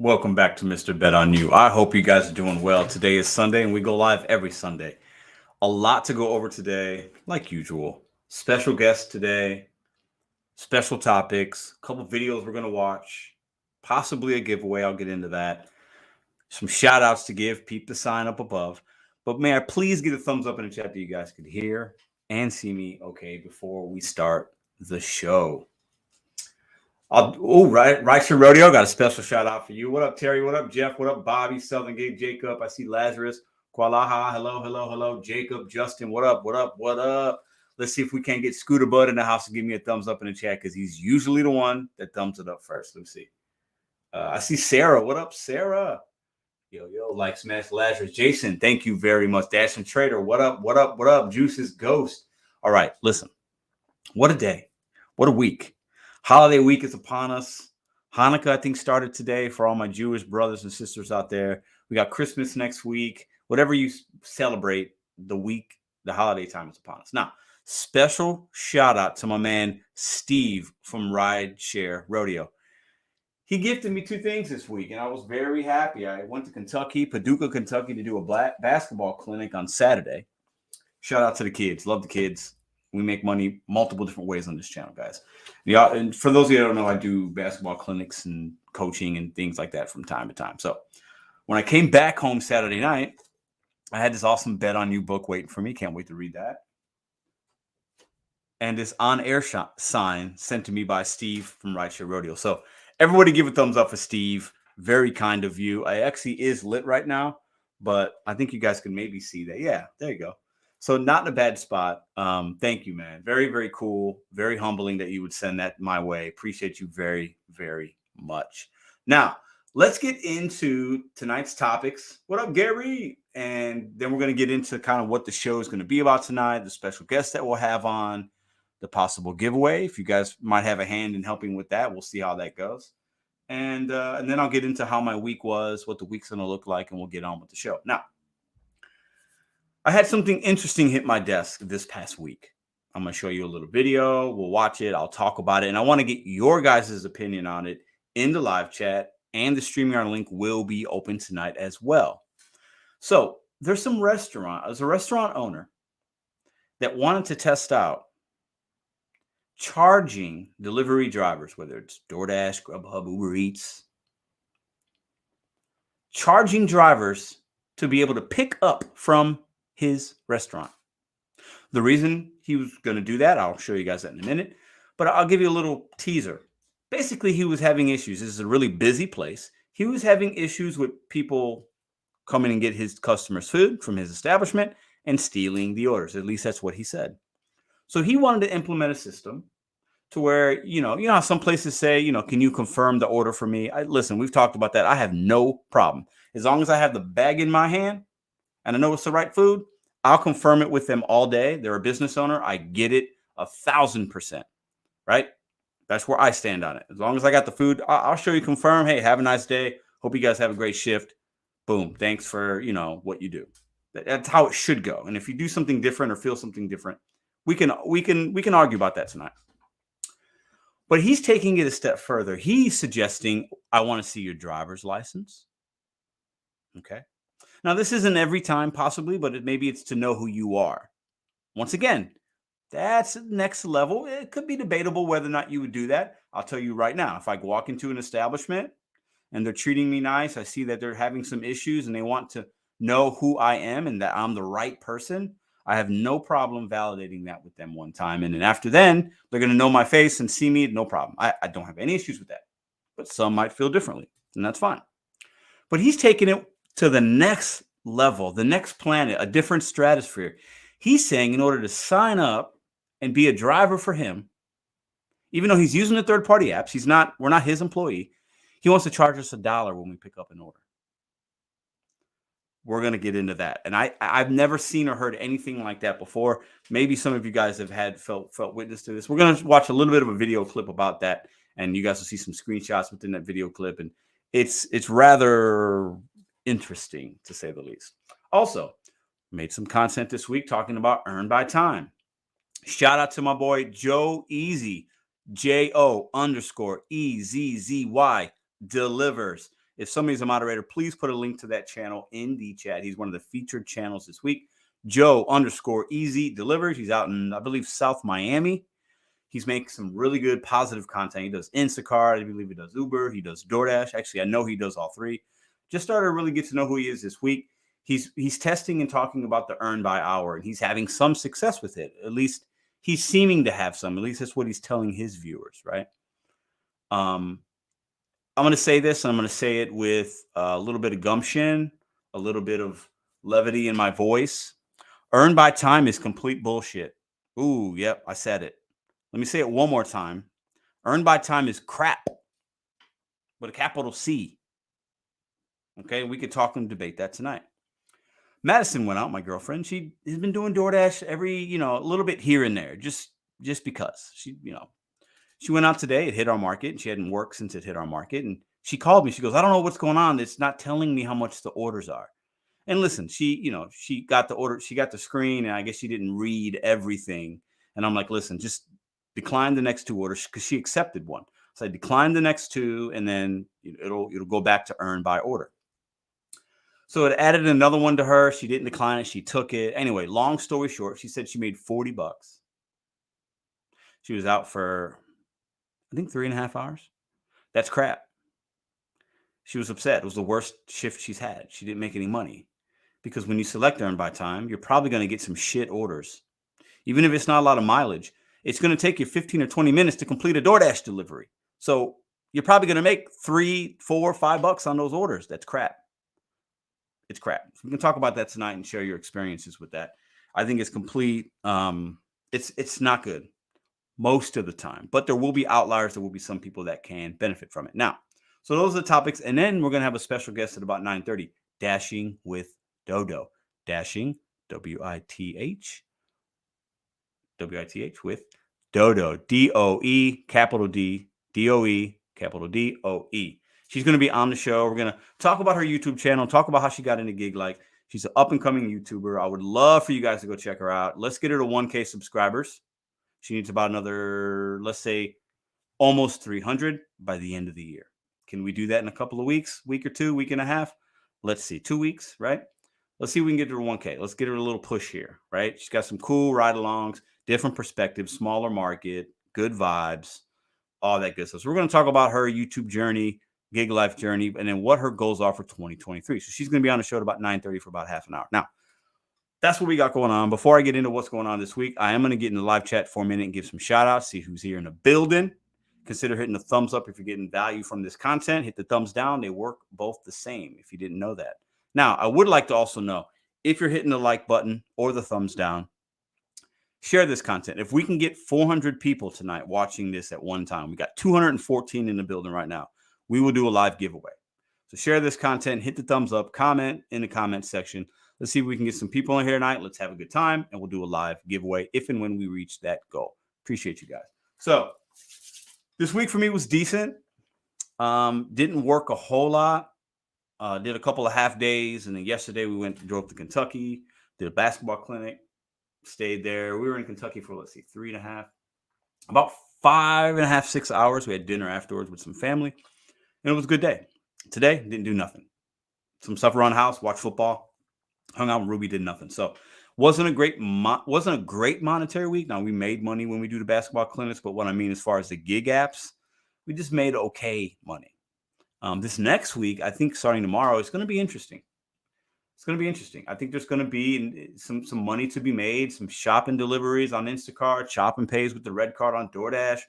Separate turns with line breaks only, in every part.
Welcome back to Mr. Bet on You. I hope you guys are doing well. Today is Sunday and we go live every Sunday. A lot to go over today, like usual. Special guests today, special topics, a couple videos we're going to watch, possibly a giveaway. I'll get into that. Some shout outs to give. Peep the sign up above. But may I please get a thumbs up in the chat that you guys could hear and see me okay before we start the show. Right your rodeo. Got a special shout out for you. What up, Terry? What up, Jeff? What up, Bobby? Southern Gate, Jacob. I see Lazarus. Kualaha. Hello. Jacob, Justin. What up? Let's see if we can't get Scooter Bud in the house to give me a thumbs up in the chat because he's usually the one that thumbs it up first. Let's see. I see Sarah. What up, Sarah? Yo, like Smash Lazarus. Jason, thank you very much. Dash and Trader. What up? Juice's Ghost. All right, listen. What a day. What a week. Holiday week is upon us. Hanukkah, I think, started today for all my Jewish brothers and sisters out there. We got Christmas next week. Whatever you celebrate, the holiday time is upon us. Now, special shout out to my man Steve from Ride Share Rodeo. He gifted me two things this week, and I was very happy. I went to Paducah, Kentucky, to do a basketball clinic on Saturday. Shout out to the kids. Love the kids. We make money multiple different ways on this channel, guys. Yeah, and for those of you that don't know, I do basketball clinics and coaching and things like that from time to time. So when I came back home Saturday night, I had this awesome Bet on You book waiting for me. Can't wait to read that. And this on-air sign sent to me by Steve from Rideshare Rodeo. So everybody give a thumbs up for Steve. Very kind of you. I actually is lit right now, but I think you guys can maybe see that. Yeah, there you go. So not in a bad spot. Thank you, man. Very, very cool. Very humbling that you would send that my way. Appreciate you very, very much. Now, let's get into tonight's topics. What up, Gary? And then we're going to get into kind of what the show is going to be about tonight, the special guests that we'll have on, the possible giveaway. If you guys might have a hand in helping with that, we'll see how that goes. And then I'll get into how my week was, what the week's going to look like, and we'll get on with the show. Now, I had something interesting hit my desk this past week. I'm going to show you a little video. We'll watch it. I'll talk about it. And I want to get your guys' opinion on it in the live chat. And the StreamYard link will be open tonight as well. So there's a restaurant owner that wanted to test out charging delivery drivers, whether it's Doordash, Grubhub, Uber Eats, charging drivers to be able to pick up from his restaurant. The reason he was going to do that, I'll show you guys that in a minute, but I'll give you a little teaser. Basically, he was having issues. This is a really busy place. He was having issues with people coming and get his customers' food from his establishment and stealing the orders. At least that's what he said. So he wanted to implement a system to where, you know how some places say, can you confirm the order for me? Listen, we've talked about that. I have no problem. As long as I have the bag in my hand and I know it's the right food, I'll confirm it with them all day. They're a business owner. I get it 1,000%, right? That's where I stand on it. As long as I got the food, I'll show you confirm. Hey, have a nice day. Hope you guys have a great shift. Boom. Thanks for, what you do. That's how it should go. And if you do something different or feel something different, we can argue about that tonight. But he's taking it a step further. He's suggesting, I want to see your driver's license. Okay. Now, this isn't every time possibly, but maybe it's to know who you are. Once again, that's the next level. It could be debatable whether or not you would do that. I'll tell you right now, if I walk into an establishment and they're treating me nice, I see that they're having some issues and they want to know who I am and that I'm the right person, I have no problem validating that with them one time. And then after then, they're going to know my face and see me. No problem. I don't have any issues with that. But some might feel differently, and that's fine. But he's taking it to the next level, the next planet, a different stratosphere. He's saying in order to sign up and be a driver for him, even though he's using the third-party apps, we're not his employee, he wants to charge us $1 when we pick up an order. We're going to get into that. And I've never seen or heard anything like that before. Maybe some of you guys have felt witness to this. We're going to watch a little bit of a video clip about that, and you guys will see some screenshots within that video clip. And it's rather interesting, to say the least. Also, made some content this week talking about Earn by Time. Shout out to my boy Joe Easy, JO_EZZY Delivers. If somebody's a moderator, please put a link to that channel in the chat. He's one of the featured channels this week. Joe_Ezzy Delivers. He's out in, I believe, South Miami. He's making some really good positive content. He does Instacart. I believe he does Uber. He does Doordash. Actually, I know he does all three. Just started to really get to know who he is this week. He's testing and talking about the earn by hour, and he's having some success with it. At least he's seeming to have some. At least that's what he's telling his viewers, right? I'm going to say this, and I'm going to say it with a little bit of gumption, a little bit of levity in my voice. Earn by time is complete bullshit. Ooh, yep, I said it. Let me say it one more time. Earn by time is crap with a capital C. Okay, we could talk and debate that tonight. Madison went out, my girlfriend. She has been doing DoorDash every, a little bit here and there, just because she went out today. It hit our market, and she hadn't worked since it hit our market. And she called me. She goes, I don't know what's going on. It's not telling me how much the orders are. And listen, she got the order. She got the screen, and I guess she didn't read everything. And I'm like, listen, just decline the next 2 orders, because she accepted one. So I declined the next 2, and then it'll go back to earn by order. So it added another one to her. She didn't decline it. She took it. Anyway, long story short, she said she made $40. She was out for, I think, 3.5 hours. That's crap. She was upset. It was the worst shift she's had. She didn't make any money, because when you select earn by time, you're probably going to get some shit orders. Even if it's not a lot of mileage, it's going to take you 15 or 20 minutes to complete a DoorDash delivery. So you're probably going to make $3, $4, $5 on those orders. That's crap. It's crap. So we can talk about that tonight and share your experiences with that. I think it's complete. It's not good most of the time, but there will be outliers. There will be some people that can benefit from it. Now, so those are the topics. And then we're going to have a special guest at about 9:30, Dashing with Doe Doe. Dashing, W-I-T-H with Doe Doe, D-O-E, capital D, D-O-E, capital D-O-E. She's going to be on the show. We're going to talk about her YouTube channel, talk about how she got into gig life. She's an up-and-coming YouTuber. I would love for you guys to go check her out. Let's get her to 1K subscribers. She needs about another, let's say, almost 300 by the end of the year. Can we do that in a couple of weeks, week or 2, week and a half? Let's see, 2 weeks, right? Let's see if we can get her to 1K. Let's get her a little push here, right? She's got some cool ride-alongs, different perspectives, smaller market, good vibes, all that good stuff. So we're going to talk about her YouTube journey, gig life journey, and then what her goals are for 2023. So she's going to be on the show at about 9:30 for about half an hour. Now, that's what we got going on. Before I get into what's going on this week, I am going to get in the live chat for a minute and give some shout outs, see who's here in the building. Consider hitting the thumbs up if you're getting value from this content. Hit the thumbs down. They work both the same, if you didn't know that. Now, I would like to also know, if you're hitting the like button or the thumbs down, share this content. If we can get 400 people tonight watching this at one time, we got 214 in the building right now, we will do a live giveaway. So share this content, hit the thumbs up, comment in the comment section. Let's see if we can get some people in here tonight. Let's have a good time, and we'll do a live giveaway if and when we reach that goal. Appreciate you guys. So this week for me was decent. Didn't work a whole lot. Did a couple of half days, and then yesterday we drove to Kentucky, did a basketball clinic, stayed there. We were in Kentucky for, let's see, 3.5, about 5.5, 6 hours. We had dinner afterwards with some family, and it was a good day. Today, didn't do nothing. Some stuff around the house, watched football, hung out with Ruby, did nothing. So wasn't a great monetary week. Now, we made money when we do the basketball clinics, but what I mean as far as the gig apps, we just made okay money. This next week, I think starting tomorrow, it's going to be interesting. It's going to be interesting. I think there's going to be some money to be made, some shopping deliveries on Instacart, shopping pays with the red card on DoorDash,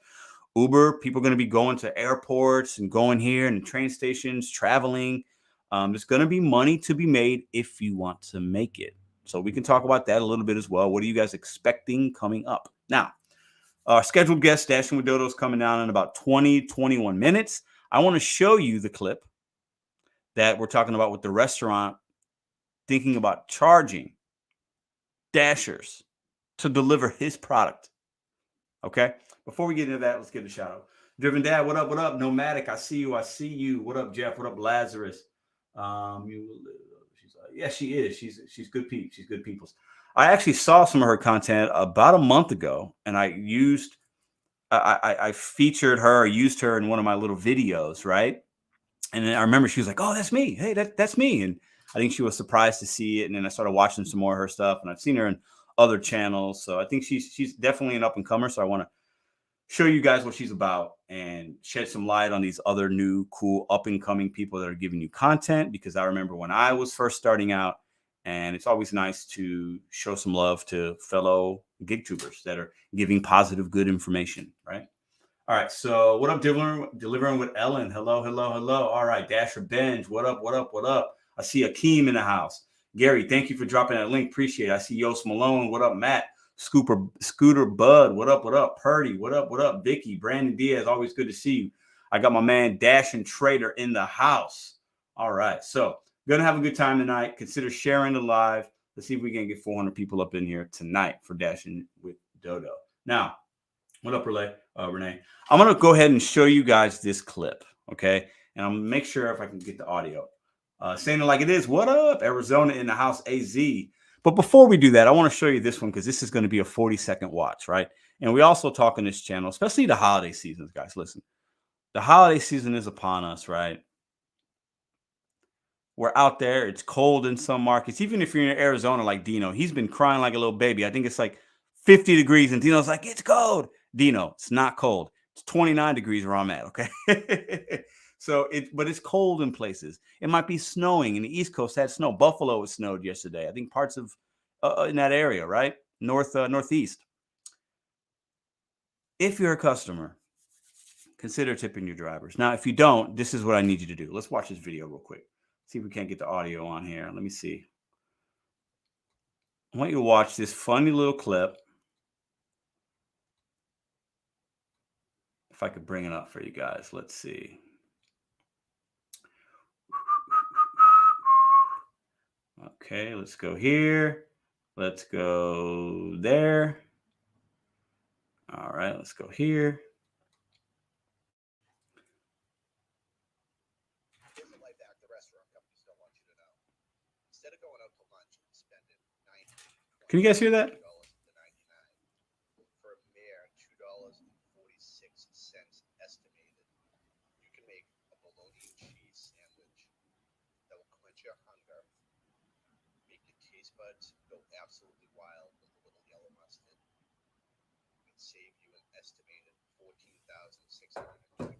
Uber. People are going to be going to airports and going here and train stations, traveling. There's going to be money to be made if you want to make it. So we can talk about that a little bit as well. What are you guys expecting coming up? Now, our scheduled guest, Dashing with Doe Doe, is coming down in about 21 minutes. I want to show you the clip that we're talking about with the restaurant thinking about charging Dashers to deliver his product. Okay? Before we get into that, let's get a shout out. Driven Dad, what up? What up? Nomadic, I see you. I see you. What up, Jeff? What up, Lazarus? Yeah, she is. She's good peeps. She's good peoples. I actually saw some of her content about a month ago, and I featured her, I used her in one of my little videos, right? And then I remember she was like, "Oh, that's me. Hey, that's me." And I think she was surprised to see it. And then I started watching some more of her stuff, and I've seen her in other channels. So I think she's definitely an up and comer. So I want to show you guys what she's about and shed some light on these other new, cool, up and coming people that are giving you content. Because I remember when I was first starting out, and it's always nice to show some love to fellow gig tubers that are giving positive, good information, right? All right, so what up, delivering with Ellen? Hello, hello, hello. All right, Dasher Benj, what up, what up, what up? I see Akeem in the house. Gary, thank you for dropping that link. Appreciate it. I see Yost Malone. What up, Matt? Scooter Bud, what up, what up? Purdy, what up, what up? Vicky, Brandon Diaz, always good to see you. I got my man Dash and Trader in the house. All right, so gonna have a good time tonight. Consider sharing the live. Let's see if we can get 400 people up in here tonight for Dashing with Doe Doe. Now, what up, Renee? I'm going to go ahead and show you guys this clip, okay? And I'm going to make sure if I can get the audio. Saying it like it is, what up? Arizona in the house, AZ. But before we do that, I want to show you this one because this is going to be a 40-second watch, right? And we also talk on this channel, especially the holiday seasons, guys. Listen, the holiday season is upon us, right? We're out there. It's cold in some markets. Even if you're in Arizona like Dino, he's been crying like a little baby. I think it's like 50 degrees, and Dino's like, it's cold. Dino, it's not cold. It's 29 degrees where I'm at, okay? But it's cold in places. It might be snowing. In the East Coast had snow. Buffalo, it snowed yesterday. I think parts of in that area, right? Northeast. If you're a customer, consider tipping your drivers. Now, if you don't, this is what I need you to do. Let's watch this video real quick. See if we can't get the audio on here. Let me see. I want you to watch this funny little clip. If I could bring it up for you guys, let's see. Okay, let's go here. Let's go there. All right, let's go here. Here's a life hack the restaurant companies don't want you to know. Instead of going out to lunch and spending $90, can you guys hear that? For a mere $2.46 estimated, you can make a bologna and cheese sandwich that will quench your hunger, make your taste buds go absolutely wild with a little yellow mustard, and save you an estimated $14,620.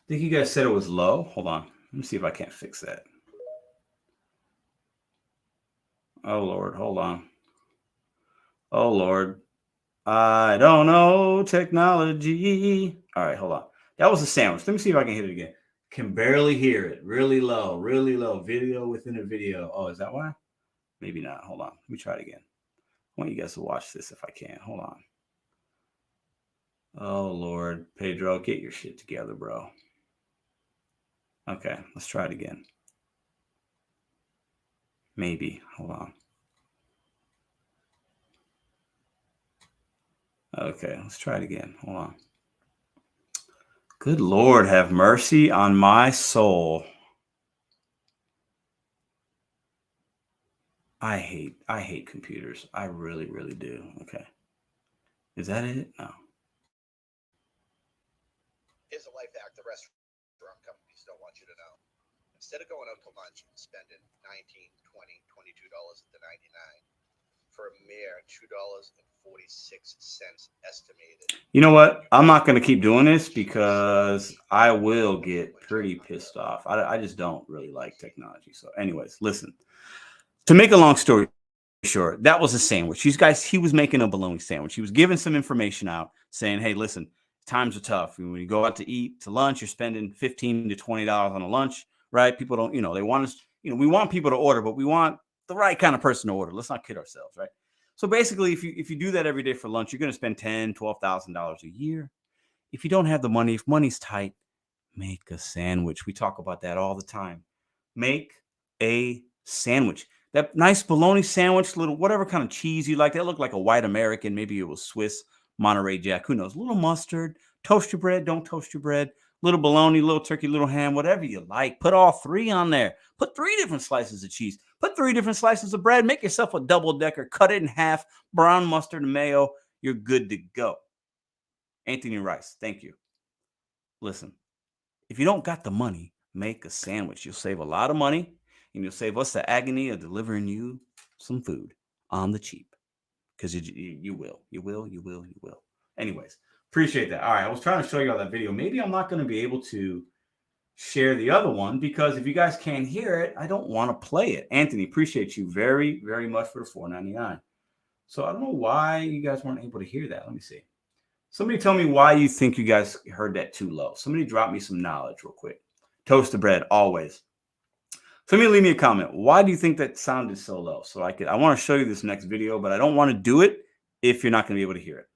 I think you guys said it was low. Hold on. Let me see if I can't fix that. Oh, Lord. Hold on. Oh, Lord. I don't know technology. All right, hold on. That was a sandwich. Let me see if I can hit it again. Can barely hear it. Really low. Really low. Video within a video. Oh, is that why? Maybe not. Hold on. Let me try it again. I want you guys to watch this if I can. Hold on. Oh, Lord. Pedro, get your shit together, bro. Okay, let's try it again. Maybe. Hold on. Okay, let's try it again. Hold on. Good Lord, have mercy on my soul. I hate computers. I really, really do. Okay. Is that it? No. Here's a life hack the restaurant companies don't want you to know. Instead of going out to lunch and spending $19, $20, $22.99 for a mere $2.46 estimated. You know what? I'm not going to keep doing this because I will get pretty pissed off. I just don't really like technology. So anyways, listen. To make a long story short, that was a sandwich. He was making a bologna sandwich. He was giving some information out saying, hey, listen, times are tough. When you go out to eat to lunch, you're spending $15 to $20 on a lunch, right? People don't, they want us, we want people to order, but we want the right kind of person to order. Let's not kid ourselves, right? So basically, if you do that every day for lunch, you're going to spend $10,000, $12,000 a year. If you don't have the money, if money's tight, make a sandwich. We talk about that all the time. Make a sandwich. That nice bologna sandwich, little whatever kind of cheese you like. That looked like a white American. Maybe it was Swiss Monterey Jack. Who knows? A little mustard. Toast your bread. Don't toast your bread. Little bologna, little turkey, little ham, whatever you like. Put all three on there. Put 3 different slices of cheese. Put 3 different slices of bread. Make yourself a double-decker. Cut it in half. Brown mustard and mayo. you're good to go. Anthony Rice, thank you. Listen, if you don't got the money, make a sandwich. You'll save a lot of money, and you'll save us the agony of delivering you some food on the cheap. Because you will. Anyways, appreciate that. All right, I was trying to show you all that video. Maybe I'm not going to be able to share the other one because if you guys can't hear it, I don't want to play it. Anthony, appreciate you very, very much for the $4.99. So I don't know why you guys weren't able to hear that. Let me see. Somebody tell me why you think you guys heard that too low. Somebody drop me some knowledge real quick. Toast the bread, always. Somebody leave me a comment. Why do you think that sounded so low? So I want to show you this next video, but I don't want to do it if you're not going to be able to hear it.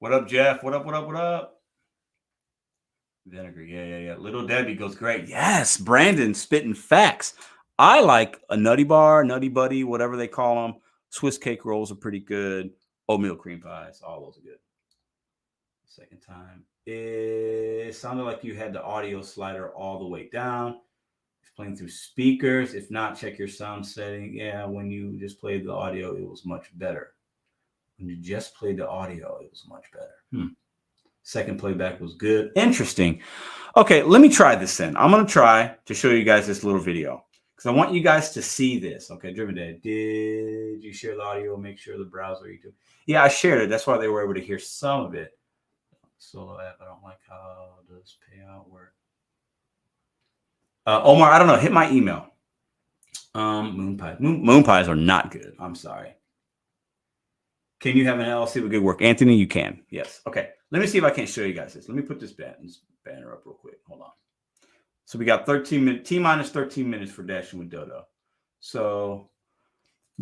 What up, Jeff? What up? Vinegar, yeah. Little Debbie goes great. Yes, Brandon spitting facts. I like a Nutty Bar, Nutty Buddy, whatever they call them. Swiss cake rolls are pretty good. Oatmeal cream pies, all those are good. Second time. It sounded like you had the audio slider all the way down. It's playing through speakers. If not, check your sound setting. Yeah, when you just played the audio, it was much better. When you just played the audio, it was much better. Second playback was good. Interesting. Okay, let me try this then. I'm going to try to show you guys this little video because I want you guys to see this. Okay, Driven Dad, did you share the audio? Make sure the browser YouTube. Yeah, I shared it. That's why they were able to hear some of it. Solo app. I don't like how does payout work. Omar, I don't know. Hit my email. Moon pies. Moon pies are not good. I'm sorry. Can you have an LLC with good work? Anthony, you can. Yes. Okay. Let me see if I can show you guys this. Let me put this banner up real quick. Hold on. So we got 13 minutes, T-minus 13 minutes for dashing with Doe Doe. So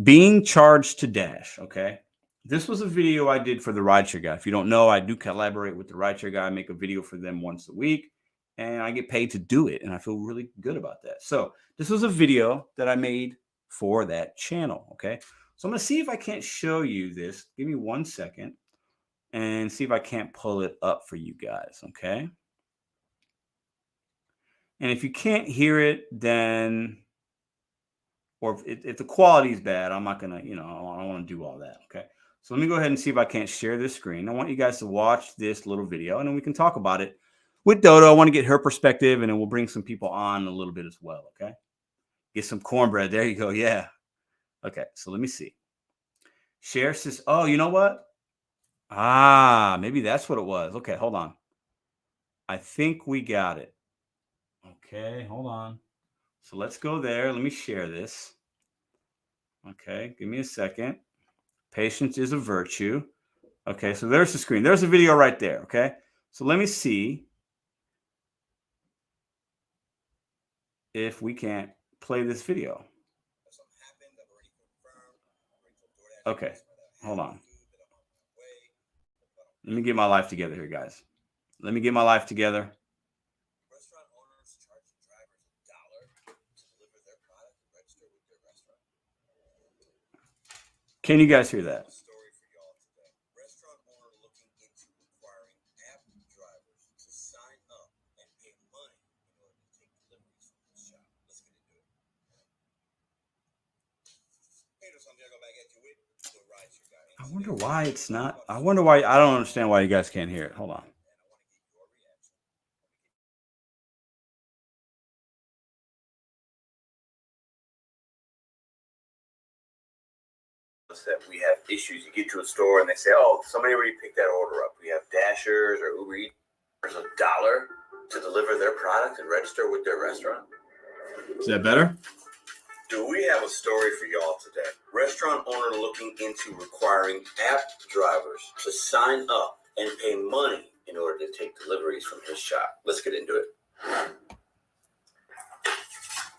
being charged to dash. Okay. This was a video I did for the Rideshare Guy. If you don't know, I do collaborate with the Rideshare Guy. I make a video for them once a week, and I get paid to do it, and I feel really good about that. So this was a video that I made for that channel, okay? So I'm going to see if I can't show you this. Give me 1 second and see if I can't pull it up for you guys, okay? And if you can't hear it, then, or if the quality is bad, I'm not going to, I don't want to do all that, okay? So let me go ahead and see if I can't share this screen. I want you guys to watch this little video, and then we can talk about it with Doe Doe. I want to get her perspective, and then we'll bring some people on a little bit as well, okay? Get some cornbread. There you go. Yeah. Okay, so let me see. Share says, oh, you know what? Maybe that's what it was. Okay, hold on. I think we got it. Okay, hold on. So let's go there. Let me share this. Okay, give me a second. Patience is a virtue. Okay, so there's the screen. There's a video right there, okay? So let me see if we can't play this video. Okay, hold on. Let me get my life together here, guys. Let me get my life together. Restaurant owners charge drivers $1 to deliver their product and register with their restaurant. Can you guys hear that? Story for y'all today. Restaurant owner looking into requiring app drivers to sign up and pay money in order to take deliveries from his shop. Let's get into it. I wonder why it's not. I wonder why. I don't understand why you guys can't hear it. Hold on. That we have issues. You get to a store and they say, oh, somebody already picked that order up. We have Dashers or Uber Eats. There's $1 to deliver their product and register with their restaurant. Is that better? Do we have a story for y'all today? Restaurant owner looking into requiring app drivers to sign up and pay money in order to take deliveries from his shop. Let's get into it.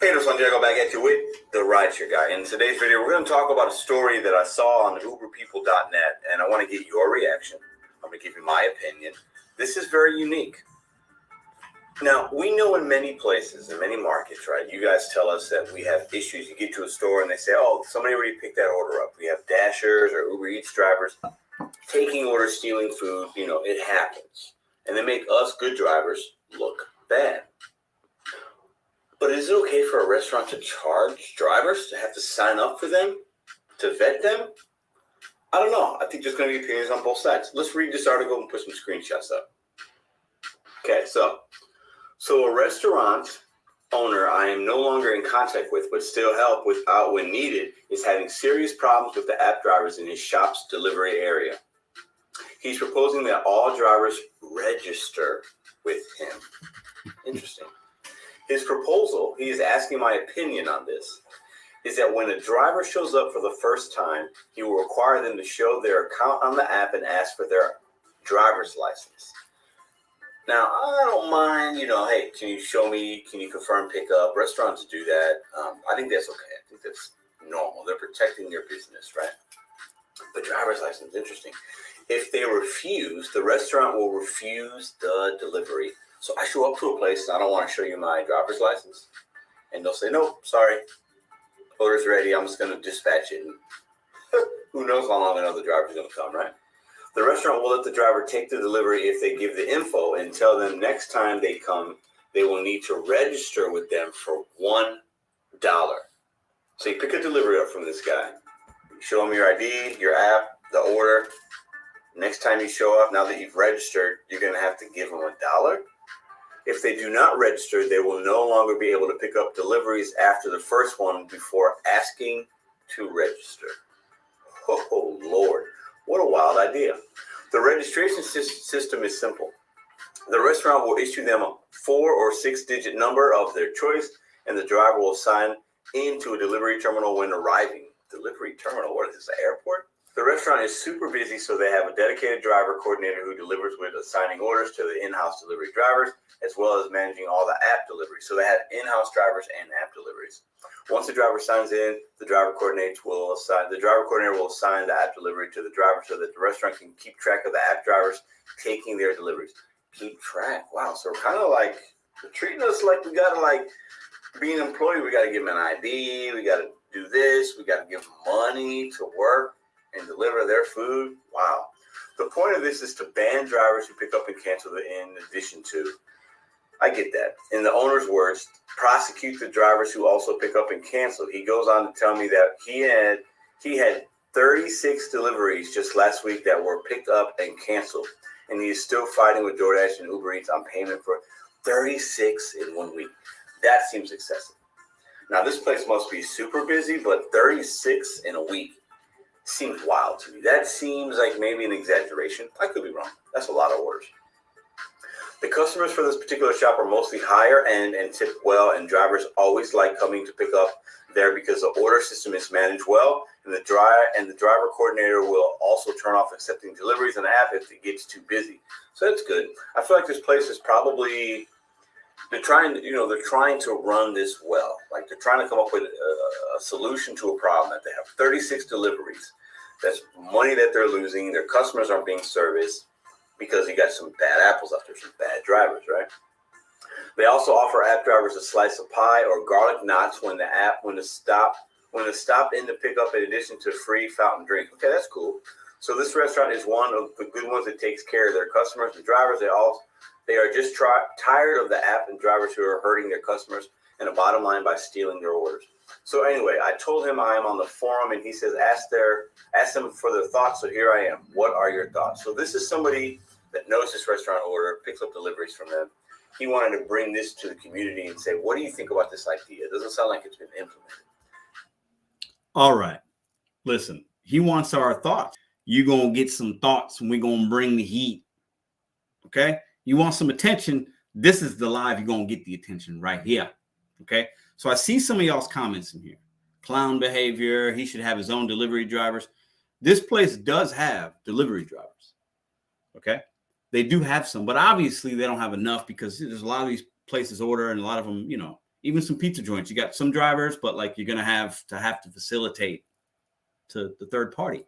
Hey, it's Santiago back at you with the Rideshare Guy. In today's video, we're going to talk about a story that I saw on uberpeople.net, and I want to get your reaction. I'm going to give you my opinion. This is very unique. Now, we know in many places, in many markets, right, you guys tell us that we have issues. You get to a store and they say, oh, somebody already picked that order up. We have Dashers or Uber Eats drivers taking orders, stealing food. It happens. And they make us good drivers look bad.
But is it okay for a restaurant to charge drivers to have to sign up for them, to vet them? I don't know. I think there's going to be opinions on both sides. Let's read this article and put some screenshots up. Okay, so a restaurant owner I am no longer in contact with, but still help out when needed, is having serious problems with the app drivers in his shop's delivery area. He's proposing that all drivers register with him. Interesting. His proposal, he is asking my opinion on this, is that when a driver shows up for the first time, he will require them to show their account on the app and ask for their driver's license. Now, I don't mind, hey, can you show me, can you confirm pickup? Restaurants do that. I think that's okay. I think that's normal. They're protecting their business, right? But driver's license, interesting. If they refuse, the restaurant will refuse the delivery. So I show up to a place and I don't want to show you my driver's license. And they'll say, no, sorry, order's ready. I'm just going to dispatch it. And who knows how long another driver's going to come, right? The restaurant will let the driver take the delivery if they give the info and tell them next time they come, they will need to register with them for $1. So you pick a delivery up from this guy. You show him your ID, your app, the order. Next time you show up, now that you've registered, you're going to have to give them $1. If they do not register, they will no longer be able to pick up deliveries after the first one before asking to register. Oh, Lord. What a wild idea. The registration system is simple. The restaurant will issue them a 4 or 6-digit number of their choice, and the driver will sign into a delivery terminal when arriving. Delivery terminal? What is this, an airport? The restaurant is super busy, so they have a dedicated driver coordinator who delivers with assigning orders to the in-house delivery drivers, as well as managing all the app deliveries. So they have in-house drivers and app deliveries. Once the driver signs in, the driver coordinator will assign the app delivery to the driver so that the restaurant can keep track of the app drivers taking their deliveries. Keep track. Wow. So we're kind of like, they're treating us like we got to, like, be an employee. We got to give them an ID. We got to do this. We got to give them money to work and deliver their food. Wow. The point of this is to ban drivers who pick up and cancel in addition to, I get that. In the owner's words, prosecute the drivers who also pick up and cancel. He goes on to tell me that he had 36 deliveries just last week that were picked up and canceled. And he is still fighting with Doordash and Uber Eats on payment for 36 in 1 week. That seems excessive. Now, this place must be super busy, but 36 in a week seems wild to me. That seems like maybe an exaggeration. I could be wrong. That's a lot of orders. The customers for this particular shop are mostly higher end and tip well, and drivers always like coming to pick up there because the order system is managed well, and the driver coordinator will also turn off accepting deliveries on the app if it gets too busy. So that's good. I feel like this place is probably, they're trying to run this well. Like, they're trying to come up with a solution to a problem that they have 36 deliveries. That's money that they're losing. Their customers aren't being serviced, because you got some bad apples out there, some bad drivers, right? They also offer app drivers a slice of pie or garlic knots when the stop in to pick up in addition to free fountain drink. Okay, that's cool. So this restaurant is one of the good ones that takes care of their customers. The drivers, they are just tired of the app and drivers who are hurting their customers, and the bottom line by stealing their orders. So anyway, I told him I am on the forum, and he says ask them for their thoughts. So here I am. What are your thoughts? So this is somebody that knows this restaurant order, picks up deliveries from them. He wanted to bring this to the community and say, what do you think about this idea? It doesn't sound like it's been implemented.
All right. Listen, he wants our thoughts. You're going to get some thoughts, and we're going to bring the heat. Okay? You want some attention? This is the live. You're going to get the attention right here. Okay? So I see some of y'all's comments in here. Clown behavior. He should have his own delivery drivers. This place does have delivery drivers. Okay? They do have some, but obviously they don't have enough because there's a lot of these places order, and a lot of them, even some pizza joints. You got some drivers, but like you're going to have to facilitate to the third party.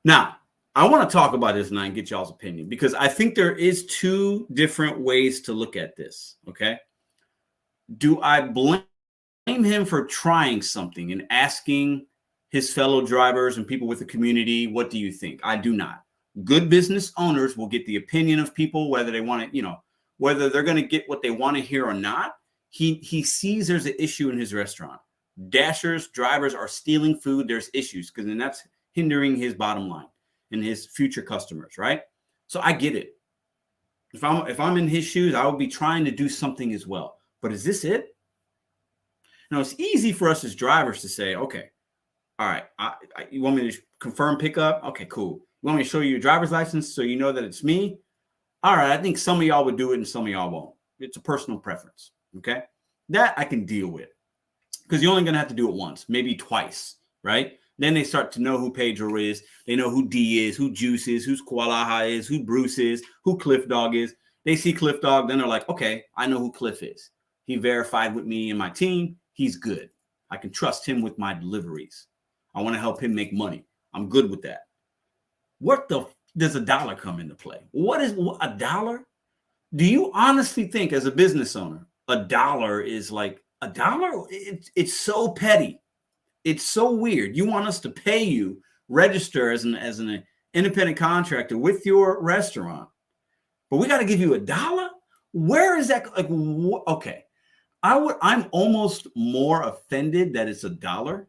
Now, I want to talk about this tonight and get y'all's opinion, because I think there is two different ways to look at this. Okay. Do I blame him for trying something and asking his fellow drivers and people with the community, what do you think? I do not. Good business owners will get the opinion of people, whether they want to, whether they're going to get what they want to hear or not. He sees there's an issue in his restaurant. Dashers, drivers are stealing food. There's issues because then that's hindering his bottom line and his future customers, right? So I get it. If I'm in his shoes, I would be trying to do something as well. But is this it? Now, it's easy for us as drivers to say, okay, all right, you want me to confirm pickup? Okay, cool. You want me to show you your driver's license so you know that it's me? All right, I think some of y'all would do it and some of y'all won't. It's a personal preference, okay? That I can deal with because you're only going to have to do it once, maybe twice, right? Then they start to know who Pedro is. They know who D is, who Juice is, who Squalaha is, who Bruce is, who Cliff Dog is. They see Cliff Dog, then they're like, okay, I know who Cliff is. He verified with me and my team. He's good. I can trust him with my deliveries. I want to help him make money. I'm good with that. What the does a dollar come into play? What is a dollar? Do you honestly think as a business owner, a dollar is like a dollar? It's so petty. It's so weird. You want us to pay you, register as an independent contractor with your restaurant, but we got to give you $1? Where is that? Like, okay. I'm almost more offended that it's $1.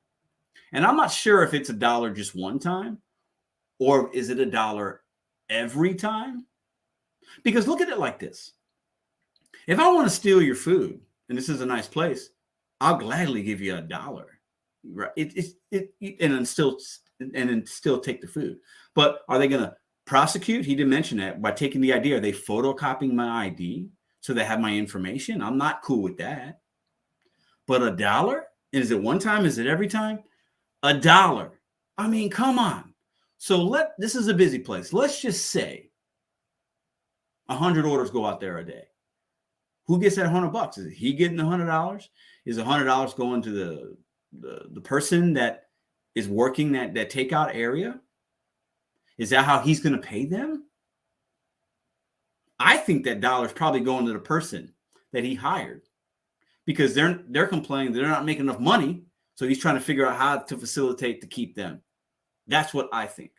And I'm not sure if it's $1 just one time or is it $1 every time? Because look at it like this. If I want to steal your food and this is a nice place, I'll gladly give you $1. Right? And then still take the food. But are they going to prosecute? He didn't mention that by taking the ID. Are they photocopying my ID so they have my information? I'm not cool with that. But $1? Is it one time? Is it every time? $1. I mean, come on. So this is a busy place. Let's just say 100 orders go out there a day. Who gets that $100? Is he getting $100? Is $100 going to the person that is working that takeout area? Is that how he's going to pay them? I think that dollar is probably going to the person that he hired because they're complaining they're not making enough money. So he's trying to figure out how to facilitate to keep them. That's what I think.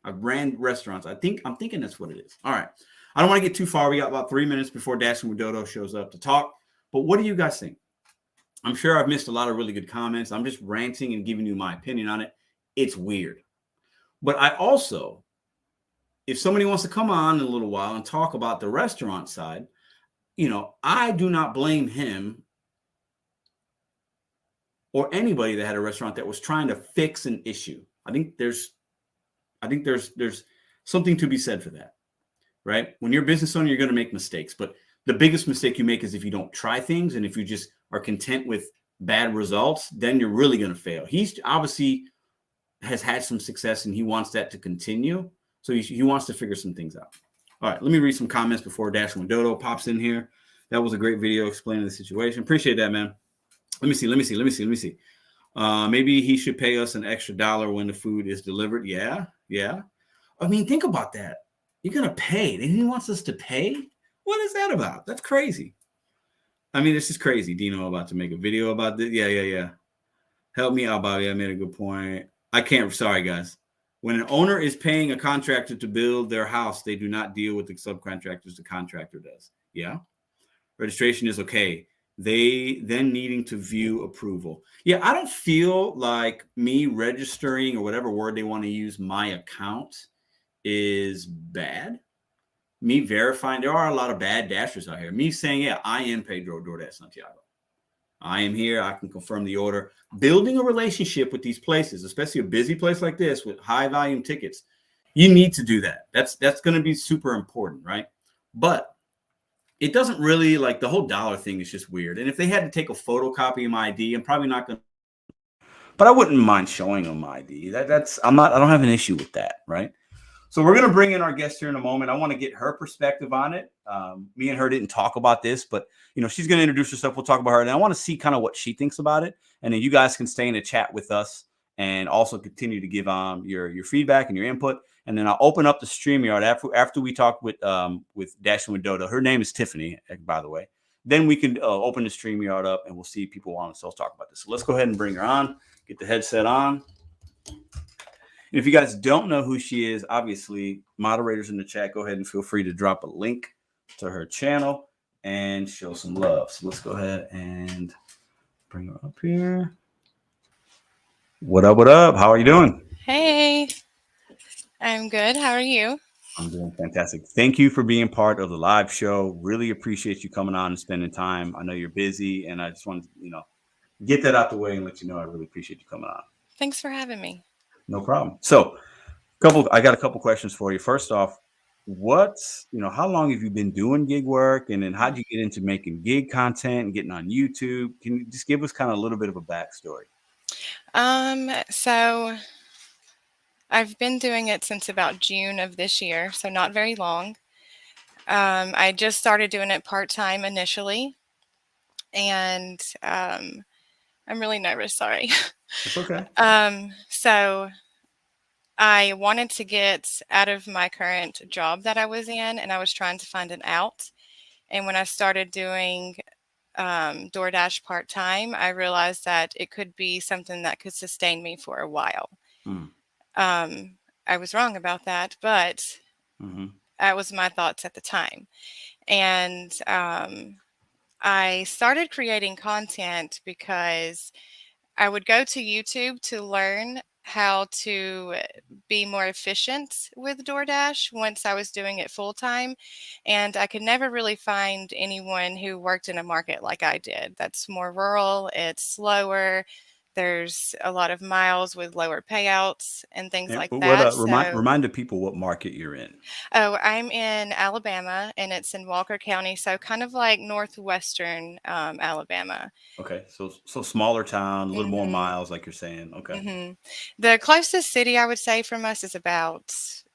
I've ran restaurants. I'm thinking that's what it is. All right. I don't want to get too far. We got about 3 minutes before Dashing with Doe Doe shows up to talk. But what do you guys think? I'm sure I've missed a lot of really good comments. I'm just ranting and giving you my opinion on it. It's weird. But I also, if somebody wants to come on in a little while and talk about the restaurant side, I do not blame him or anybody that had a restaurant that was trying to fix an issue. I think there's something to be said for that, right? When you're a business owner, you're going to make mistakes, but the biggest mistake you make is if you don't try things and if you just are content with bad results, then you're really going to fail. He's obviously has had some success and he wants that to continue. So he wants to figure some things out. All right, let me read some comments before Dashing with Doe Doe pops in here. That was a great video explaining the situation. Appreciate that, man. Let me see. Maybe he should pay us an extra $1 when the food is delivered. Yeah. I mean, think about that. You're going to pay. And he wants us to pay? What is that about? That's crazy. I mean, this is crazy. Dino about to make a video about this. Yeah. Help me out, Bobby. I made a good point. I can't. Sorry, guys. When an owner is paying a contractor to build their house, they do not deal with the subcontractors. The contractor does. Yeah. Registration is okay. They then needing to view approval. Yeah, I don't feel like me registering or whatever word they want to use my account is bad. Me verifying, there are a lot of bad dashers out here. Me saying, yeah, I am Pedro Doordash Santiago. I am here. I can confirm the order. Building a relationship with these places, especially a busy place like this with high volume tickets, you need to do that. That's going to be super important, right? But it doesn't really, like, the whole dollar thing is just weird. And if they had to take a photocopy of my ID, I'm probably not going to. But I wouldn't mind showing them my ID. I don't have an issue with that, right? So we're going to bring in our guest here in a moment. I want to get her perspective on it. Me and her didn't talk about this, but she's going to introduce herself. We'll talk about her. And I want to see kind of what she thinks about it. And then you guys can stay in a chat with us and also continue to give your feedback and your input. And then I'll open up the StreamYard after we talk with Dashing with Doe Doe. Her name is Tiffany, by the way. Then we can open the StreamYard up and we'll see people want to talk about this. So let's go ahead and bring her on, get the headset on. And if you guys don't know who she is, obviously, moderators in the chat, go ahead and feel free to drop a link to her channel. and show some love. So let's go ahead and bring her up here. What up? What up? How are you doing?
Hey, I'm good. How are you?
I'm doing fantastic. Thank you for being part of the live show. Really appreciate you coming on and spending time. I know you're busy, and I just wanted to, get that out the way and let you know I really appreciate you coming on.
Thanks for having me.
No problem. So, I got a couple questions for you. First off, how long have you been doing gig work, and then how did you get into making gig content and getting on YouTube? Can you just give us kind of a little bit of a backstory?
So I've been doing it since about June of this year, so not very long. I just started doing it part-time initially, and I'm really nervous, sorry.
It's okay.
So I wanted to get out of my current job that I was in, and I was trying to find an out. And when I started doing Doordash part time, I realized that it could be something that could sustain me for a while.
Mm.
I was wrong about that, but
Mm-hmm.
that was my thoughts at the time. And I started creating content because I would go to YouTube to learn how to be more efficient with DoorDash once I was doing it full time. And I could never really find anyone who worked in a market like I did. That's more rural, it's slower. There's a lot of miles with lower payouts and things
And
like
what
that.
remind the people what market you're in.
I'm in Alabama and it's in Walker County, so kind of like northwestern Alabama.
Okay, so smaller town, a little more
hmm
miles, like you're saying. Okay.
The closest city I would say from us is about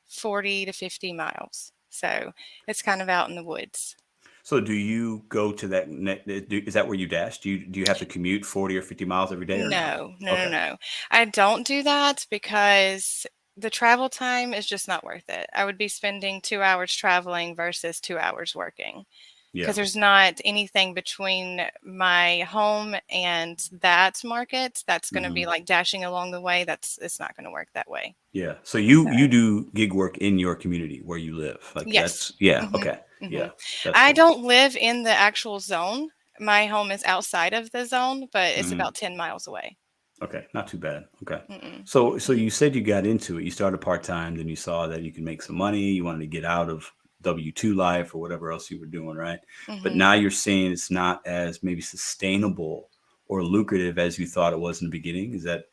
40 to 50 miles. So it's kind of out in the woods.
So do you go to that? Is that where you dash? Do you have to commute 40 or 50 miles every day or no?
No, no, no,
Okay.
no. I don't do that because the travel time is just not worth it. I would be spending 2 hours traveling versus 2 hours working.
Yeah.
Because there's not anything between my home and that market that's going to
Hmm.
be like dashing along the way. It's not going to work that way.
Yeah. So
So,
you do gig work in your community where you live. Like
yes.
that's yeah.
hmm
Okay.
hmm
Yeah. That's
I
cool.
don't live in the actual zone. My home is outside of the zone, but it's
Hmm.
about 10 miles away.
Okay. Not too bad. Okay.
Mm-mm.
So
hmm
you said you got into it. You started part time, then you saw that you can make some money. You wanted to get out of W-2 life or whatever else you were doing, right? But
hmm
now you're saying it's not as maybe sustainable or lucrative as you thought it was in the beginning. Is that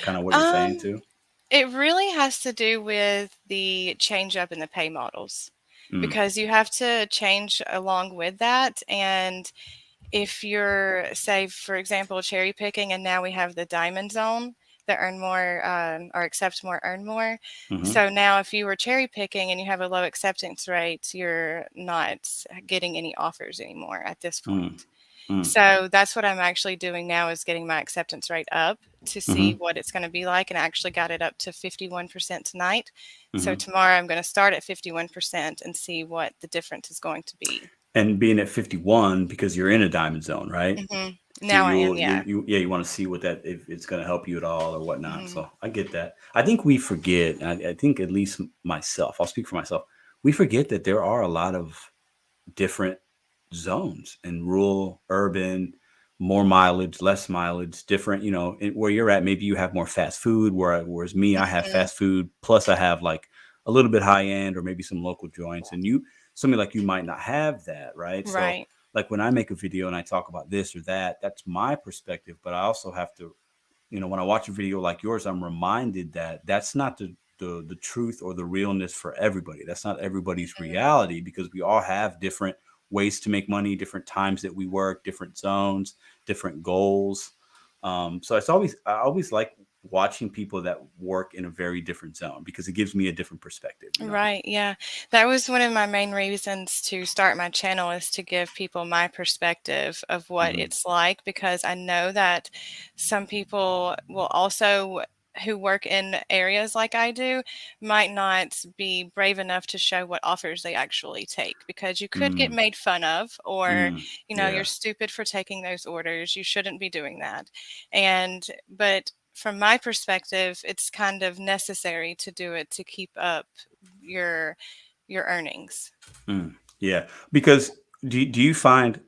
kind of what you're saying
Um,
too?
it really has to do with the change up in the pay models
Mm,
because you have to change along with that. And if you're, say, for example, cherry picking, and now we have the diamond zone that earn more or accept more, earn more.
mm-hmm,
So now, if you were cherry picking and you have a low acceptance rate, you're not getting any offers anymore at this
mm,
point.
mm,
So that's what I'm actually doing now is getting my acceptance rate up to see
mm-hmm,
what it's going to be like. And I actually got it up to 51% tonight. So
mm-hmm.
tomorrow I'm going to start at 51% and see what the difference is going to be.
And being at 51 because you're in a diamond zone, right?
hmm
So
Now I am, yeah.
you want to see what that if it's going to help you at all or whatnot.
hmm
So I get that. I think we forget. I think at least myself. I'll speak for myself. We forget that there are a lot of different zones in rural, urban, more mileage, less mileage, different. Where you're at, maybe you have more fast food. Whereas me, I have
hmm
fast food plus I have like a little bit high end or maybe some local joints. And somebody like you might not have that, right? So
Right.
like when I make a video and I talk about this or that, that's my perspective. But I also have to, when I watch a video like yours, I'm reminded that that's not the truth or the realness for everybody. That's not everybody's
Mhm.
reality because we all have different ways to make money, different times that we work, different zones, different goals. So I always like watching people that work in a very different zone because it gives me a different perspective.
Right, yeah. That was one of my main reasons to start my channel is to give people my perspective of what
Hmm.
it's like because I know that some people will also who work in areas like I do might not be brave enough to show what offers they actually take because you could get
Mm,
made fun of or you're
yeah.
stupid for taking those orders. You shouldn't be doing that. But from my perspective, it's kind of necessary to do it to keep up your your earnings.
Mm, yeah, because do you find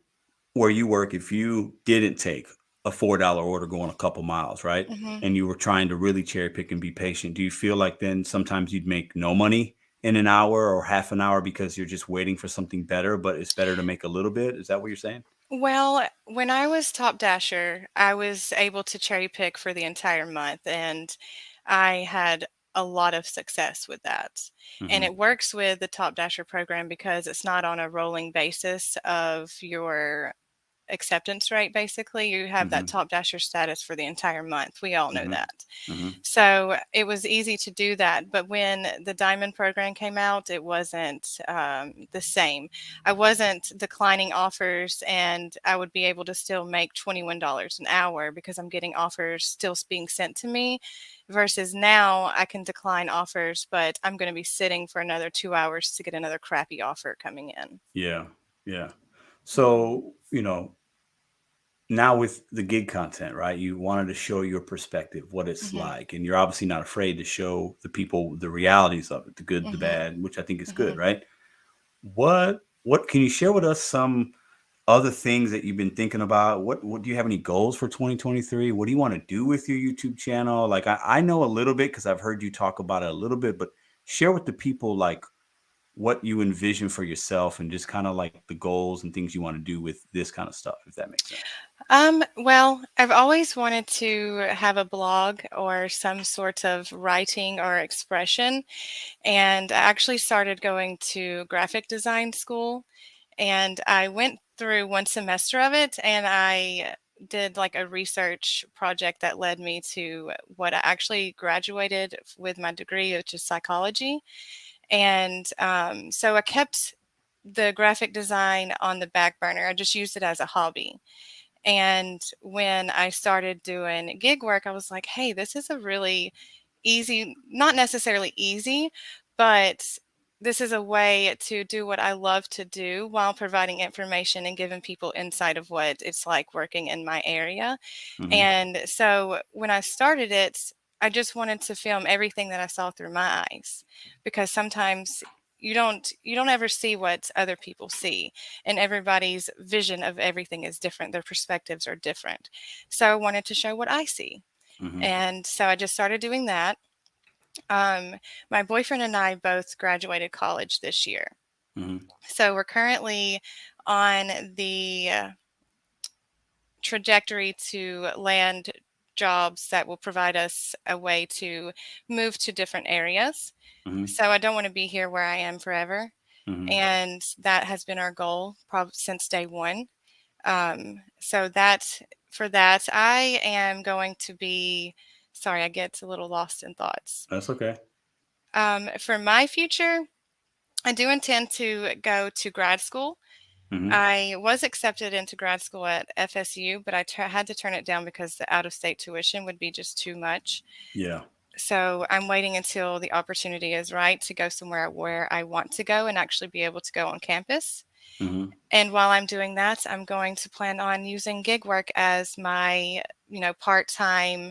where you work, if you didn't take a $4 order going a couple miles, right?
Hmm.
And you were trying to really cherry pick and be patient, do you feel like then sometimes you'd make no money in an hour or half an hour because you're just waiting for something better, but it's better to make a little bit? Is that what you're saying?
Well, when I was top dasher, I was able to cherry pick for the entire month, and I had a lot of success with that. And
Mm-hmm.
it works with the top dasher program because it's not on a rolling basis of your acceptance rate. Basically, you have that
Mm-hmm.
top dasher status for the entire month. We all know
Mm-hmm.
that.
Mm-hmm.
So it was easy to do that. But when the diamond program came out, it wasn't the same. I wasn't declining offers, and I would be able to still make $21 an hour because I'm getting offers still being sent to me. Versus now, I can decline offers, but I'm going to be sitting for another 2 hours to get another crappy offer coming in.
Yeah. Yeah.
Mhm.
So, now with the gig content, right? You wanted to show your perspective, what it's
Mhm.
like, and you're obviously not afraid to show the people the realities of it, the good, the
Mhm.
bad, which I think is good,
Mhm.
right? What can you share with us some other things that you've been thinking about? What do you have any goals for 2023? What do you want to do with your YouTube channel? Like I know a little bit because I've heard you talk about it a little bit, but share with the people like what you envision for yourself and just kind of like the goals and things you want to do with this kind of stuff, if that makes sense.
Well, I've always wanted to have a blog or some sort of writing or expression. And I actually started going to graphic design school. And I went through one semester of it, and I did like a research project that led me to what I actually graduated with my degree, which is psychology. And so I kept the graphic design on the back burner. I just used it as a hobby. And when I started doing gig work, I was like, hey, this is a really easy, not necessarily easy, but this is a way to do what I love to do while providing information and giving people insight of what it's like working in my area.
Hmm.
And so when I started it, I just wanted to film everything that I saw through my eyes because sometimes you don't ever see what other people see, and everybody's vision of everything is different, their perspectives are different. So I wanted to show what I see,
Hmm.
and so I just started doing that. um, my boyfriend and I both graduated college this year,
Hmm.
so we're currently on the trajectory to land jobs that will provide us a way to move to different areas.
Hmm.
So I don't want to be here where I am forever.
Hmm.
And that has been our goal probably since day one. So that for that, I am going to be, sorry, I get a little lost in thoughts.
That's okay.
For my future, I do intend to go to grad school.
Hmm.
I was accepted into grad school at FSU, but had to turn it down because the out of state tuition would be just too much.
Yeah.
So I'm waiting until the opportunity is right to go somewhere where I want to go and actually be able to go on campus.
Hmm.
And while I'm doing that, I'm going to plan on using gig work as my, part-time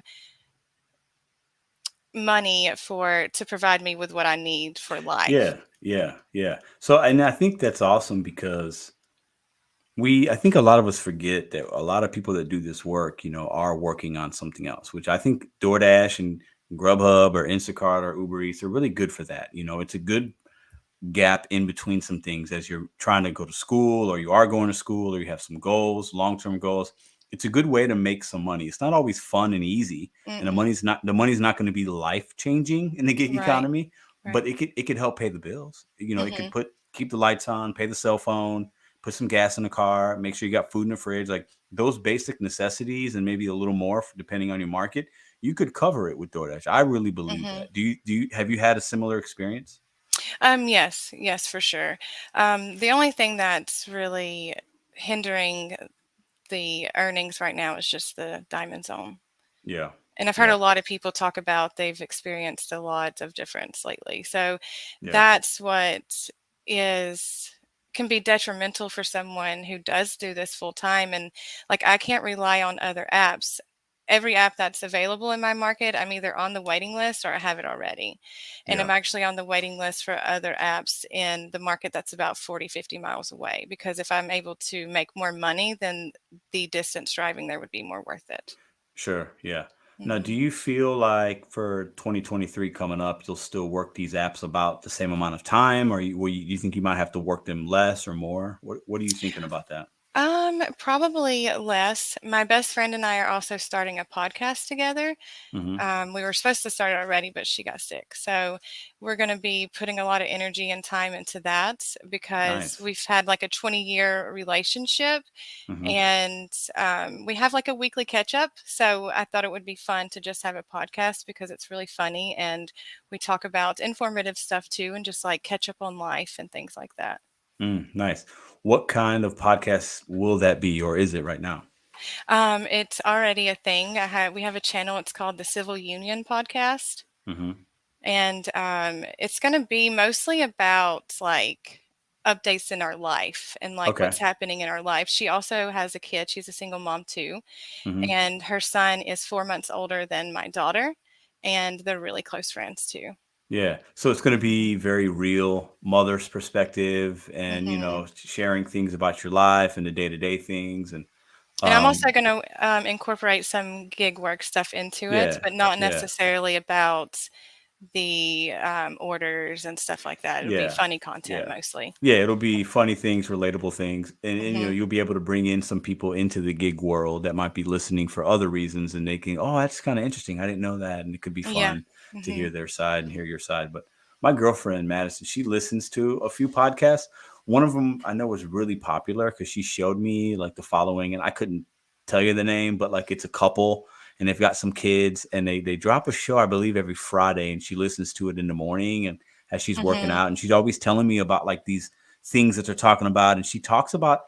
money to provide me with what I need for life.
Yeah. Yeah. Yeah. So, and I think that's awesome because I think a lot of us forget that a lot of people that do this work, are working on something else, which I think DoorDash and Grubhub or Instacart or Uber Eats are really good for that. It's a good gap in between some things as you're trying to go to school or you are going to school or you have some goals, long-term goals. It's a good way to make some money. It's not always fun and easy, and
Mm-mm.
the money's not going to be life changing in the gig
Right,
economy, but
right.
it could help pay the bills. It could
Hmm.
keep the lights on, pay the cell phone, put some gas in the car, make sure you got food in the fridge, like those basic necessities and maybe a little more depending on your market. You could cover it with DoorDash. I really believe
Hmm.
that. Do you have you had a similar experience?
Yes, yes, for sure. The only thing that's really hindering the earnings right now is just the diamond zone.
Yeah.
And I've heard
Yeah.
a lot of people talk about they've experienced a lot of difference lately. So
Yeah.
that's what is can be detrimental for someone who does do this full time. And like I can't rely on other apps every app that's available in my market, I'm either on the waiting list or I have it already. And I'm
Yeah.
actually on the waiting list for other apps in the market that's about 40, 50 miles away. Because if I'm able to make more money, then the distance driving there would be more worth it.
Sure. Yeah. Now, do
hmm
you feel like for 2023 coming up, you'll still work these apps about the same amount of time, or you think you might have to work them less or more? What are you thinking about that?
Probably less. My best friend and I are also starting a podcast together.
Hmm.
We were supposed to start it already, but she got sick. So we're going to be putting a lot of energy and time into that because
Nice.
we've had like a 20-year relationship
Hmm.
and we have like a weekly catch up. So I thought it would be fun to just have a podcast because it's really funny and we talk about informative stuff too and just like catch up on life and things like that.
Nice. What kind of podcast will that be, or is it right now?
It's already a thing. We have a channel. It's called the Civil Union Podcast.
Hmm.
And it's going to be mostly about like updates in our life and like
Okay.
what's happening in our life. She also has a kid. She's a single mom too.
Hmm.
And her son is 4 months older than my daughter. And they're really close friends too.
Yeah. So it's going to
hmm
be very real mother's perspective, and
hmm
sharing things about your life and the day-to-day things, and
And I'm also
um,
going to incorporate some gig work stuff into it,
yeah,
but not
yeah,
necessarily about the orders and stuff like that. It'll be
yeah,
funny content
yeah.
mostly.
Yeah, it'll be funny things, relatable things, and
hmm
you'll be able to bring in some people into the gig world that might be listening for other reasons, and they can, oh, that's kind of interesting. I didn't know that, and it could be
Yeah.
fun to
hmm
hear their side and hear your side. But my girlfriend Madison, she listens to a few podcasts. One of them I know was really popular because she showed me like the following, and I couldn't tell you the name, but like it's a couple. And they've got some kids, and they drop a show, I believe, every Friday, and she listens to it in the morning and as she's working
hmm
out, and she's always telling me about like these things that they're talking about. And she talks about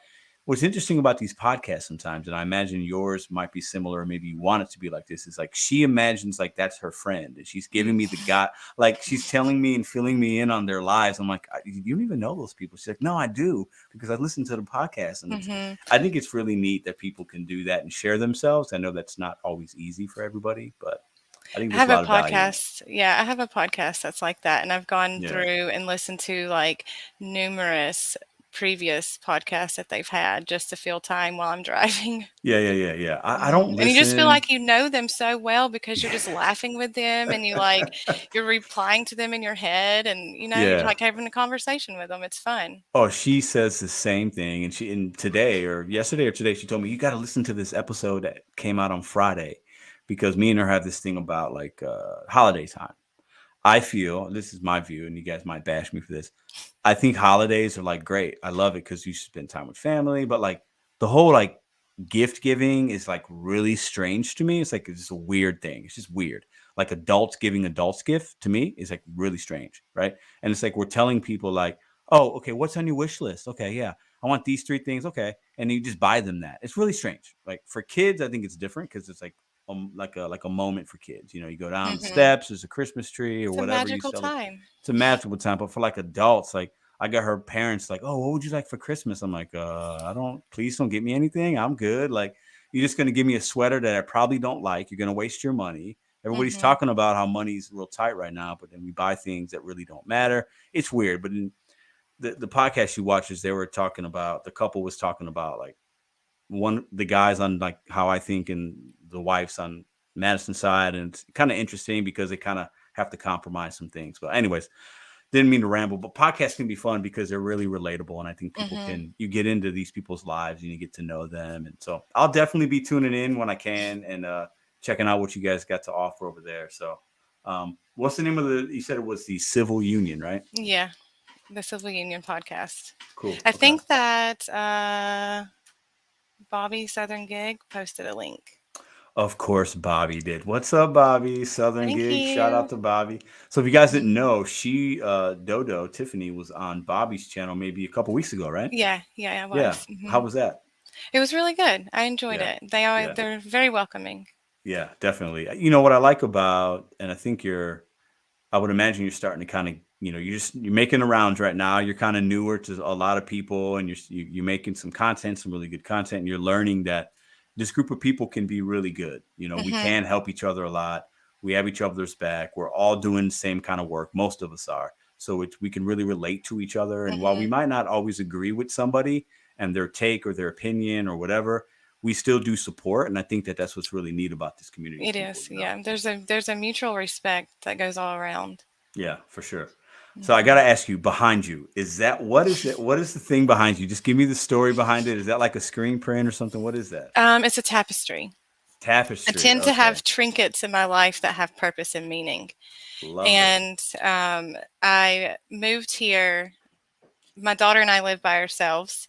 what's interesting about these podcasts sometimes, and I imagine yours might be similar, maybe you want it to be like this, is like she imagines like that's her friend, and she's giving me the guy, like she's telling me and filling me in on their lives. I'm like, you don't even know those people. She's like, no, I do, because I listen to the podcast. And
hmm
I think it's really neat that people can do that and share themselves. I know that's not always easy for everybody, but I think
I
there's
have
a
a
lot of value in it.
podcast. Yeah, I have a podcast that's like that. And I've gone
Yeah.
through and listened to like numerous previous podcasts that they've had just to fill time while I'm driving.
Yeah, yeah, yeah, yeah. I don't
And you just feel
listen.
like you know them so well because you're just laughing with them and you're replying to them in your head and you're
Yeah.
like having a conversation with them. It's fun.
Oh, she says the same thing, and today or yesterday or today she told me you got to listen to this episode that came out on Friday, because me and her have this thing about like holiday time. I feel, this is my view, and you guys might bash me for this. I think holidays are like great. I love it because you spend time with family, but like the whole like gift giving is like really strange to me. It's like it's just a weird thing. It's just weird. Like adults giving adults gift to me is like really strange, right? And it's like we're telling people like, oh, okay, what's on your wish list? Okay, yeah, I want these three things. Okay, and you just buy them that. It's really strange. Like for kids, I think it's different because it's like a moment for kids. You go down the
hmm
steps, there's a Christmas tree or
It's a
whatever you
magical
celebrate.
time.
It's a magical time. But for like adults, like I got her parents like, oh, what would you like for Christmas? I'm like, please don't get me anything. I'm good. Like, you're just gonna give me a sweater that I probably don't like. You're gonna waste your money. Everybody's
hmm
talking about how money's real tight right now, but then we buy things that really don't matter. It's weird. But in the podcast you watches, they were talking about, the couple was talking about like the guys on like how I think, and the wife's on Madison's side, and it's kind of interesting because they kind of have to compromise some things. But anyways, didn't mean to ramble, but podcasts can be fun because they're really relatable, and I think
hmm
you get into these people's lives and you get to know them. And so I'll definitely be tuning in when I can, and checking out what you guys got to offer over there. So what's the name of you said it was the Civil Union, right?
Yeah, the Civil Union podcast.
Cool.
I
Okay.
think that Bobby Southern Gig posted a link.
Of course, Bobby did. What's up, Bobby? Southern
Thank
Gig. Shout out
you.
to Bobby. So if you guys didn't
Mhm.
know, she Doe Doe, Tiffany, was on Bobby's channel maybe a couple weeks ago, right?
Yeah, I
Yeah.
was.
How was that?
It was really good. I enjoyed
Yeah.
it.
Yeah.
They're very welcoming.
Yeah, definitely. You know what I like about, and I think I would imagine you're starting to kind of, you're making the rounds right now. You're kind of newer to a lot of people, and you're making some content, some really good content, and you're learning that this group of people can be really good. You know, we can help each other a lot. We have each other's back. We're all doing the same kind of work. Most of us are. So we can really relate to each other. And while we might not always agree with somebody and their take or their opinion or whatever, we still do support. And I think that that's what's really neat about this community.
It is. Yeah. There's a mutual respect that goes all around.
Yeah, for sure. So I got to ask you, behind you, what is it? What is the thing behind you? Just give me the story behind it. Is that like a screen print or something? What is that?
It's a tapestry.
Tapestry.
I tend to have trinkets in my life that have purpose and meaning. And I moved here. My daughter and I live by ourselves,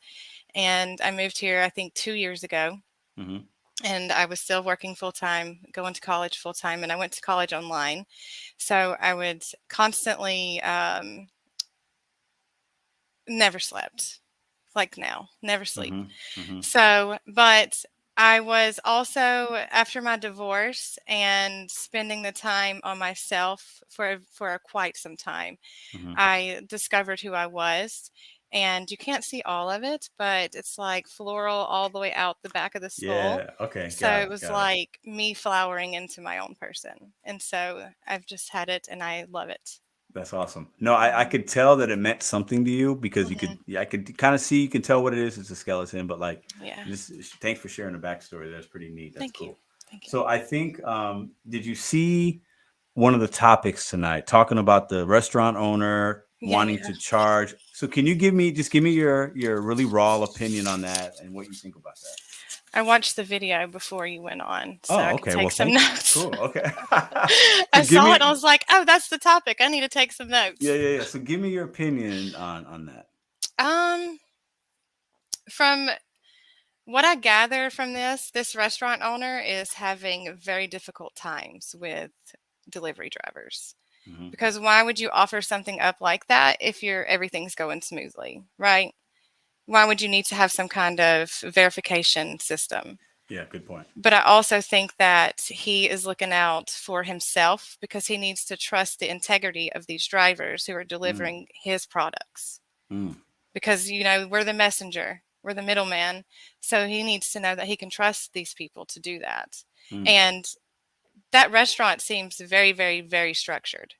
and I moved here, I think, 2 years ago. And I was still working full time, going to college full time, and I went to college online. So I would constantly never slept, like now, never sleep. So, but I was also, after my divorce and spending the time on myself for quite some time, I discovered who I was. And you can't see all of it, but it's like floral all the way out the back of the skull.
Yeah. Okay.
So it was like me flowering into my own person. And so I've just had it and I love it.
That's awesome. No, I could tell that it meant something to you because I could kind of see, you can tell what it is. It's a skeleton, but like, thanks for sharing the backstory. That's pretty neat. That's cool.
Thank you.
So I think, did you see one of the topics tonight talking about the restaurant owner wanting to charge? So can you give me your really raw opinion on that and what you think about that?
I watched the video before you went on, so I could take some notes.
Cool. Okay.
I saw it and I was like, oh, that's the topic. I need to take some notes.
Yeah. So give me your opinion on that.
From what I gather from this restaurant owner is having very difficult times with delivery drivers. Because why would you offer something up like that if everything's going smoothly, right? Why would you need to have some kind of verification system?
Yeah, good point.
But I also think that he is looking out for himself because he needs to trust the integrity of these drivers who are delivering his products. Because, we're the messenger, we're the middleman. So he needs to know that he can trust these people to do that. And that restaurant seems very, very, very structured.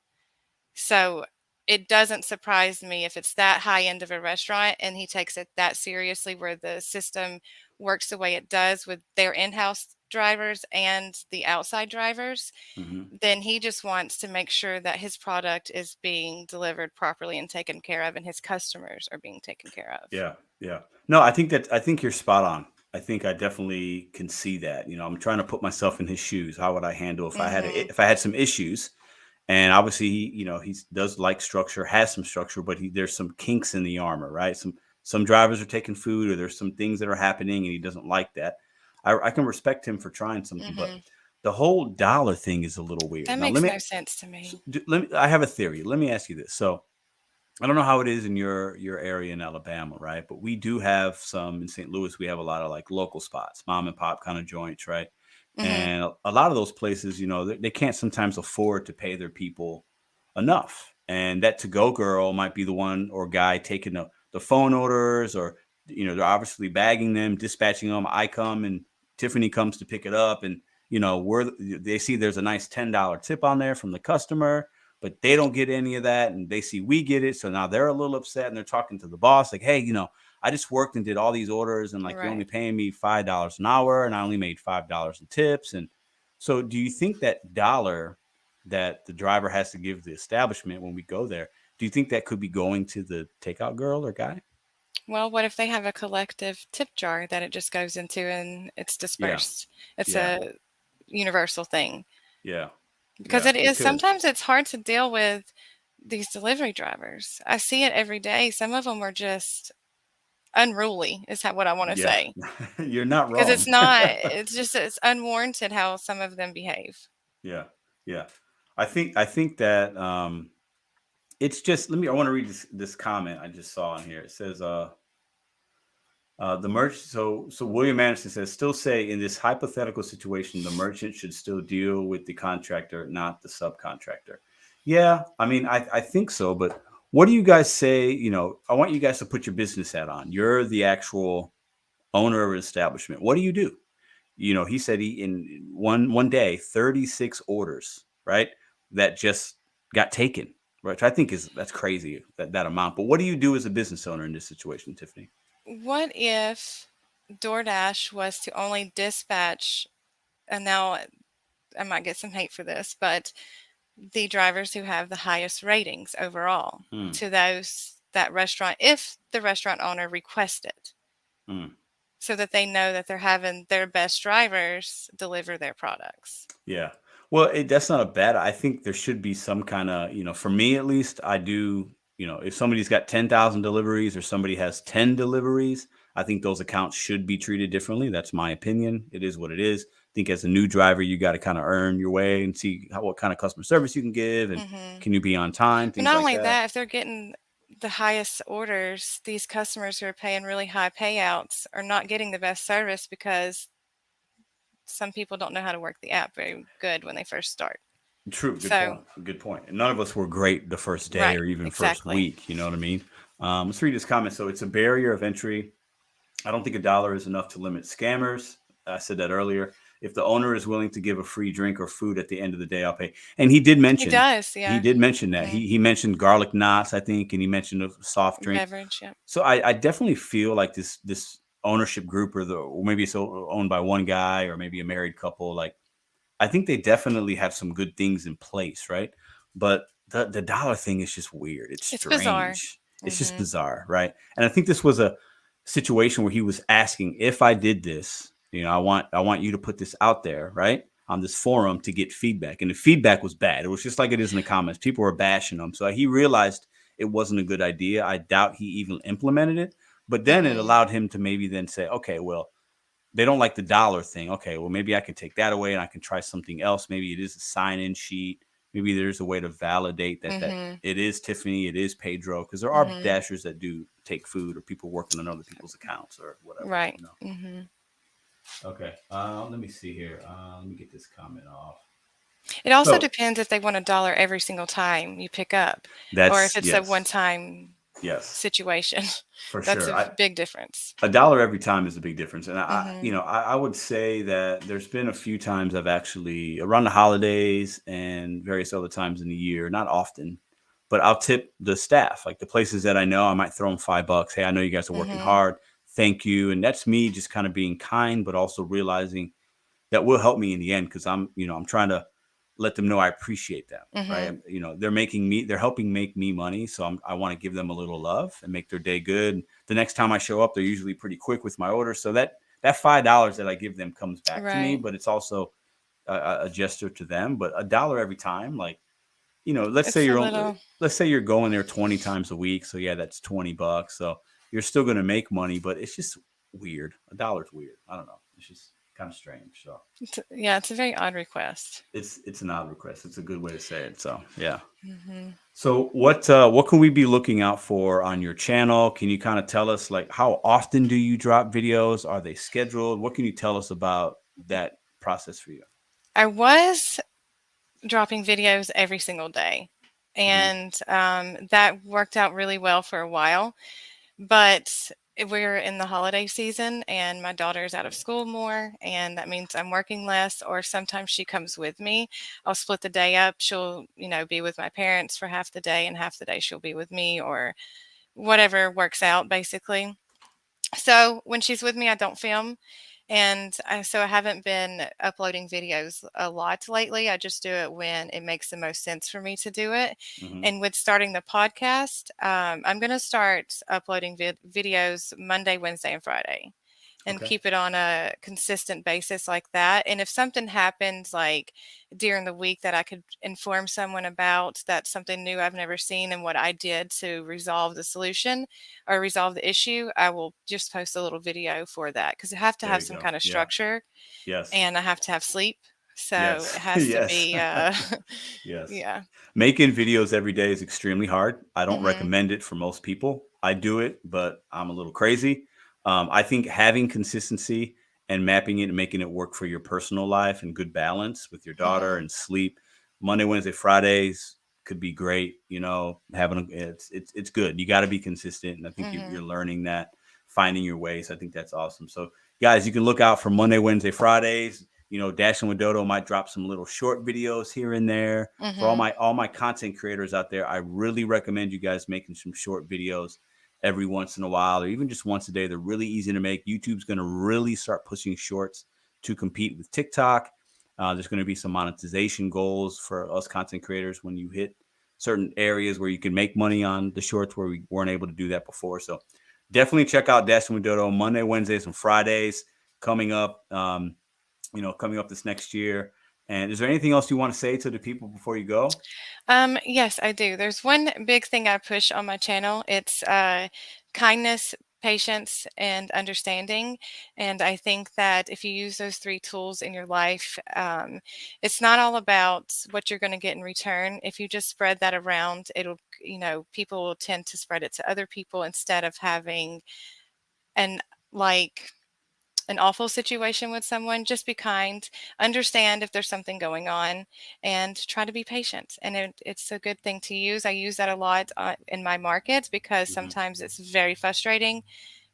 So it doesn't surprise me if it's that high end of a restaurant and he takes it that seriously, where the system works the way it does with their in-house drivers and the outside drivers. Then he just wants to make sure that his product is being delivered properly and taken care of, and his customers are being taken care of.
Yeah. No, I think you're spot on. I think I definitely can see that. I'm trying to put myself in his shoes. How would I handle if I had some issues? And obviously, he does like structure, has some structure, but there's some kinks in the armor, right? Some drivers are taking food, or there's some things that are happening, and he doesn't like that. I can respect him for trying something, but the whole dollar thing is a little weird.
That makes no sense to me.
I have a theory. Let me ask you this. So I don't know how it is in your area in Alabama, right? But we do have some in St. Louis. We have a lot of like local spots, mom and pop kind of joints, right? And a lot of those places, they can't sometimes afford to pay their people enough. And that to-go girl might be the one or guy taking the phone orders, or, they're obviously bagging them, dispatching them. I come and Tiffany comes to pick it up, and, they see there's a nice $10 tip on there from the customer, but they don't get any of that. And they see we get it. So now they're a little upset, and they're talking to the boss like, hey, I just worked and did all these orders, and like, you're only paying me $5 an hour, and I only made $5 in tips. And so do you think that dollar that the driver has to give the establishment when we go there, do you think that could be going to the takeout girl or guy?
Well, what if they have a collective tip jar that it just goes into and it's dispersed? It's a universal thing. Because it is, sometimes it's hard to deal with these delivery drivers. I see it every day. Some of them are just unruly, is what I want to say.
You're not wrong.
Because it's not, it's unwarranted how some of them behave.
Yeah. I think that it's just, I want to read this comment I just saw in here. It says, the merchant, so William Anderson says, still say in this hypothetical situation, the merchant should still deal with the contractor, not the subcontractor. Yeah, I think so, but what do you guys say? I want you guys to put your business hat on. You're the actual owner of an establishment. What do you do? you know, he said he in one day 36 orders, right? That just got taken, which I think that's crazy, that amount. But what do you do as a business owner in this situation, Tiffany?
What if DoorDash was to only dispatch, and now I might get some hate for this, but the drivers who have the highest ratings overall
Hmm.
to that restaurant, if the restaurant owner requests it,
Hmm.
so that they know that they're having their best drivers deliver their products.
Yeah. Well, that's not a bad. I think there should be some kind of, you know, for me at least, I do, you know, if somebody's got 10,000 deliveries or somebody has 10 deliveries, I think those accounts should be treated differently. That's my opinion. It is what it is. I think as a new driver, you got to kind of earn your way and see what kind of customer service you can give and
Hmm.
can you be on time,
But
things
not
like
only
that.
that, if they're getting the highest orders, these customers who are paying really high payouts are not getting the best service because some people don't know how to work the app very good when they first start.
True. Good
So,
point. Good point. And none of us were great the first day
right,
or even first
exactly.
week. You know what I mean? Let's read this comment. So it's a barrier of entry. I don't think $1 is enough to limit scammers. I said that earlier. If the owner is willing to give a free drink or food at the end of the day, I'll pay. And
He does,
he
yeah.
did mention that.
Hmm.
He mentioned garlic knots, I think, and he mentioned a soft drink.
Beverage, yeah.
So I definitely feel like this ownership group or maybe it's owned by one guy or maybe a married couple. Like I think they definitely have some good things in place, right? But the dollar thing is just weird. It's
It's bizarre.
strange. It's just
Hmm.
bizarre, right? And I think this was a situation where he was asking, if I did this, you know, I want you to put this out there, right? On this forum to get feedback. And the feedback was bad. It was just like it is in the comments. People were bashing him. So he realized it wasn't a good idea. I doubt he even implemented it. But then it
Hmm.
allowed him to maybe then say, okay, well, they don't like the dollar thing. Okay, well, maybe I can take that away and I can try something else. Maybe it is a sign-in sheet. Maybe there's a way to validate that
Hmm.
it is Tiffany, it is Pedro, because there are
Hmm.
dashers that do take food or people working on other people's accounts or whatever.
Right.
You know.
Hmm.
Okay. Let me see here. Let me get this comment off.
It also
So
depends if they want $1 every single time you pick up, or if
that's
it's a
yes,
one-time
yes,
situation.
for
That's
sure.
a big difference.
$1 every time is a big difference. And you
Hmm.
know, I would say that there's been a few times I've actually around the holidays and various other times in the year, not often, but I'll tip the staff, like the places that I know, I might throw them $5. Hey, I know you guys are working
Hmm.
hard. Thank you. And that's me just kind of being kind, but also realizing that will help me in the end because I'm trying to let them know I appreciate them. Right.
Hmm.
You know, they're helping make me money. So I want to give them a little love and make their day good. The next time I show up, they're usually pretty quick with my order. So that $5 that I give them comes back to me,
Right.
but it's also a gesture to them. But $1 every time, like, you know, let's say
It's a little.
you're going there 20 times a week. So yeah, that's $20. So you're still going to make money, but it's just weird. $1 is weird. I don't know. It's just kind of strange. So
Yeah, it's a very odd request.
it's an odd request. It's a good way to say it. So yeah.
Hmm.
So what can we be looking out for on your channel? Can you kind of tell us like how often do you drop videos? Are they scheduled? What can you tell us about that process for you?
I was dropping videos every single day,
Hmm.
and that worked out really well for a while. But we're in the holiday season, and my daughter's out of school more, and that means I'm working less, or sometimes she comes with me. I'll split the day up. She'll, be with my parents for half the day, and half the day she'll be with me, or whatever works out, basically. So when she's with me, I don't film. And so I haven't been uploading videos a lot lately. I just do it when it makes the most sense for me to do it.
Hmm.
And with starting the podcast, I'm going to start uploading videos Monday, Wednesday, and Friday, and
Okay.
keep it on a consistent basis like that. And if something happens like during the week that I could inform someone about, that's something new I've never seen and what I did to resolve the solution or resolve the issue, I will just post a little video for that, because I have to
There
have
you
some
go.
kind of
Yeah.
structure,
Yes.
and I have to have sleep. So it
Yes.
has to
Yes.
be,
Yes.
yeah.
Making videos every day is extremely hard. I don't
Hmm.
recommend it for most people. I do it, but I'm a little crazy. I think having consistency and mapping it and making it work for your personal life and good balance with your daughter
Hmm.
and sleep, Monday, Wednesday, Fridays could be great. You know, it's good. You got to be consistent, and I think you're
Hmm.
learning that, finding your ways. I think that's awesome. So guys, you can look out for Monday, Wednesday, Fridays. You know, Dashing with Dodo might drop some little short videos here and there. For all my content creators out there, I really recommend you guys making some short videos every once in a while, or even just once a day. They're really easy to make. YouTube's going to really start pushing shorts to compete with TikTok. There's going to be some monetization goals for us content creators when you hit certain areas where you can make money on the shorts where we weren't able to do that before. So definitely check out Dashing with Dodo Monday, Wednesdays, and Fridays coming up. Coming up this next year. And is there anything else you want to say to the people before you go?
Yes, I do. There's one big thing I push on my channel. It's kindness, patience, and understanding. And I think that if you use those 3 tools in your life, it's not all about what you're going to get in return. If you just spread that around, it'll, people will tend to spread it to other people instead of having an awful situation with someone. Just be kind, understand if there's something going on, and try to be patient. And it's a good thing to use. I use that a lot in my markets because sometimes it's very frustrating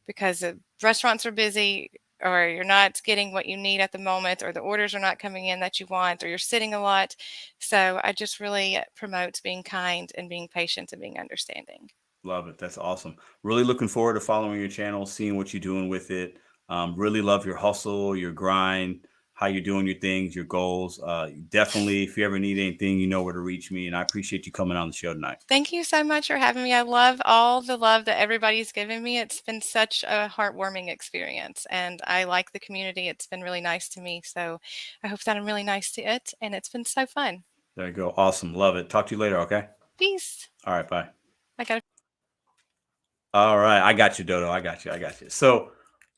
because the restaurants are busy, or you're not getting what you need at the moment, or the orders are not coming in that you want, or you're sitting a lot. So I just really promote being kind and being patient and being understanding.
Love it. That's awesome. Really looking forward to following your channel, seeing what you're doing with it. Really love your hustle, your grind, how you're doing your things, your goals. Definitely, if you ever need anything, you know where to reach me. And I appreciate you coming on the show tonight.
Thank you so much for having me. I love all the love that everybody's given me. It's been such a heartwarming experience, and I like the community. It's been really nice to me. So I hope that I'm really nice to it, and it's been so fun.
There you go. Awesome. Love it. Talk to you later. Okay.
Peace.
All right. Bye.
I got
All right. I got you, Dodo. I got you. So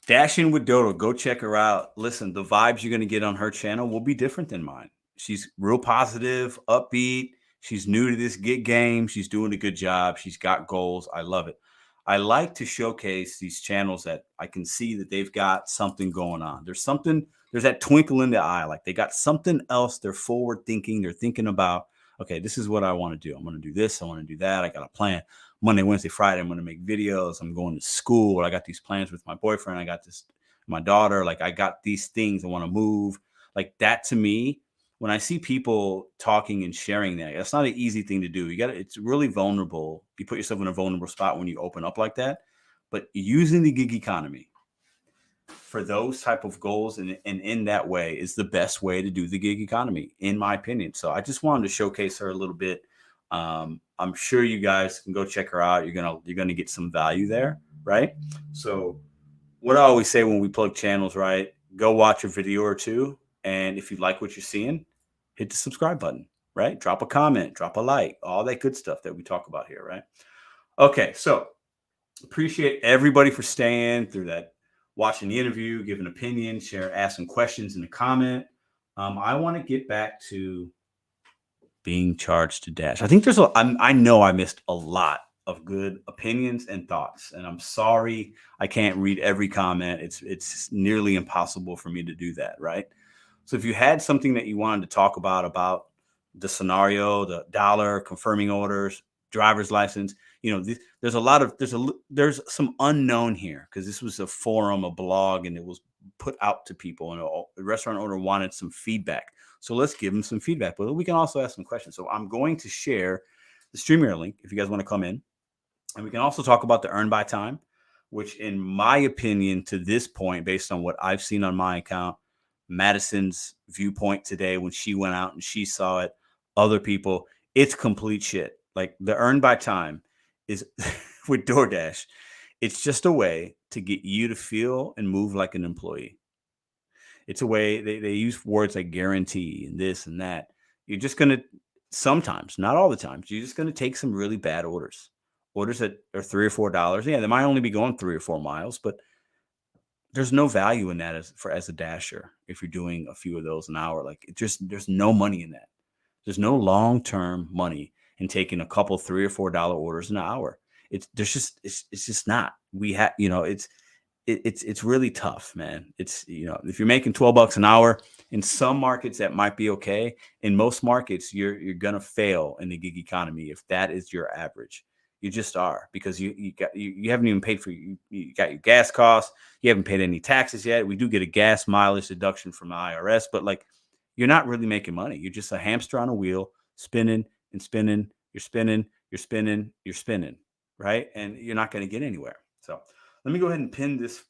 Dashing with Dodo, go check her out. Listen, the vibes you're going to get on her channel will be different than mine. She's real positive, upbeat. She's new to this gig game. She's doing a good job. She's got goals. I love it. I like to showcase these channels that I can see that they've got something going on. There's that twinkle in the eye. Like they got something else. They're forward thinking. They're thinking about, okay, this is what I want to do. I'm going to do this. I want to do that. I got a plan. Monday, Wednesday, Friday, I'm going to make videos. I'm going to school. I got these plans with my boyfriend. I got this, my daughter. Like I got these things. I want to move. Like that to me, when I see people talking and sharing that, that's not an easy thing to do. It's really vulnerable. You put yourself in a vulnerable spot when you open up like that. But using the gig economy for those type of goals and in that way is the best way to do the gig economy, in my opinion. So I just wanted to showcase her a little bit. I'm sure you guys can go check her out. You're gonna get some value there, right? So what I always say when we plug channels, right? Go watch a video or two, and if you like what you're seeing, hit the subscribe button, right? Drop a comment, drop a like, all that good stuff that we talk about here, right? Okay, so appreciate everybody for staying through that, watching the interview, giving opinions, asking questions in the comment. I want to get back to being charged to dash. I think I know I missed a lot of good opinions and thoughts, and I'm sorry I can't read every comment. It's nearly impossible for me to do that, right? So if you had something that you wanted to talk about the scenario, the dollar, confirming orders, driver's license, there's some unknown here because this was a forum, a blog, and it was put out to people, and a restaurant owner wanted some feedback. So let's give them some feedback, but we can also ask some questions. So I'm going to share the StreamYard link if you guys want to come in, and we can also talk about the earn by time, which in my opinion, to this point, based on what I've seen on my account, Madison's viewpoint today, when she went out and she saw it, other people, it's complete shit. Like the earn by time is with Doordash. It's just a way to get you to feel and move like an employee. It's a way they use words like guarantee and this and that. You're just going to sometimes, not all the time, you're just going to take some really bad orders that are $3 or $4. Yeah, they might only be going 3 or 4 miles, but there's no value in that as a dasher. If you're doing a few of those an hour, like there's no money in that. There's no long-term money in taking a couple $3 or $4 orders an hour. It's just not. It's really tough, man. If you're making $12 an hour, in some markets that might be okay. In most markets, you're gonna fail in the gig economy if that is your average. You just are, because you haven't even paid for you got your gas costs. You haven't paid any taxes yet. We do get a gas mileage deduction from the IRS, but like, you're not really making money. You're just a hamster on a wheel, spinning and spinning. You're spinning, you're spinning, you're spinning, right? And you're not going to get anywhere. So let me go ahead and pin this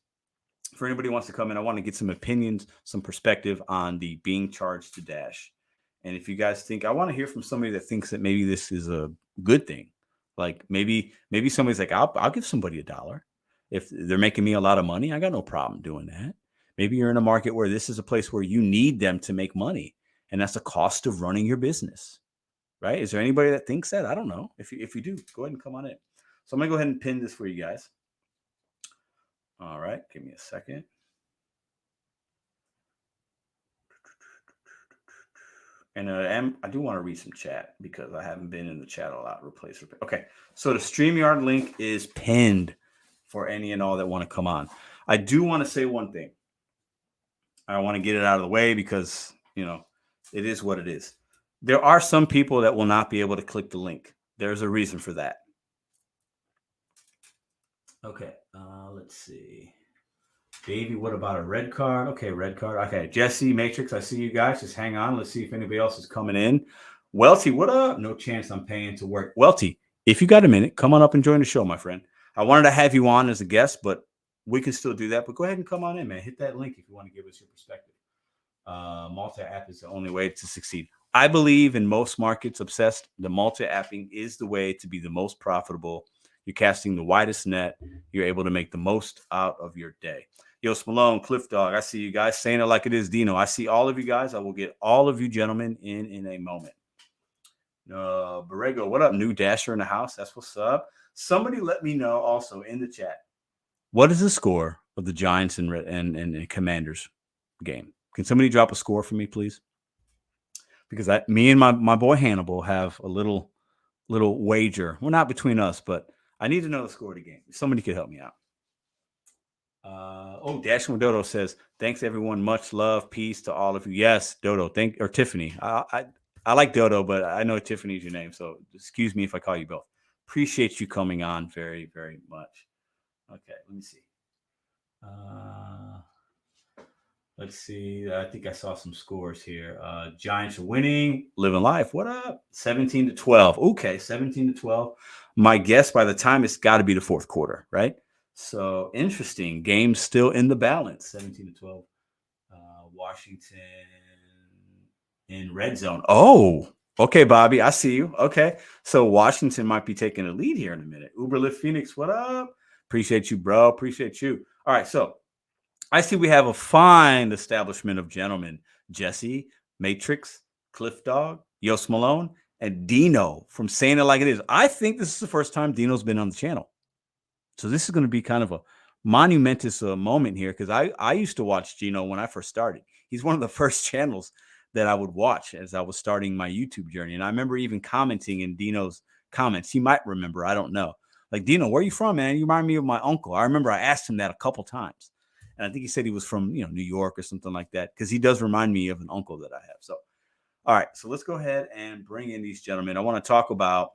for anybody who wants to come in. I want to get some opinions, some perspective on the being charged to Dash. And if you guys think, I want to hear from somebody that thinks that maybe this is a good thing. Like maybe somebody's like, I'll give somebody $1 if they're making me a lot of money. I got no problem doing that. Maybe you're in a market where this is a place where you need them to make money, and that's the cost of running your business, right? Is there anybody that thinks that? I don't know. If you do, go ahead and come on in. So I'm gonna go ahead and pin this for you guys. All right, give me a second. And I do want to read some chat because I haven't been in the chat a lot. Replace. Okay, so the StreamYard link is pinned for any and all that want to come on. I do want to say one thing. I want to get it out of the way because, you know, it is what it is. There are some people that will not be able to click the link. There's a reason for that. Okay, let's see. Davey, what about a red card? Okay, red card. Okay, Jesse, Matrix, I see you guys. Just hang on. Let's see if anybody else is coming in. Welty, what up? No chance I'm paying to work. Welty, if you got a minute, come on up and join the show, my friend. I wanted to have you on as a guest, but we can still do that. But go ahead and come on in, man. Hit that link if you want to give us your perspective. Multi-app is the only way to succeed. I believe in most markets obsessed, the multi-apping is the way to be the most profitable. You're casting the widest net. You're able to make the most out of your day. Yo, Malone, Cliff Dog, I see you guys. Saying it like it is, Dino. I see all of you guys. I will get all of you gentlemen in a moment. Borrego, what up? New Dasher in the house. That's what's up. Somebody let me know also in the chat. What is the score of the Giants and Commanders game? Can somebody drop a score for me, please? Because me and my boy Hannibal have a little wager. Well, not between us, but I need to know the score of the game. Somebody could help me out. Dashing with Dodo says, thanks everyone. Much love. Peace to all of you. Yes, Dodo. Or Tiffany. I like Dodo, but I know Tiffany's your name. So excuse me if I call you both. Appreciate you coming on very, very much. Okay, let me see. Let's see. I think I saw some scores here. Giants are winning. Living life. What up? 17-12. Okay, 17-12. My guess by the time it's got to be the fourth quarter, right? So interesting. Game still in the balance. 17-12. Washington in red zone. Oh, okay, Bobby. I see you. Okay. So Washington might be taking a lead here in a minute. Uberlift Phoenix, what up? Appreciate you, bro. Appreciate you. All right. So I see we have a fine establishment of gentlemen. Jesse, Matrix, Cliff Dog, Yos Malone, and Dino from Saying It Like It Is. I think this is the first time Dino's been on the channel. So this is going to be kind of a monumentous moment here because I used to watch Dino when I first started. He's one of the first channels that I would watch as I was starting my YouTube journey. And I remember even commenting in Dino's comments. He might remember. I don't know. Like, Dino, where are you from, man? You remind me of my uncle. I remember I asked him that a couple times. And I think he said he was from, New York or something like that, because he does remind me of an uncle that I have. So, all right. So let's go ahead and bring in these gentlemen. I want to talk about,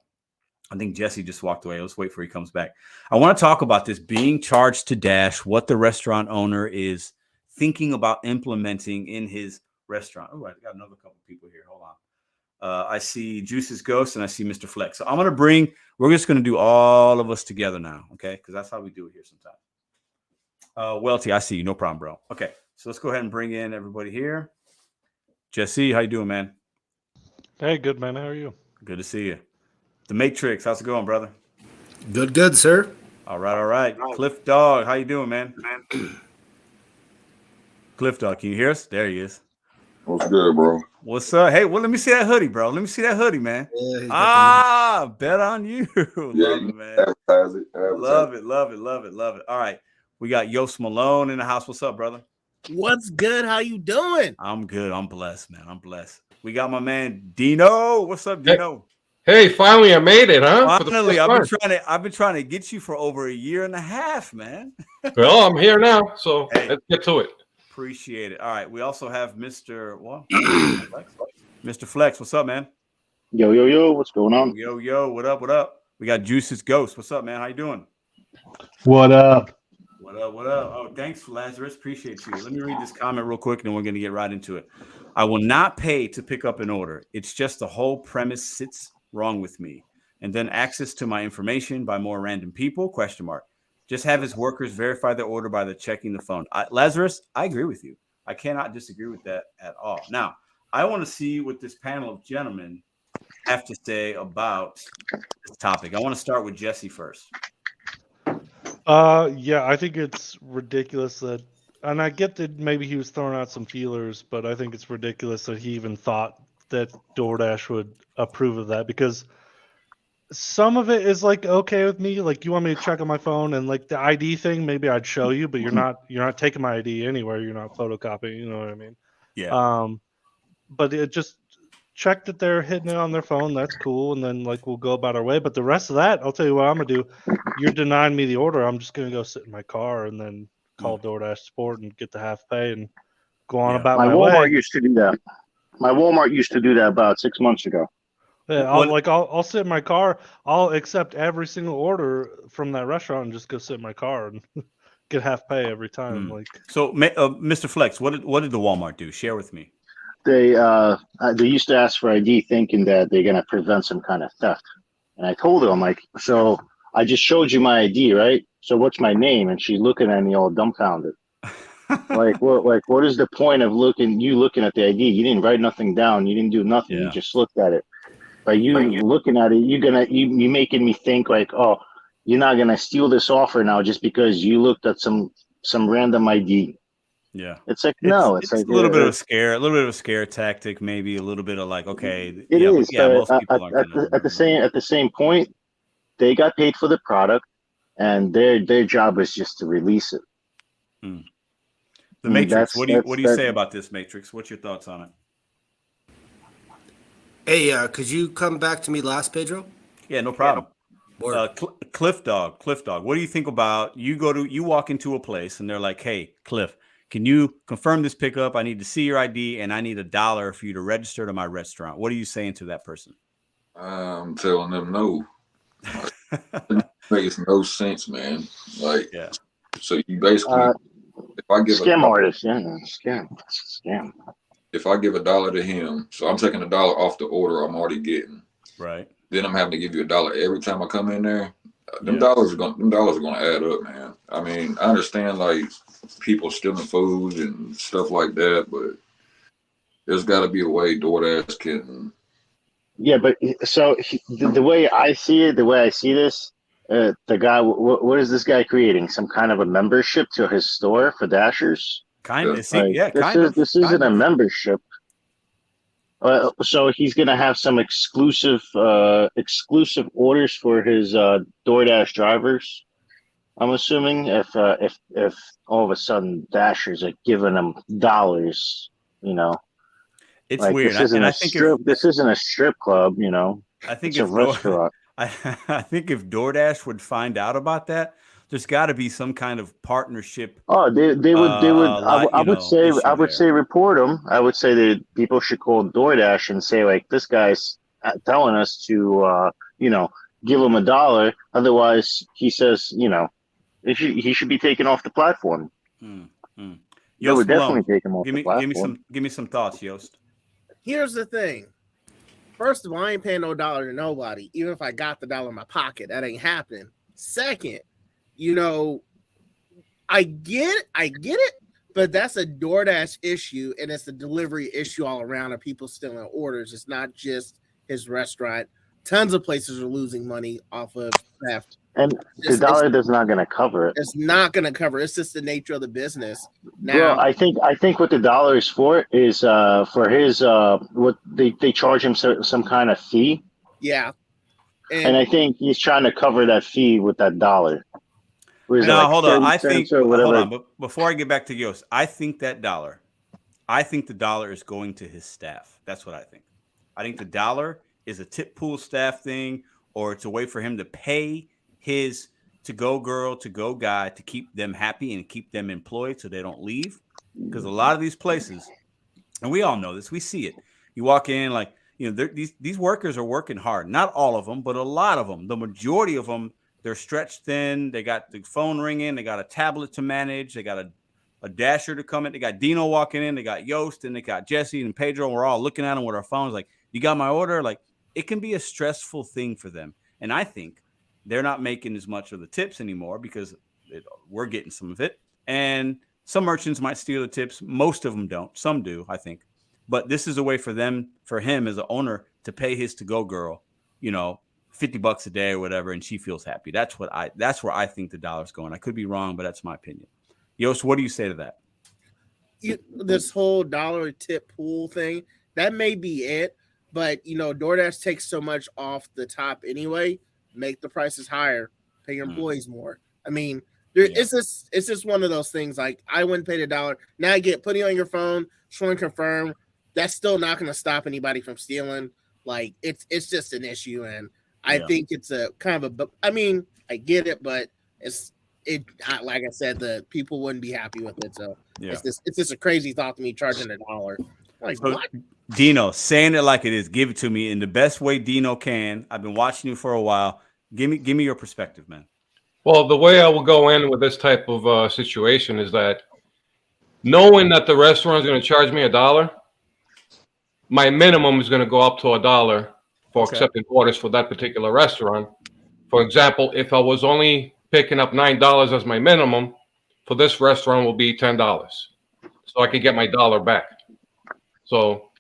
I think Jesse just walked away. Let's wait for he comes back. I want to talk about this being charged to Dash, what the restaurant owner is thinking about implementing in his restaurant. Oh, I got another couple people here. Hold on. I see Juice's Ghost and I see Mr. Flex. So we're just going to do all of us together now. Okay. Because that's how we do it here sometimes. Welty, I see you. No problem, bro. Okay. So let's go ahead and bring in everybody here. Jesse, how you doing, man?
Hey, good, man. How are you?
Good to see you. The Matrix, how's it going, brother?
Good, sir.
All right. Cliff Dog, how you doing, man? Cliff Dog, can you hear us? There he is.
What's good, bro?
What's up? Hey, well, let me see that hoodie, bro. Let me see that hoodie, man.
Yeah,
Bet on you. Love it, man.
Advertise it.
Love it. All right. We got Yos Malone in the house. What's up, brother?
What's good? How you doing?
I'm good. I'm blessed, man. I'm blessed. We got my man Dino. What's up, Dino?
Hey, finally I made it, huh?
Finally, I've been trying to get you for over a year and a half, man.
Well, I'm here now, so let's get to it.
Appreciate it. All right. We also have Mr. Flex. Mr. Flex, what's up, man?
Yo, what's going on?
Yo, what up? We got Juice's Ghost. What's up, man? How you doing?
What up?
What up? What up? Oh, thanks, Lazarus. Appreciate you. Let me read this comment real quick, and then we're going to get right into it. I will not pay to pick up an order. It's just the whole premise sits wrong with me. And then access to my information by more random people? ? Just have his workers verify the order by the checking the phone. Lazarus, I agree with you. I cannot disagree with that at all. Now, I want to see what this panel of gentlemen have to say about this topic. I want to start with Jesse first.
Yeah, I think it's ridiculous that, and I get that maybe he was throwing out some feelers, but I think it's ridiculous that he even thought that DoorDash would approve of that, because some of it is like okay with me. Like, you want me to check on my phone, and like the ID thing, maybe I'd show you, but you're not taking my ID anywhere. You're not photocopying. You know what I mean?
Yeah.
But it just check that they're hitting it on their phone. That's cool, and then like we'll go about our way. But the rest of that, I'll tell you what I'm gonna do. You're denying me the order. I'm just gonna go sit in my car and then call DoorDash support and get the half pay and go on about my
Walmart
way.
used to do that. My Walmart used to do that about 6 months ago.
Yeah, I'll sit in my car. I'll accept every single order from that restaurant and just go sit in my car and get half pay every time. Like,
so, Mr. Flex, what did the Walmart do? Share with me.
They used to ask for ID thinking that they're gonna prevent some kind of theft. And I told her, I'm like, so I just showed you my ID, right? So what's my name? And she's looking at me all dumbfounded. What is the point of looking at the ID? You didn't write nothing down. You didn't do nothing.
Yeah.
You just looked at it. By you looking at it, you making me think like, oh, you're not gonna steal this offer now just because you looked at some random ID.
Yeah,
it's like no, it's like
a little bit of a scare tactic, maybe a little bit of like, okay,
it is.
Yeah, most people
aren't at the same point, they got paid for the product, and their job was just to release it.
The Matrix. What do you say about this, Matrix? What's your thoughts on it?
Hey, could you come back to me last, Pedro?
Yeah, no problem. Cliff Dog. What do you think about you walk into a place and they're like, hey, Cliff, can you confirm this pickup? I need to see your ID and I need $1 for you to register to my restaurant. What are you saying to that person?
I'm telling them no. It makes no sense, man. Like,
yeah.
So you basically, if I give
scam artist, scam.
If I give $1 to him, so I'm taking $1 off the order I'm already getting.
Right.
Then I'm having to give you $1 every time I come in there. Them dollars are gonna add up, man. I mean, I understand like people stealing food and stuff like that, but there's got to be a way DoorDash can.
Yeah, but so the way I see this, the guy, what is this guy creating? Some kind of a membership to his store for Dashers?
Kind of,
This isn't a membership. So he's gonna have some exclusive orders for his DoorDash drivers. I'm assuming if all of a sudden Dashers are giving them dollars, you know,
it's
like,
weird.
This isn't a strip club, you know.
I think
it's a restaurant.
I think if DoorDash would find out about that, there's got to be some kind of partnership.
Oh, they would. I would say report them. I would say that people should call DoorDash and say, like, this guy's telling us to, give him $1. Otherwise, he says, he should be taken off the platform. They would definitely take him off the platform.
Give me some thoughts, Yost.
Here's the thing. First of all, I ain't paying no $1 to nobody. Even if I got the $1 in my pocket, that ain't happening. Second, I get it, but that's a DoorDash issue, and it's a delivery issue all around of people stealing orders. It's not just his restaurant. Tons of places are losing money off of theft.
And the $1 is not going to cover it.
It's not going to cover it. It's just the nature of the business. Now,
well, I think what the $1 is for is for his what they charge him some kind of fee.
Yeah,
and I think he's trying to cover that fee with that $1.
No, hold on. Hold on. But before I get back to Yost, I think the $1 is going to his staff. That's what I think. I think the $1 is a tip pool staff thing, or it's a way for him to pay his to-go girl, to-go guy to keep them happy and keep them employed so they don't leave. Because a lot of these places, and we all know this, we see it. You walk in like, you know, these workers are working hard. Not all of them, but a lot of them. The majority of them, they're stretched thin. They got the phone ringing. They got a tablet to manage. They got a dasher to come in. They got Dino walking in. They got Yost, and they got Jesse and Pedro. And we're all looking at them with our phones like, you got my order? Like, it can be a stressful thing for them. And I think they're not making as much of the tips anymore because we're getting some of it. And some merchants might steal the tips. Most of them don't. Some do, I think. But this is a way for him as an owner to pay his to-go girl, you know, $50 a day or whatever, and she feels happy. That's where I think the dollar's going. I could be wrong, but that's my opinion. Yost, what do you say to that?
This whole dollar tip pool thing, that may be it. But, you know, DoorDash takes so much off the top anyway. Make the prices higher, pay your employees more. I mean, it's just one of those things. Like, I wouldn't pay $1. Now I get putting on your phone, showing confirm. That's still not going to stop anybody from stealing. Like, it's just an issue, and I think it's a kind of a. I mean, I get it, but like I said, the people wouldn't be happy with it. So it's just a crazy thought to me charging $1. Like,
so,
what?
Dino, saying it like it is, give it to me in the best way Dino can. I've been watching you for a while. Give me your perspective, man.
Well, the way I will go in with this type of situation is that knowing that the restaurant is going to charge me $1, my minimum is going to go up to $1 for accepting orders for that particular restaurant. For example, if I was only picking up $9 as my minimum, for this restaurant will be $10, so I can get my $1 back. So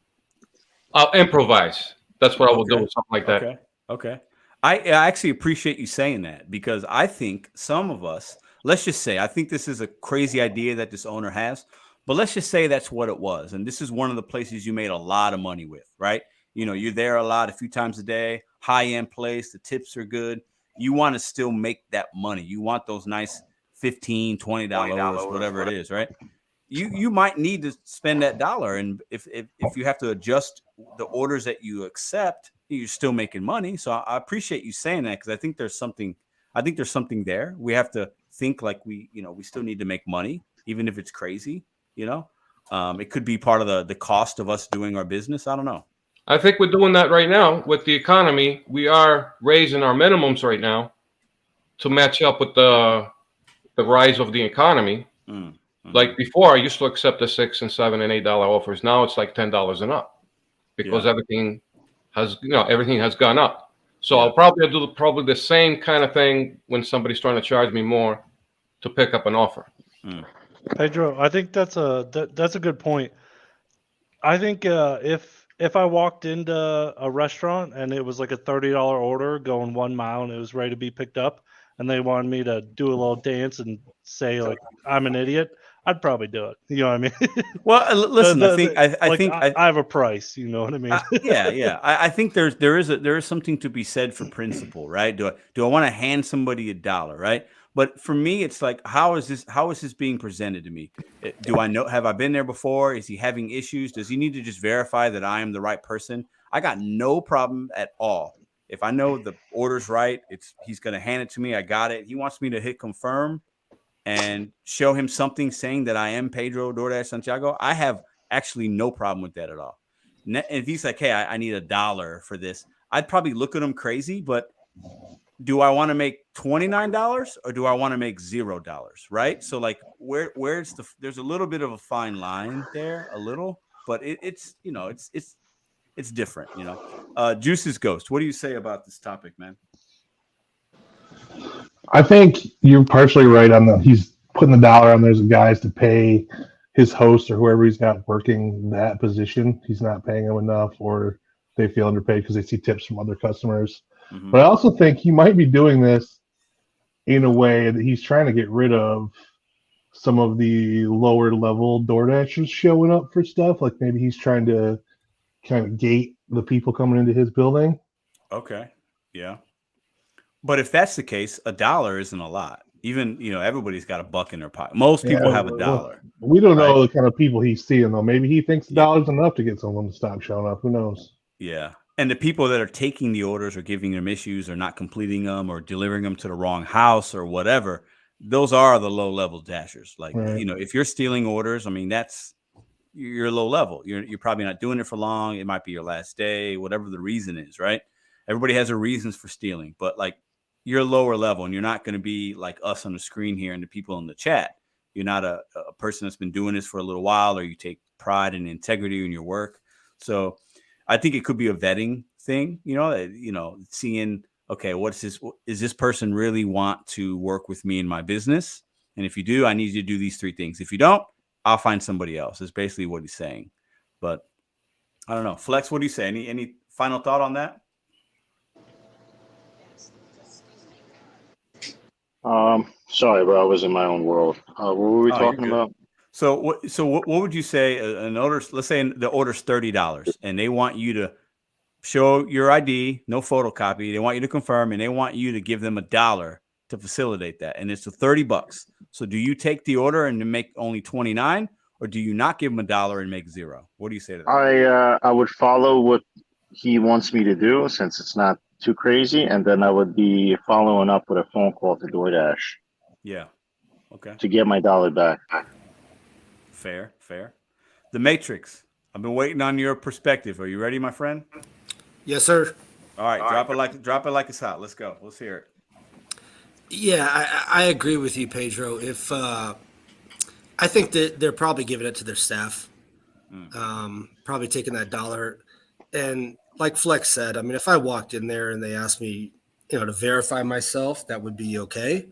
I'll improvise. That's what I will do with something like that.
Okay. I actually appreciate you saying that, because I think some of us, let's just say, I think this is a crazy idea that this owner has, but let's just say that's what it was. And this is one of the places you made a lot of money with, right? You know, you're there a few times a day, high-end place, the tips are good. You want to still make that money. You want those nice $15, $20, whatever it is, right? You might need to spend that $1. And if you have to adjust the orders that you accept, you're still making money. So I appreciate you saying that, because I think there's something there. We have to think like we still need to make money, even if it's crazy, you know. It could be part of the cost of us doing our business. I don't know.
I think we're doing that right now with the economy. We are raising our minimums right now to match up with the rise of the economy. Like before, I used to accept the $6 and $7 and $8 offers. Now it's like $10 and up, because everything has gone up. So I'll probably do the same kind of thing when somebody's trying to charge me more to pick up an offer.
Pedro, I think that's a good point. I think if I walked into a restaurant and it was like a $30 order going 1 mile and it was ready to be picked up, and they wanted me to do a little dance and say like I'm an idiot, I'd probably do it. You know what I mean? Well,
listen, I think
I have a price. You know what I mean?
I think there is something to be said for principle, right? Do I want to hand somebody $1, right? But for me, it's like, how is this being presented to me? Do I know? Have I been there before? Is he having issues? Does he need to just verify that I am the right person? I got no problem at all. If I know the order's right, he's going to hand it to me. I got it. He wants me to hit confirm and show him something saying that I am Pedro DoorDash Santiago. I have actually no problem with that at all. And if he's like, hey, I need $1 for this, I'd probably look at him crazy. But do I want to make $29 or do I want to make $0? Right. So like there's a little bit of a fine line there, a little, but it's different, you know. Juice's Ghost, what do you say about this topic, man?
I think you're partially right on he's putting the $1 on there's guys to pay his host or whoever he's got working that position. He's not paying them enough, or they feel underpaid because they see tips from other customers. Mm-hmm. But I also think he might be doing this in a way that he's trying to get rid of some of the lower level DoorDashers showing up for stuff. Like maybe he's trying to kind of gate the people coming into his building.
Okay. Yeah. But if that's the case, $1 isn't a lot. Even, everybody's got $1 in their pocket. Most people have $1.
Well, we don't know the kind of people he's seeing, though. Maybe he thinks $1's enough to get someone to stop showing up. Who knows?
Yeah. And the people that are taking the orders or giving them issues or not completing them or delivering them to the wrong house or whatever, those are the low-level dashers. Like, if you're stealing orders, I mean, that's you're low level. You're probably not doing it for long. It might be your last day, whatever the reason is, right? Everybody has their reasons for stealing, but like you're lower level and you're not going to be like us on the screen here and the people in the chat. You're not a person that's been doing this for a little while, or you take pride and integrity in your work. So I think it could be a vetting thing, seeing, okay, is this person really want to work with me in my business? And if you do, I need you to do these 3 things. If you don't, I'll find somebody else. Is basically what he's saying. But I don't know. Flex, what do you say? Any final thought on that?
Sorry, bro, I was in my own world. What were we talking about?
So what would you say an order? Let's say the order's $30, and they want you to show your ID, no photocopy. They want you to confirm, and they want you to give them $1 to facilitate that, and it's $30. So do you take the order and make only 29, or do you not give them $1 and make 0? What do you say to that?
I would follow what he wants me to do, since it's not too crazy, and then I would be following up with a phone call to Doordash.
Yeah. Okay.
To get my $1 back.
Fair. The Matrix. I've been waiting on your perspective. Are you ready, my friend?
Yes, sir.
All right. Drop it like it's hot. Let's go. Let's hear it.
Yeah, I agree with you, Pedro. If I think that they're probably giving it to their staff, probably taking that $1. And like Flex said, I mean, if I walked in there and they asked me, to verify myself, that would be okay.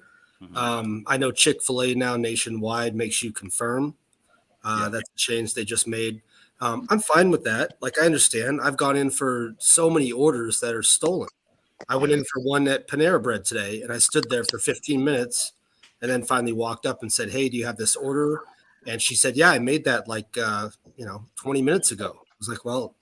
I know Chick-fil-A now nationwide makes you confirm. That's a change they just made. I'm fine with that. Like, I understand. I've gone in for so many orders that are stolen. I went in for one at Panera Bread today, and I stood there for 15 minutes and then finally walked up and said, "Hey, do you have this order?" And she said, "Yeah, I made that 20 minutes ago." I was like, "Well,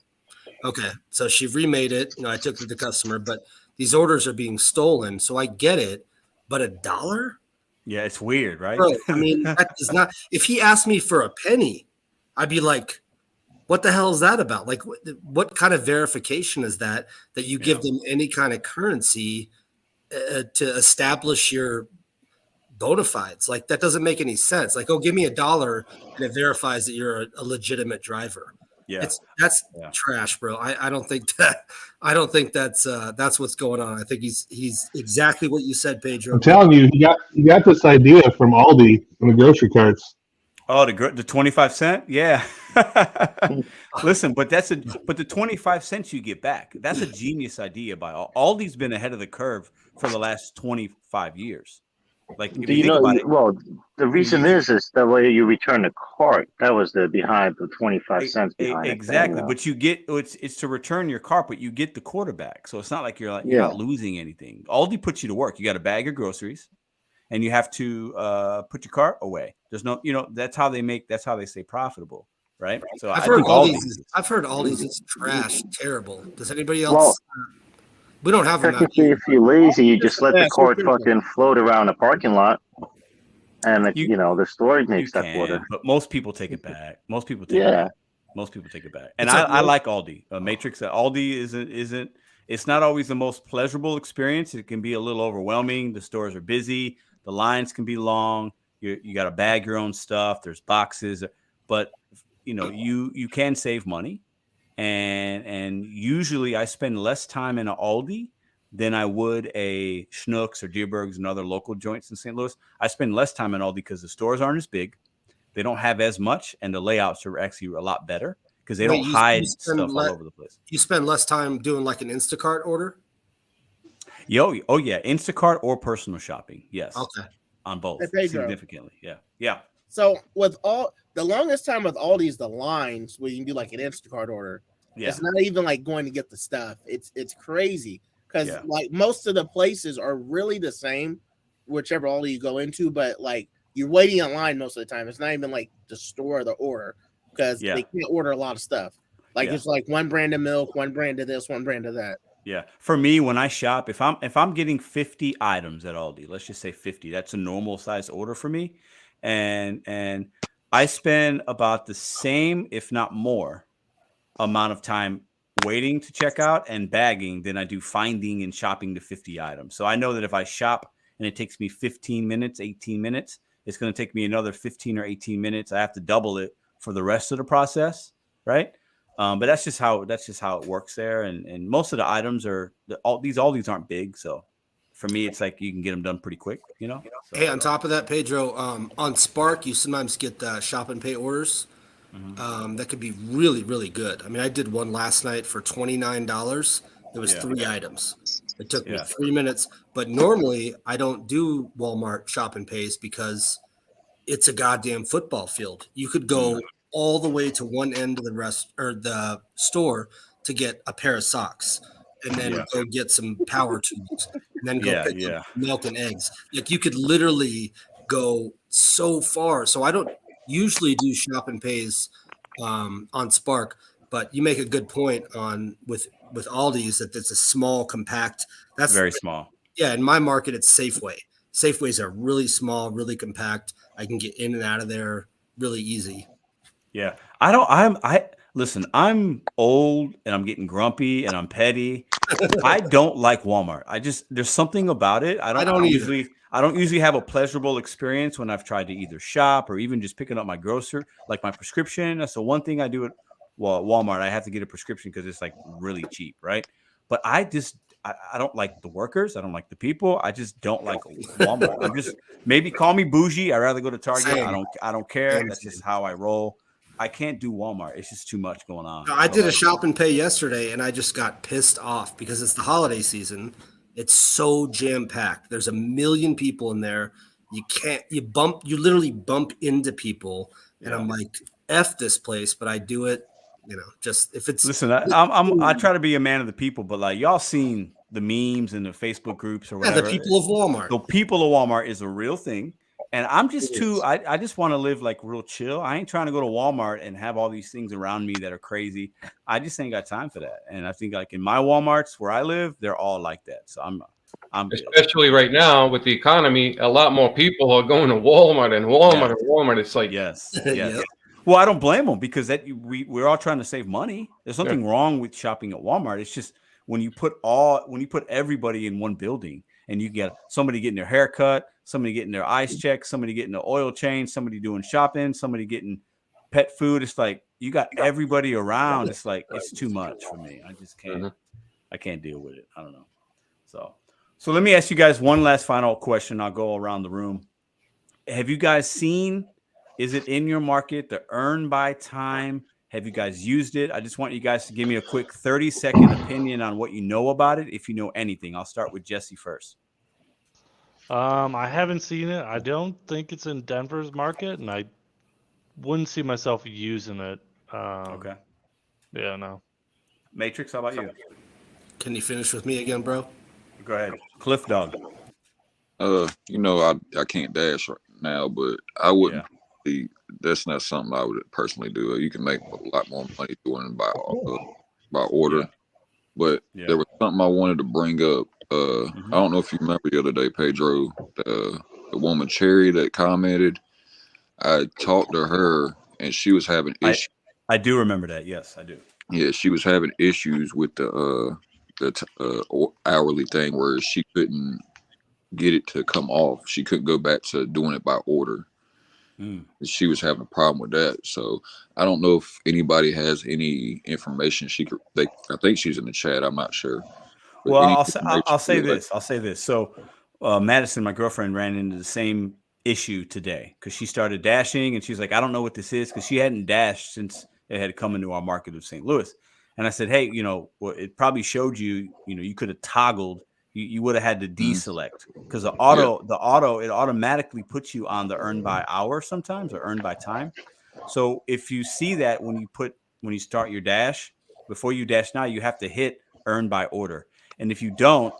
okay." So she remade it. I took it to the customer, but these orders are being stolen. So I get it. But $1?
Yeah, it's weird, right?
Bro, I mean, that is not. If he asked me for a penny, I'd be like, what the hell is that about? Like, what kind of verification is that you give them any kind of currency to establish your bona fides? Like, that doesn't make any sense. Like, oh, give me $1 and it verifies that you're a legitimate driver.
Yeah,
that's trash, bro. I don't think that. I don't think that's what's going on. I think he's exactly what you said, Pedro.
I'm telling you, you got this idea from Aldi in the grocery carts.
Oh, the 25 cent, yeah. Listen, but the 25 cents you get back. That's a genius idea by Aldi's been ahead of the curve for the last 25 years. Like, if you think about it,
well, the reason is the way you return the cart. That was behind the 25 cents behind
exactly.
it.
But you get it's to return your cart, but you get the quarterback. So it's not like you're not losing anything. Aldi puts you to work. You got to bag your groceries, and you have to put your cart away. There's no, that's how they stay profitable, right? So
I've heard Aldi's is trash, terrible. Does anybody else?
Well,
we don't have them.
Technically, if you're lazy, you just let the cart fucking float around the parking lot, and the store makes that order.
But most people take it back. Most people take it back. Most people take it back. And I like Aldi. Matrix at Aldi isn't. It's not always the most pleasurable experience. It can be a little overwhelming. The stores are busy. The lines can be long. You got to bag your own stuff. There's boxes, but you can save money. And usually I spend less time in an Aldi than I would a Schnucks or Dierberg's and other local joints in St. Louis. I spend less time in Aldi because the stores aren't as big. They don't have as much, and the layouts are actually a lot better because they don't hide stuff all over the place.
You spend less time doing like an Instacart order?
Oh yeah, Instacart or personal shopping. Yes.
Okay.
On both. Significantly. Yeah. Yeah.
So with the longest time with Aldi is the lines where you can do like an Instacart order. Yeah. It's not even like going to get the stuff. It's crazy because like most of the places are really the same, whichever Aldi you go into, but like you're waiting in line most of the time. It's not even like the store, the order, because they can't order a lot of stuff. Like it's like one brand of milk, one brand of this, one brand of that.
Yeah. For me, when I shop, if I'm getting 50 items at Aldi, let's just say 50, that's a normal size order for me. And I spend about the same, if not more, amount of time waiting to check out and bagging than I do finding and shopping the 50 items. So I know that if I shop and it takes me 15 minutes, 18 minutes, it's going to take me another 15 or 18 minutes. I have to double it for the rest of the process, right? But that's just how it works there. And most of the items all these aren't big, so for me, it's like you can get them done pretty quick, you know. So.
Hey, on top of that, Pedro, on Spark, you sometimes get shop and pay orders. That could be really, really good. I mean, I did one last night for $29. There was 3 items. It took me 3 minutes, but normally I don't do Walmart shop and pays because it's a goddamn football field. You could go all the way to one end of the store to get a pair of socks, and then go get some power tools, and then go pick up milk and eggs. Like you could literally go so far. So I don't usually do shop and pays on Spark, but you make a good point with Aldi's that it's a small, compact. That's
very small. Yeah,
in my market, it's Safeway. Safeways are really small, really compact. I can get in and out of there really easy.
Yeah, listen, I'm old and I'm getting grumpy and I'm petty. I don't like Walmart. There's something about it. I don't usually have a pleasurable experience when I've tried to either shop or even just picking up my grocery, like my prescription. That's the one thing I do at Walmart. I have to get a prescription because it's like really cheap, right? But I don't like the workers. I don't like the people. I just don't like Walmart. I'm just, maybe call me bougie. I'd rather go to Target.
Same.
I don't care. That's just how I roll. I can't do Walmart. It's just too much going on.
I did a shop and pay yesterday, and I just got pissed off because it's the holiday season. It's so jam packed. There's a million people in there. You literally bump into people, and I'm like, F this place, but I do it. You know, just if it's
listen, I try to be a man of the people, but like y'all seen the memes and the Facebook groups or whatever.
The people of Walmart.
The people of Walmart is a real thing. And I'm just I just want to live like real chill. I ain't trying to go to Walmart and have all these things around me that are crazy. I just ain't got time for that. And I think like in my Walmarts where I live, they're all like that. So I'm
especially right now with the economy, a lot more people are going to Walmart and Walmart. It's like
yes. Well, I don't blame them because we're all trying to save money. There's nothing wrong with shopping at Walmart. It's just when you put everybody in one building and you get somebody getting their hair cut, somebody getting their eyes checked, somebody getting the oil change, somebody doing shopping, somebody getting pet food. It's like you got everybody around. It's like it's too much for me. I just can't. I can't deal with it. I don't know. So let me ask you guys one last final question. I'll go around the room. Have you guys seen? Is it in your market? The earn by time. Have you guys used it? I just want you guys to give me a quick 30-second opinion on what you know about it, if you know anything. I'll start with Jesse first.
I haven't seen it. I don't think it's in Denver's market, and I wouldn't see myself using it.
Okay.
Yeah, no.
Matrix, how about you?
Can you finish with me again, bro?
Go ahead. Cliff Dog.
I can't dash right now, but I wouldn't. That's not something I would personally do. You can make a lot more money doing it by order. But there was something I wanted to bring up. I don't know if you remember the other day, Pedro, the woman Cherry that commented. I talked to her, and she was having issues.
I do remember that. Yes, I do.
Yeah, she was having issues with the hourly thing where she couldn't get it to come off. She couldn't go back to doing it by order. She was having a problem with that. So I don't know if anybody has any information. I think she's in the chat. I'm not sure. But
well, I'll say this. I'll say this. So Madison, my girlfriend, ran into the same issue today because she started dashing and she's like, I don't know what this is because she hadn't dashed since it had come into our market of St. Louis. And I said, hey, it probably showed you could have toggled. You would have had to deselect because the auto, it automatically puts you on the earn by hour sometimes or earn by time. So if you see that when you start your dash, before you dash now, you have to hit earn by order. And if you don't,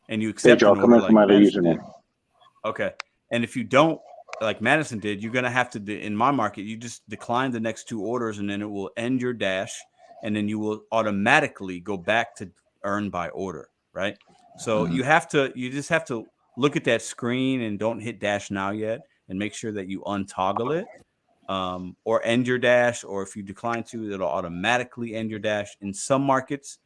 and you accept an order like Madison did, okay. And if you don't, like Madison did, you're going to have to, in my market, you just decline the next 2 orders and then it will end your dash. And then you will automatically go back to earn by order, right? So you just have to look at that screen and don't hit dash now yet and make sure that you untoggle it or end your dash. Or if you decline to, it'll automatically end your dash. In some markets,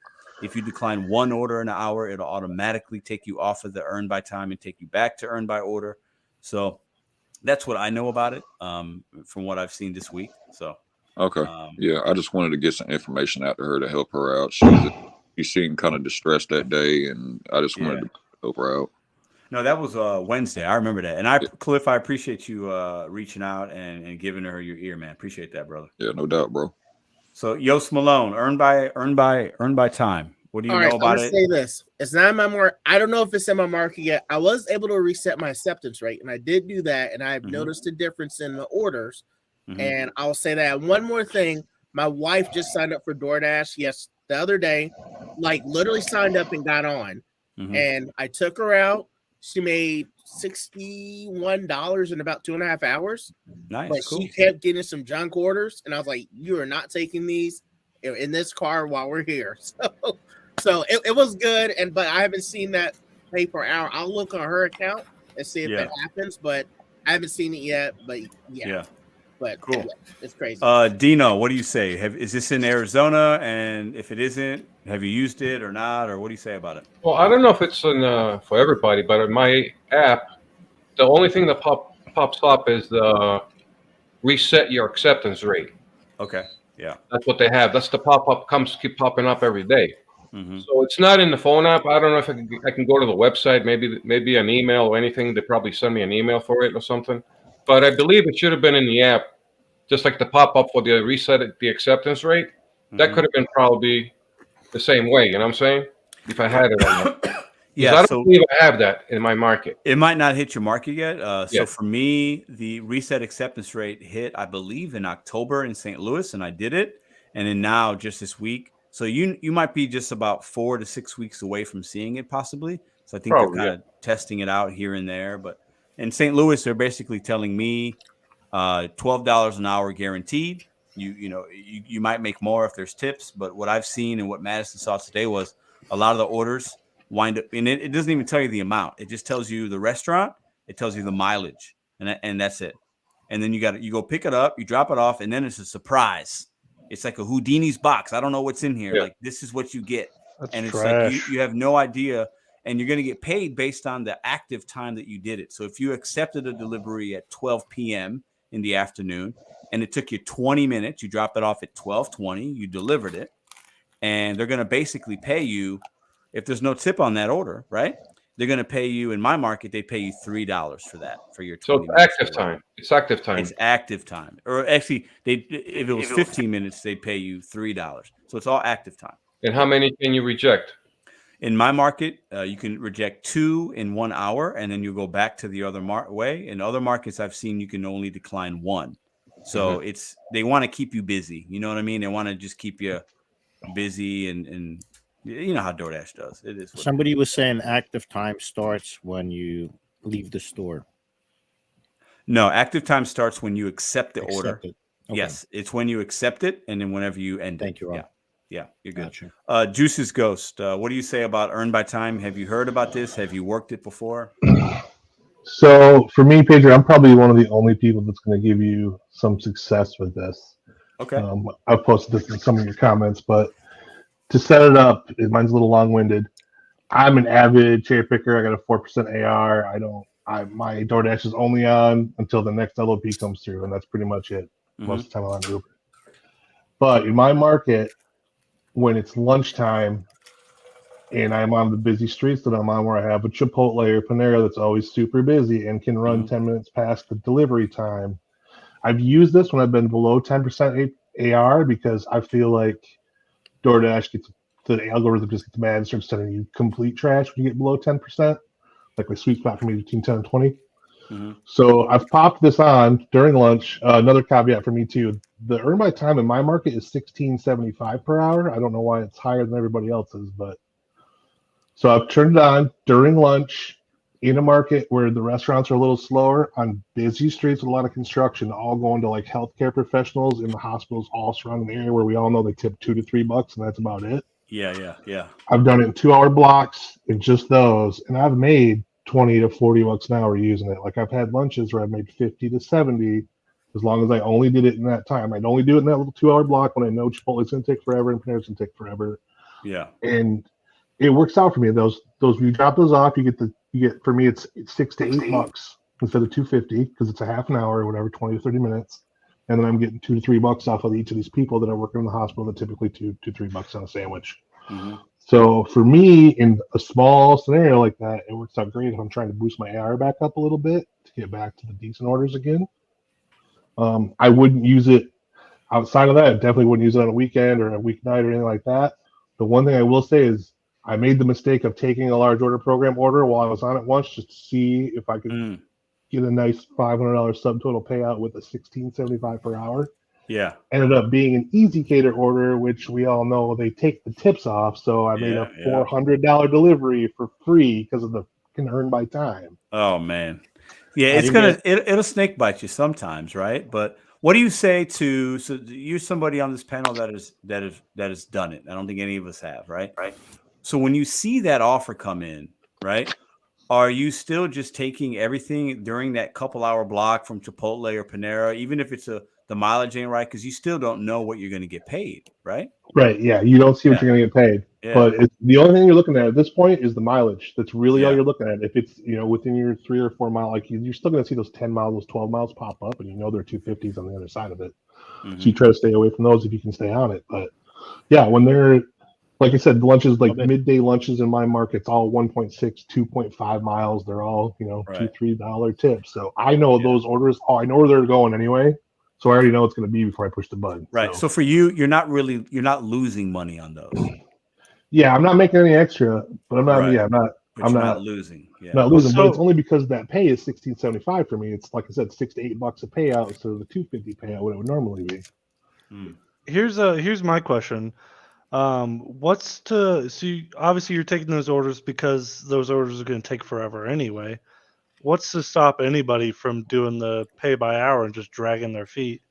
if you decline 1 order in an hour, it'll automatically take you off of the earn by time and take you back to earn by order. So that's what I know about it from what I've seen this week. So
Okay. Yeah, I just wanted to get some information out to her to help her out. She seemed kind of distressed that day, and I just wanted to help her out.
No, that was Wednesday. I remember that. And Cliff, I appreciate you reaching out and giving her your ear, man. Appreciate that, brother.
Yeah, no doubt, bro.
So Yost Malone, earned by time. What do you know about it?
I'm gonna say this. It's not in my market. I don't know if it's in my market yet. I was able to reset my acceptance rate, and I did do that, and I've noticed a difference in the orders. And I'll say that. One more thing. My wife just signed up for DoorDash the other day, like literally signed up and got on. And I took her out. She made $61 in about 2.5 hours.
Nice.
But
cool.
she kept getting some junk orders, and I was like, "You are not taking these in this car while we're here." So it was good, but I haven't seen that pay per hour. I'll look on her account and see if it happens, but I haven't seen it yet. But yeah. But
cool.
It's crazy.
Dino, what do you say? Is this in Arizona? And if it isn't, have you used it or not? Or what do you say about it?
Well, I don't know if it's for everybody, but in my app, the only thing that pops up is the reset your acceptance rate.
Okay. Yeah.
That's what they have. That's the pop-up keep popping up every day. So it's not in the phone app. I don't know if I can go to the website, maybe an email or anything. They probably send me an email for it or something. But I believe it should have been in the app, just like the pop-up for the reset the acceptance rate. That could have been probably the same way. You know what I'm saying? If I had it on that.
Yeah,
I don't believe I have that in my market.
It might not hit your market yet. So for me, the reset acceptance rate hit, I believe, in October in St. Louis, and I did it. And then now, just this week. So you might be just about 4 to 6 weeks away from seeing it, possibly. So I think they're kind of testing it out here and there. But in St. Louis, they're basically telling me $12 an hour guaranteed. You might make more if there's tips, but what I've seen and what Madison saw today was a lot of the orders wind up, and it doesn't even tell you the amount. It just tells you the restaurant. It tells you the mileage, and that's it. And then you go pick it up, you drop it off, and then it's a surprise. It's like a Houdini's box. I don't know what's in here. Like, this is what you get.
That's
and it's
trash.
like you have no idea, and you're going to get paid based on the active time that you did it. So if you accepted a delivery at 12 p.m. in the afternoon, and it took you 20 minutes, you dropped it off at 12:20, you delivered it, and they're going to basically pay you, if there's no tip on that order, right? They're going to pay you, in my market, they pay you $3 for that, for your 20
minutes. So it's active time. It's active time.
It's active time. Or actually, if it was 15 minutes, they'd pay you $3. So it's all active time.
And how many can you reject?
In my market, you can reject 2 in 1 hour, and then you go back to the other way. In other markets I've seen, you can only decline 1. So they want to keep you busy. You know what I mean? They want to just keep you busy, and you know how DoorDash does. It is.
Somebody was saying active time starts when you leave the store.
No, active time starts when you accept the order.
Okay.
Yes, it's when you accept it, and then whenever you end it.
Thank you, Rob.
Yeah, you're good.
Gotcha.
Juice's Ghost. What do you say about earn by time? Have you heard about this? Have you worked it before?
So for me, Pedro, I'm probably one of the only people that's going to give you some success with this.
Okay.
I've posted this in some of your comments, but to set it up, mine's a little long-winded. I'm an avid cherry picker. I got a 4% AR. My DoorDash is only on until the next LOP comes through, and that's pretty much it. Most of the time I'm on Uber. But in my market, when it's lunchtime and I'm on the busy streets that I'm on, where I have a Chipotle or Panera that's always super busy and can run 10 minutes past the delivery time, I've used this when I've been below 10% AR, because I feel like DoorDash the algorithm just gets mad and starts sending you complete trash when you get below 10%. Like my sweet spot for me is between 10 and 20. So I've popped this on during lunch. Another caveat for me too: the earn by time in my market is $16.75 per hour. I don't know why it's higher than everybody else's, but so I've turned it on during lunch in a market where the restaurants are a little slower, on busy streets with a lot of construction, all going to like healthcare professionals in the hospitals all surrounding the area, where we all know they tip $2 to $3, and that's about it.
Yeah.
I've done it in 2 hour blocks in just those, and I've made $20 to $40 an hour using it. Like, I've had lunches where I've made 50 to 70, as long as I only did it in that time. I'd only do it in that little 2 hour block when I know Chipotle's gonna take forever and Panera's gonna take forever.
Yeah.
And it works out for me. Those when you drop those off, you get for me it's $6 to $8 instead of $2.50, because it's a half an hour or whatever, 20 to 30 minutes. and then I'm getting $2 to $3 off of each of these people that are working in the hospital. That typically $2 to $3 on a sandwich.
Mm-hmm.
So for me, in a small scenario like that, it works out great if I'm trying to boost my AR back up a little bit to get back to the decent orders again. I wouldn't use it outside of that. I definitely wouldn't use it on a weekend or a weeknight or anything like that. The one thing I will say is I made the mistake of taking a large order program order while I was on it once just to see if I could get a nice $500 subtotal payout with a $16.75 per hour.
Yeah.
Ended up being an easy cater order, which we all know they take the tips off. So I made a $400 delivery for free because of the earn by time.
Oh man. Yeah, it'll snake bite you sometimes, right? But what do you say to you're somebody on this panel that has done it? I don't think any of us have, right? Right. So when you see that offer come in, right? Are you still just taking everything during that couple hour block from Chipotle or Panera, even if it's the mileage ain't right, because you still don't know what you're going to get paid, right?
Right. Yeah. You don't see what you're going to get paid.
Yeah.
But the only thing you're looking at this point is the mileage. That's really all you're looking at. If it's, within your 3 or 4 mile, like you're still going to see those 10 miles, those 12 miles pop up, and there are 250s on the other side of it. So you try to stay away from those if you can stay on it. But yeah, when they're, like I said, lunches, like midday lunches in my market's all 1.6, 2.5 miles. They're all, $2, $3 tips. So I know those orders. Oh, I know where they're going anyway. So I already know it's going to be before I push the button.
Right. So for you, you're not losing money on those.
Yeah, I'm not making any extra, but I'm not.
Right.
Yeah, I'm not
losing. Yeah.
Not losing, but it's only because that pay is $16.75 for me. It's like I said, $6 to $8 a payout instead of the $2.50 payout what it would normally be.
Here's my question. Obviously you're taking those orders because those orders are going to take forever anyway. What's to stop anybody from doing the pay by hour and just dragging their feet?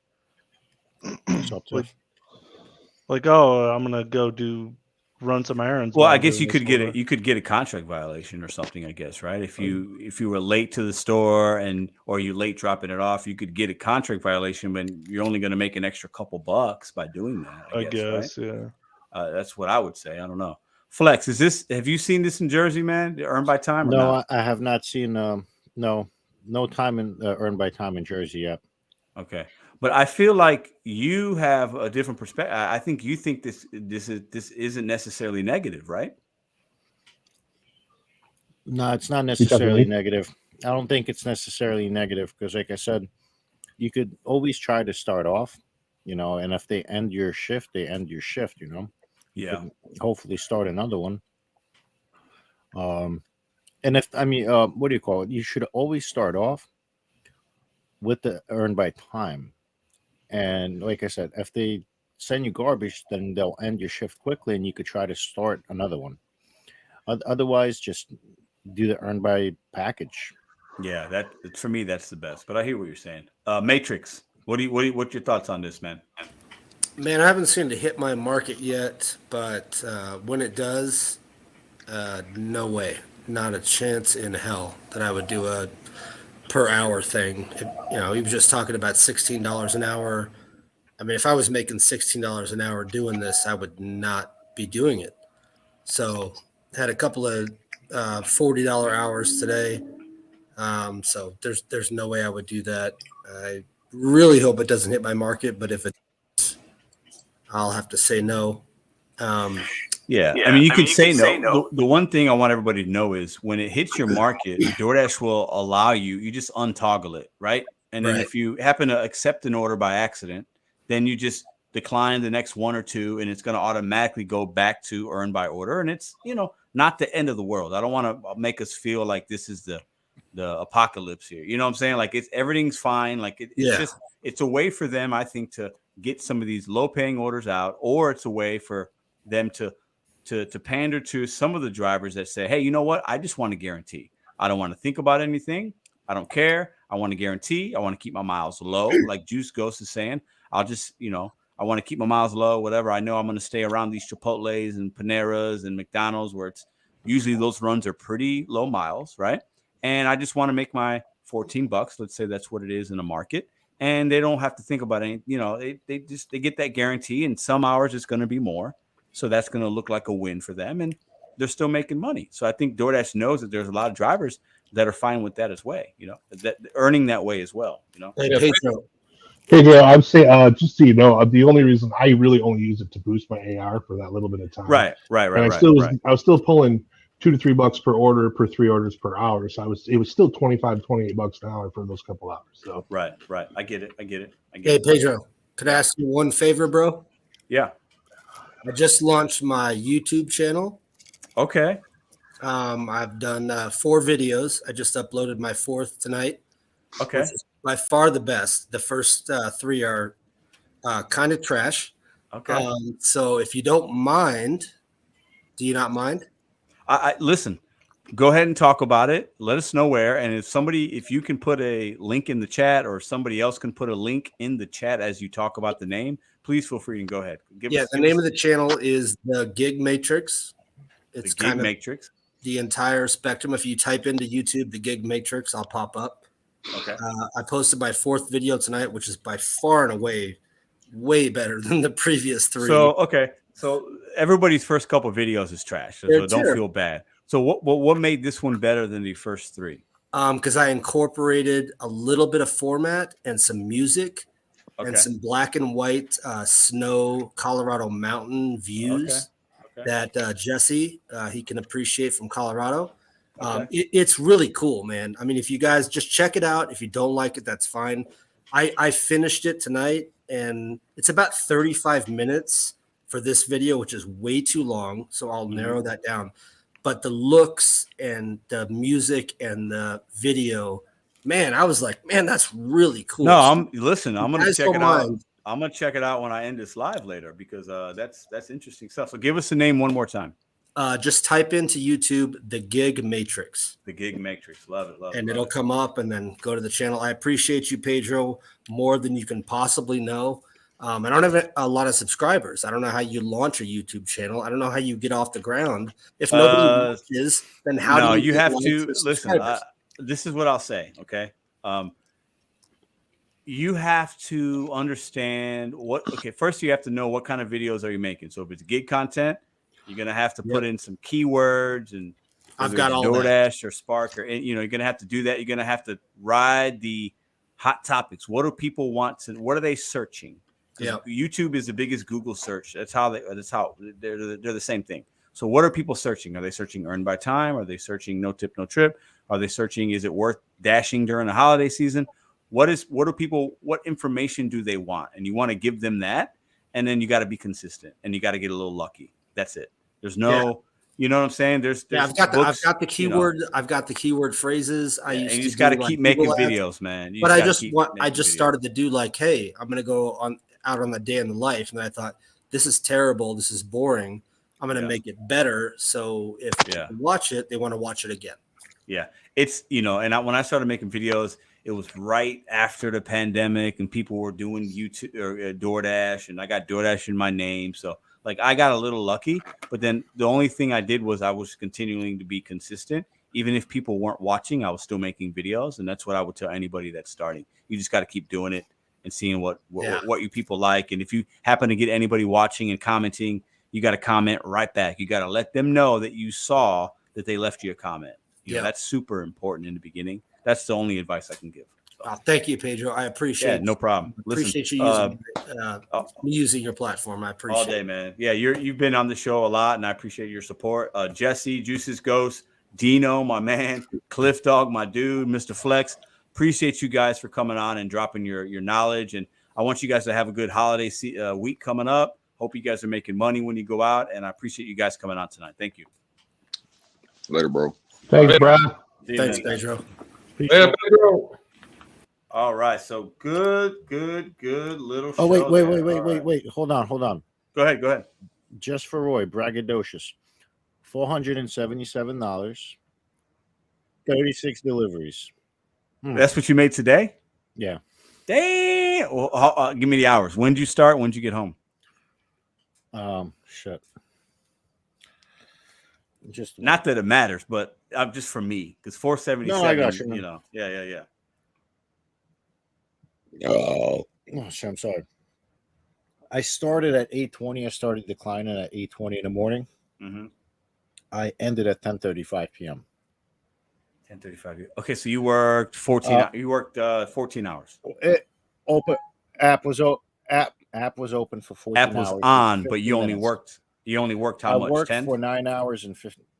like, I'm gonna go run some errands.
Well, I guess you could get a contract violation or something. I guess, right? If you were late to the store or you late dropping it off, you could get a contract violation, but you're only going to make an extra couple bucks by doing that. I guess right?
Yeah.
That's what I would say. I don't know. Flex, have you seen this in Jersey, man? Earn by time? Or
no,
not?
I have not seen. No time in earn by time in Jersey yet.
Okay, but I feel like you have a different perspective. I think you think this isn't necessarily negative, right?
No, it's not necessarily negative. I don't think it's necessarily negative because, like I said, you could always try to start off, and if they end your shift, they end your shift.
Yeah.
Hopefully, start another one. And what do you call it? You should always start off with the earn by time. And like I said, if they send you garbage, then they'll end your shift quickly and you could try to start another one. Otherwise, just do the earn by package.
Yeah, that for me, that's the best. But I hear what you're saying. Matrix, what's your thoughts on this, man?
Man, I haven't seen it hit my market yet, but when it does, no way. Not a chance in hell that I would do a per hour thing. He was just talking about $16 an hour. I mean, if I was making $16 an hour doing this, I would not be doing it. So had a couple of $40 hours today. So there's no way I would do that. I really hope it doesn't hit my market, but if it does, I'll have to say no.
Yeah, I mean, you could say no. The one thing I want everybody to know is when it hits your market, DoorDash will allow you just untoggle it, right? And then if you happen to accept an order by accident, then you just decline the next one or two, and it's going to automatically go back to earn by order. And it's, not the end of the world. I don't want to make us feel like this is the apocalypse here. You know what I'm saying? Like everything's fine. Like it's a way for them, I think, to get some of these low paying orders out, or it's a way for them to pander to some of the drivers that say, hey, you know what? I just want to guarantee. I don't want to think about anything. I don't care. I want to guarantee. I want to keep my miles low. Like Juice Ghost is saying, I'll just, I want to keep my miles low, whatever. I know I'm going to stay around these Chipotles and Paneras and McDonald's where it's usually those runs are pretty low miles, right? And I just want to make my $14. Let's say that's what it is in a market. And they don't have to think about anything. They get that guarantee, and some hours it's going to be more. So that's going to look like a win for them, and they're still making money. So I think DoorDash knows that there's a lot of drivers that are fine with that as well, that earning that way as well,
Hey, Pedro,
Hey, Joe, I'm saying, just so you know, the only reason I really only use it to boost my AR for that little bit of time.
Right.
And I was still pulling $2 to $3 per order per 3 orders per hour. So it was still $25, $28 an hour for those couple hours. So
right. I get it.
Hey, Pedro, could I ask you one favor, bro?
Yeah.
I just launched my YouTube channel.
Okay.
I've done 4 videos. I just uploaded my 4th tonight.
Okay.
Which is by far the best. The first 3 are kind of trash.
Okay.
So if you don't mind, do you not mind?
I listen. Go ahead and talk about it. Let us know where. And if you can put a link in the chat, or somebody else can put a link in the chat as you talk about the name, please feel free and go ahead.
The name of the channel is the Gig Matrix. It's
the Gig Matrix.
The entire spectrum. If you type into YouTube the Gig Matrix, I'll pop up.
Okay.
I posted my 4th video tonight, which is by far and away way better than the previous 3.
So everybody's first couple of videos is trash. So don't feel bad. So what made this one better than the first 3?
Because I incorporated a little bit of format and some music and some black and white snow Colorado mountain views that Jesse he can appreciate from Colorado. It's really cool, man. I mean, if you guys just check it out, if you don't like it, that's fine. I finished it tonight, and it's about 35 minutes for this video, which is way too long. So I'll narrow that down. But the looks and the music and the video, man, I was like, man, that's really cool.
No, I'm gonna check it out. I'm gonna check it out when I end this live later, because that's interesting stuff. So give us the name one more time.
Just type into YouTube the Gig Matrix.
The Gig Matrix. Love it.
And it'll come up, and then go to the channel. I appreciate you, Pedro, more than you can possibly know. I don't have a lot of subscribers. I don't know how you launch a YouTube channel. I don't know how you get off the ground. If nobody watches, then how do you
have to listen? This is what I'll say. Okay. You have to understand first you have to know what kind of videos are you making. So if it's gig content, you're going to have to put in some keywords, and
I've got all
Doordash or Spark, or you're going to have to do that. You're going to have to ride the hot topics. What do people want to, what are they searching? YouTube is the biggest Google search. That's how they're the same thing. So what are people searching? Are they searching earn by time? Are they searching no tip, no trip? Are they searching, is it worth dashing during the holiday season? What information do they want? And you want to give them that. And then you got to be consistent, and you got to get a little lucky. That's it. There's no, you know what I'm saying? There's
I've got the keyword. I've got the keyword phrases.
You just got to keep making videos, man.
But I just started to do like, hey, I'm going to go out on the day in the life. And I thought, this is terrible. This is boring. I'm going to make it better. So if people watch it, they want to watch it again.
Yeah. It's, when I started making videos, it was right after the pandemic, and people were doing YouTube or Doordash, and I got Doordash in my name. So I got a little lucky, but then the only thing I did was I was continuing to be consistent. Even if people weren't watching, I was still making videos. And that's what I would tell anybody that's starting. You just got to keep doing it and seeing what you people like. And if you happen to get anybody watching and commenting, you got to comment right back. You got to let them know that you saw that they left you a comment. You know, that's super important in the beginning. That's the only advice I can give.
Thank you, Pedro. I appreciate it.
No problem.
Appreciate you using your platform. I appreciate it.
All day, man. Yeah, you've been on the show a lot, and I appreciate your support. Jesse, Juices Ghost, Dino, my man, Cliff Dog, my dude, Mr. Flex. Appreciate you guys for coming on and dropping your knowledge. And I want you guys to have a good holiday week coming up. Hope you guys are making money when you go out, and I appreciate you guys coming on tonight. Thank you.
Later, bro.
Thanks, bro.
Thanks, Pedro.
Yeah, Pedro.
All right, so good little.
Oh, wait! Hold on.
Go ahead.
Just for Roy, braggadocious, $477, 36 deliveries.
That's what you made today?
Yeah.
Damn. Well, give me the hours. When did you start? When did you get home?
Shit. Just
not that it matters, but just for me, because 477.
No, I got you.
Yeah.
Oh, shit, I'm sorry. I started at 8:20. I started declining at 8:20 in the morning.
Mm-hmm.
I ended at 10:35 p.m.
10:35. Okay, so you worked 14. You worked 14 hours.
App was open for 14
App was
hours.
on, but you
15
only
minutes.
worked how
I
much?
worked
10?
for 9 hours and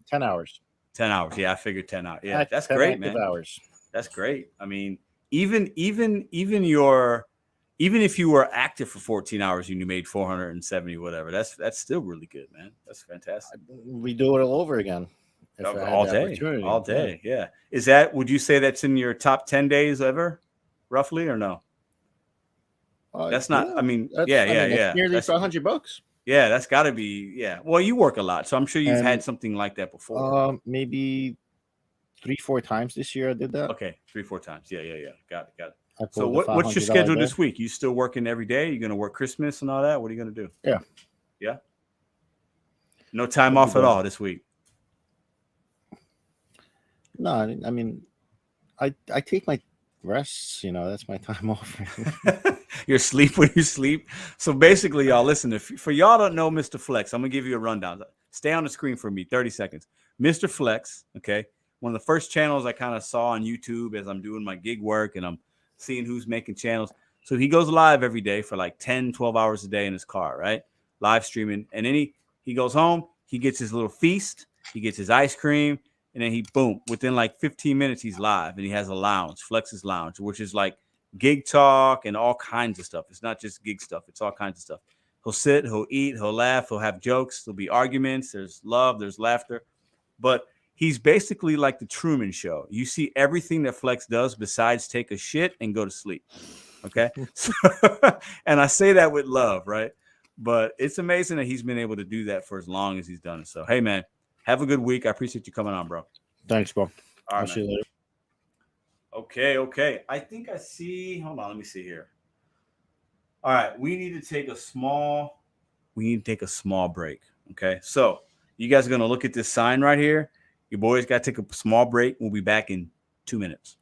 10 hours.
10 hours. Yeah, I figured 10 hours. Yeah, that's
10
great,
active
man.
hours.
That's great. I mean, even if you were active for 14 hours and you made 470 whatever, that's still really good, man. That's fantastic.
We do it all over again. If I had
All
the
day.
opportunity.
All day. Yeah. Is that, would you say that's in your top 10 days ever, roughly, or no? That's not,
yeah.
I mean,
That's nearly $100.
Yeah, that's got to be, yeah. Well, you work a lot, so I'm sure you've had something like that before.
Maybe 3-4 times this year I did that.
Okay, 3-4 times. Yeah. Got it.
I
So
pulled the
what's your
$500
schedule
day.
this week? You still working every day? You going to work Christmas and all that? What are you going to do?
Yeah.
Yeah. No time off at all this week?
No, I mean, I take my rests, that's my time off.
You're asleep when you sleep. So basically, y'all, listen, for y'all don't know Mr. Flex, I'm going to give you a rundown. Stay on the screen for me, 30 seconds. Mr. Flex, okay, one of the first channels I kind of saw on YouTube as I'm doing my gig work and I'm seeing who's making channels. So he goes live every day for like 10, 12 hours a day in his car, right? Live streaming. And then he goes home, he gets his little feast, he gets his ice cream, and then boom, within like 15 minutes, he's live and he has a lounge, Flex's Lounge, which is like gig talk and all kinds of stuff. It's not just gig stuff. It's all kinds of stuff. He'll sit, he'll eat, he'll laugh, he'll have jokes. There'll be arguments. There's love, there's laughter. But he's basically like the Truman Show. You see everything that Flex does besides take a shit and go to sleep. Okay. And I say that with love, right? But it's amazing that he's been able to do that for as long as he's done it. So, hey, man, have a good week. I appreciate you coming on, bro.
Thanks, bro.
All right,
see you later.
Okay. I think I see. Hold on. Let me see here. All right. We need to take a small break. Okay. So you guys are going to look at this sign right here. Your boys got to take a small break. We'll be back in 2 minutes.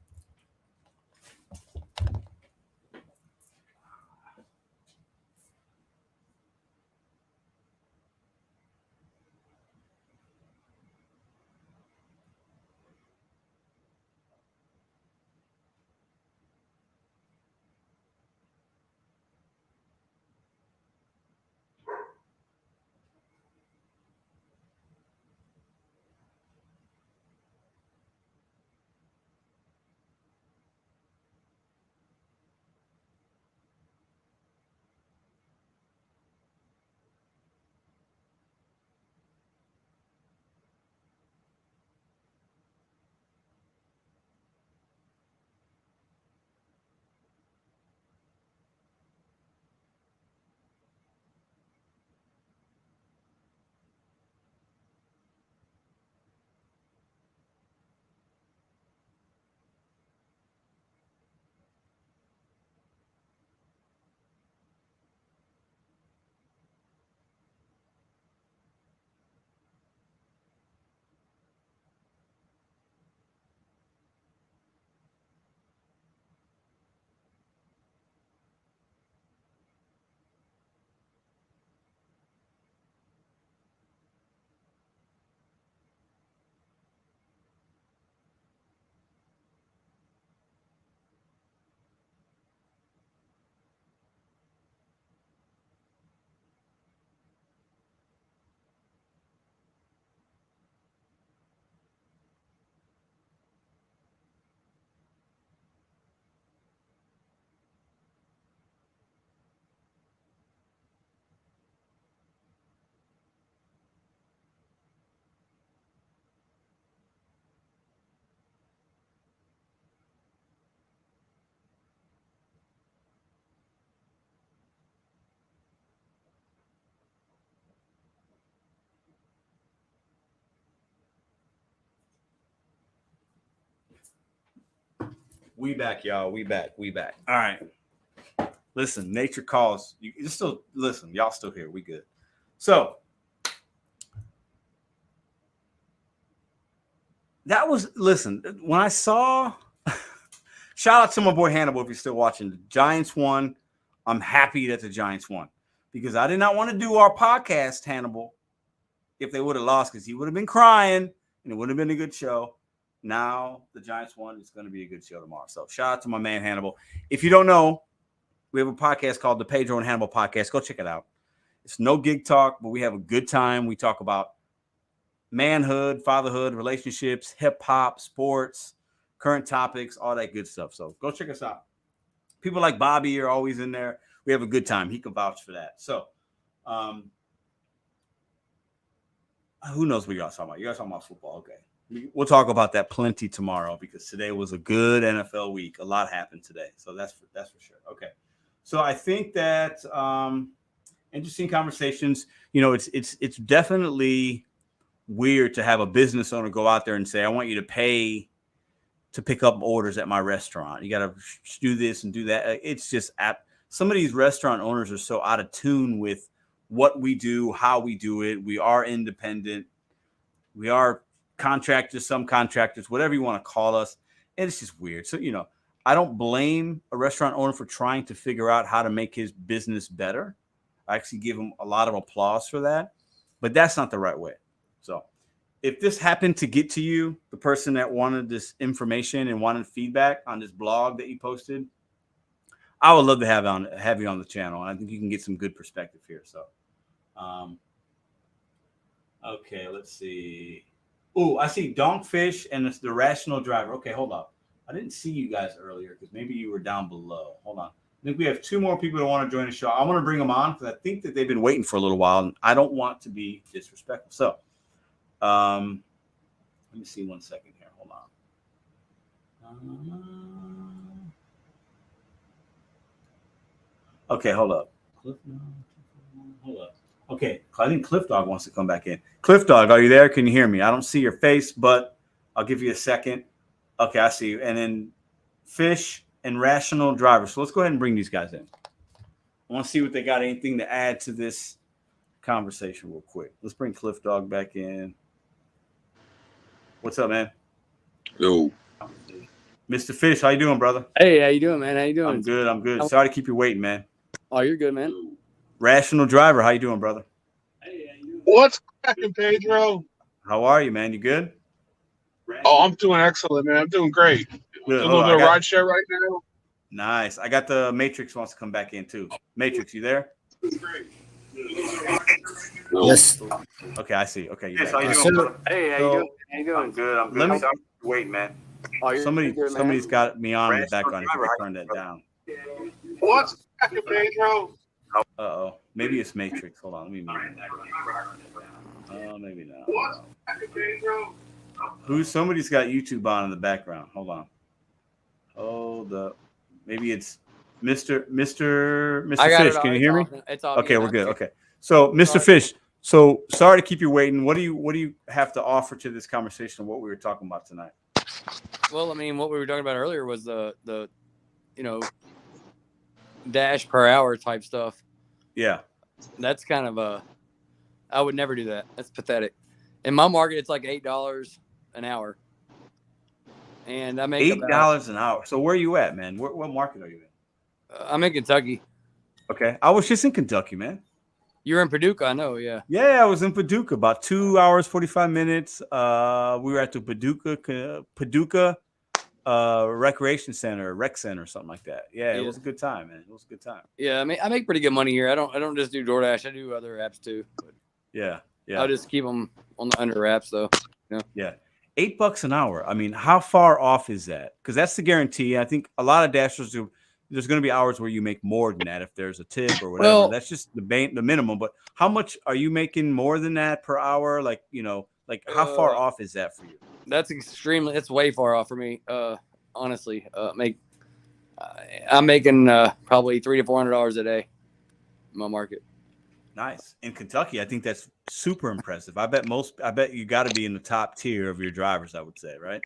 We back, y'all. We back. All right. Listen, nature calls. You still listen. Y'all still here. We good. So that was, listen, when I saw, shout out to my boy Hannibal if you're still watching. The Giants won. I'm happy that the Giants won because I did not want to do our podcast, Hannibal, if they would have lost because he would have been crying and it would have been a good show. Now the Giants won. It's going to be a good show tomorrow. So shout out to my man Hannibal. If you don't know, We have a podcast called the Pedro and Hannibal Podcast. Go check it out. It's no gig talk, but we have a good time. We talk about manhood, fatherhood, relationships, hip hop, sports, current topics, all that good stuff. So go check us out. People like Bobby are always in there. We have a good time. He can vouch for that. So, who knows what y'all talking about? You guys talking about football? Okay. We'll talk about that plenty tomorrow because today was a good NFL week. A lot happened today. So that's for sure. Okay. So I think that interesting conversations. You know, it's definitely weird to have a business owner go out there and say, I want you to pay to pick up orders at my restaurant. You got to do this and do that. It's just some of these restaurant owners are so out of tune with what we do, how we do it. We are independent. We are contractors, some contractors, whatever you want to call us. And it's just weird. So, you know, I don't blame a restaurant owner for trying to figure out how to make his business better. I actually give him a lot of applause for that, but that's not the right way. So if this happened to get to you, the person that wanted this information and wanted feedback on this blog that you posted, I would love to have you on the channel. I think you can get some good perspective here. So, okay, let's see. Oh, I see Donkfish and it's the Rational Driver. Okay, hold up. I didn't see you guys earlier because maybe you were down below. Hold on. I think we have 2 more people that want to join the show. I want to bring them on because I think that they've been waiting for a little while, and I don't want to be disrespectful. So, let me see 1 second here. Hold on. Okay, hold up. Hold up. Okay, I think Cliff Dog wants to come back in. Cliff Dog, are you there? Can you hear me? I don't see your face, but I'll give you a second. Okay, I see you. And then Fish and Rational Driver. So let's go ahead and bring these guys in. I want to see what they got anything to add to this conversation real quick. Let's bring Cliff Dog back in. What's up, man?
Yo.
Mr. Fish, how you doing, brother?
Hey, how you doing, man? How you doing?
I'm good. Sorry to keep you waiting, man.
Oh, you're good, man.
Rational Driver, how you doing, brother?
Hey, how you doing?
What's cracking, Pedro?
How are you, man? You good?
Oh, I'm doing excellent, man. I'm doing great.
Good.
A little bit of ride share right now.
Nice. I got the Matrix wants to come back in too. Matrix, you there?
Yes.
Okay, I see. Okay.
Yes, how you doing, brother? Hey, how you doing? How you doing?
I'm good. Let me wait, man.
Oh,
Somebody's got me on in the background. If I turn that down.
What's cracking, Pedro?
Uh-oh. Maybe it's Matrix. Hold on. Let me mute it. Maybe not.
What's cracking, Pedro?
Somebody's got YouTube on in the background. Hold on. Hold up. Maybe it's Mr. Fish. Can you hear me?
It's all
okay, we're good. Okay. So, Mr. Fish, so sorry to keep you waiting. What do you have to offer to this conversation? What we were talking about tonight?
Well, I mean, what we were talking about earlier was the dash per hour type stuff.
Yeah.
That's kind of I would never do that. That's pathetic. In my market, it's like $8 an hour. And I make
$8 an hour. So where are you at, man? What market are you in?
I'm in Kentucky.
Okay. I was just in Kentucky, man.
You're in Paducah, I know, yeah.
Yeah, I was in Paducah, about 2 hours, 45 minutes. We were at the Paducah Recreation Center, Rec Center, something like that. Yeah, it was a good time, man. It was a good time.
Yeah, I make pretty good money here. I don't just do DoorDash. I do other apps too. But
yeah.
I'll just keep them on the under wraps though.
Yeah. $8 an hour. I mean, how far off is that? Because that's the guarantee. I think a lot of dashers do. There's going to be hours where you make more than that if there's a tip or whatever. That's just the minimum. But how much are you making more than that per hour? Like, how far off is that for you?
It's way far off for me. Honestly, I'm making probably $300 to $400 a day in my market.
Nice. In Kentucky, I think that's super impressive. I bet you got to be in the top tier of your drivers, I would say, right?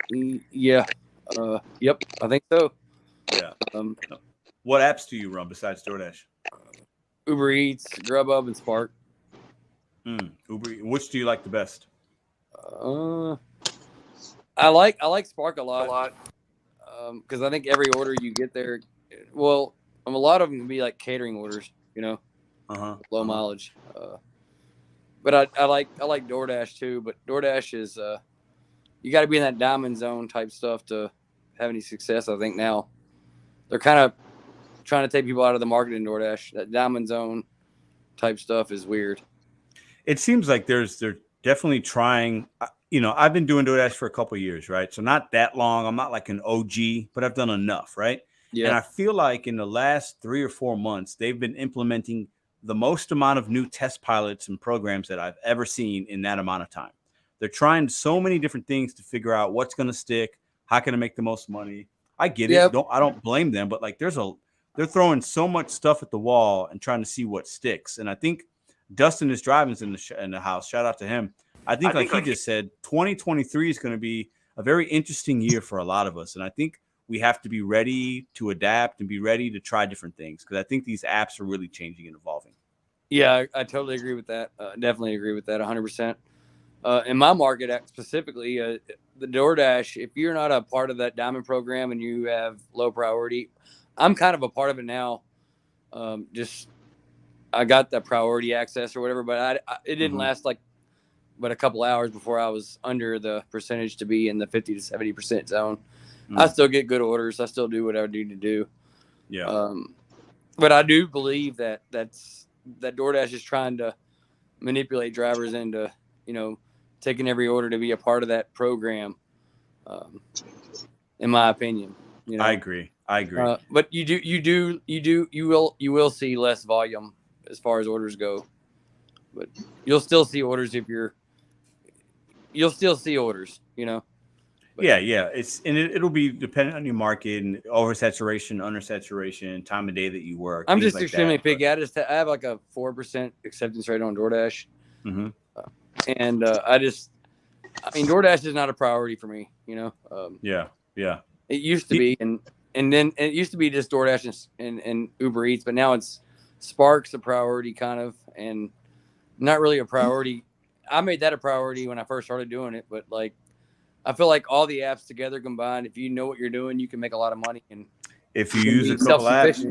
Yeah. Yep. I think so.
Yeah. What apps do you run besides DoorDash?
Uber Eats, Grubhub, and Spark.
Uber. Which do you like the best?
I like Spark a lot. Because I think every order you get there, well, a lot of them can be like catering orders, low mileage. But I like DoorDash too. But DoorDash is you got to be in that diamond zone type stuff to have any success. I think now they're kind of trying to take people out of the market in DoorDash. That diamond zone type stuff is weird.
It seems like they're definitely trying. I've been doing DoorDash for a couple of years, right? So not that long. I'm not like an OG, but I've done enough, right?
Yeah.
And I feel like in the last 3 or 4 months, they've been implementing the most amount of new test pilots and programs that I've ever seen in that amount of time. They're trying so many different things to figure out what's going to stick, how can I make the most money. I get it. I don't blame them, but like they're throwing so much stuff at the wall and trying to see what sticks. And I think Dustin is driving in the house. Shout out to him. I think he just said, 2023 is going to be a very interesting year for a lot of us. And I think we have to be ready to adapt and be ready to try different things, because I think these apps are really changing and evolving.
Yeah, I totally agree with that. Definitely agree with that 100%. In my market specifically, the DoorDash, if you're not a part of that diamond program and you have low priority, I'm kind of a part of it now. I got that priority access or whatever, but it didn't last but a couple hours before I was under the percentage to be in the 50 to 70% zone. I still get good orders. I still do what I need to do.
Yeah.
But I do believe that DoorDash is trying to manipulate drivers into, taking every order to be a part of that program. In my opinion,
I agree.
But you will see less volume as far as orders go, but you'll still see orders you'll still see orders, But,
yeah. It'll be dependent on your market and oversaturation, undersaturation, time of day that you work.
I'm just extremely picky. I have like a 4% acceptance rate on DoorDash.
Mm-hmm.
And DoorDash is not a priority for me,
Yeah.
It used to be, and then it used to be just DoorDash and Uber Eats, but now it's Spark's a priority kind of, and not really a priority. I made that a priority when I first started doing it, but like, I feel like all the apps together combined, if you know what you're doing, you can make a lot of money. And
if you use a couple apps,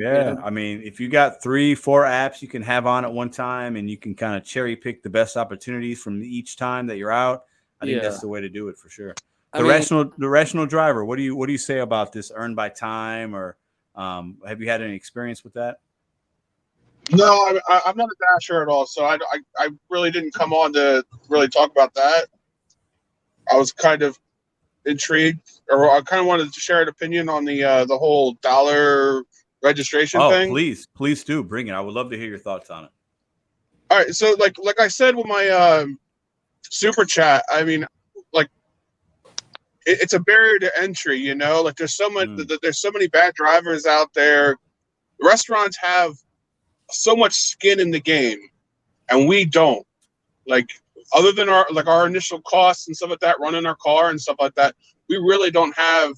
I mean, if you got 3-4 apps you can have on at one time, and you can kind of cherry pick the best opportunities from each time that you're out, I think that's the way to do it for sure. The rational driver. What do you say about this earned by time, or have you had any experience with that?
No, I'm not a dasher at all, so I really didn't come on to really talk about that. I was kind of intrigued, or I kind of wanted to share an opinion on the whole dollar registration thing.
Please do bring it. I would love to hear your thoughts on it.
All right, so like I said with my super chat, I mean, like it's a barrier to entry, Like there's so many bad drivers out there. Restaurants have so much skin in the game, and we don't. Like, other than our initial costs and stuff like that, running our car and stuff like that, we really don't have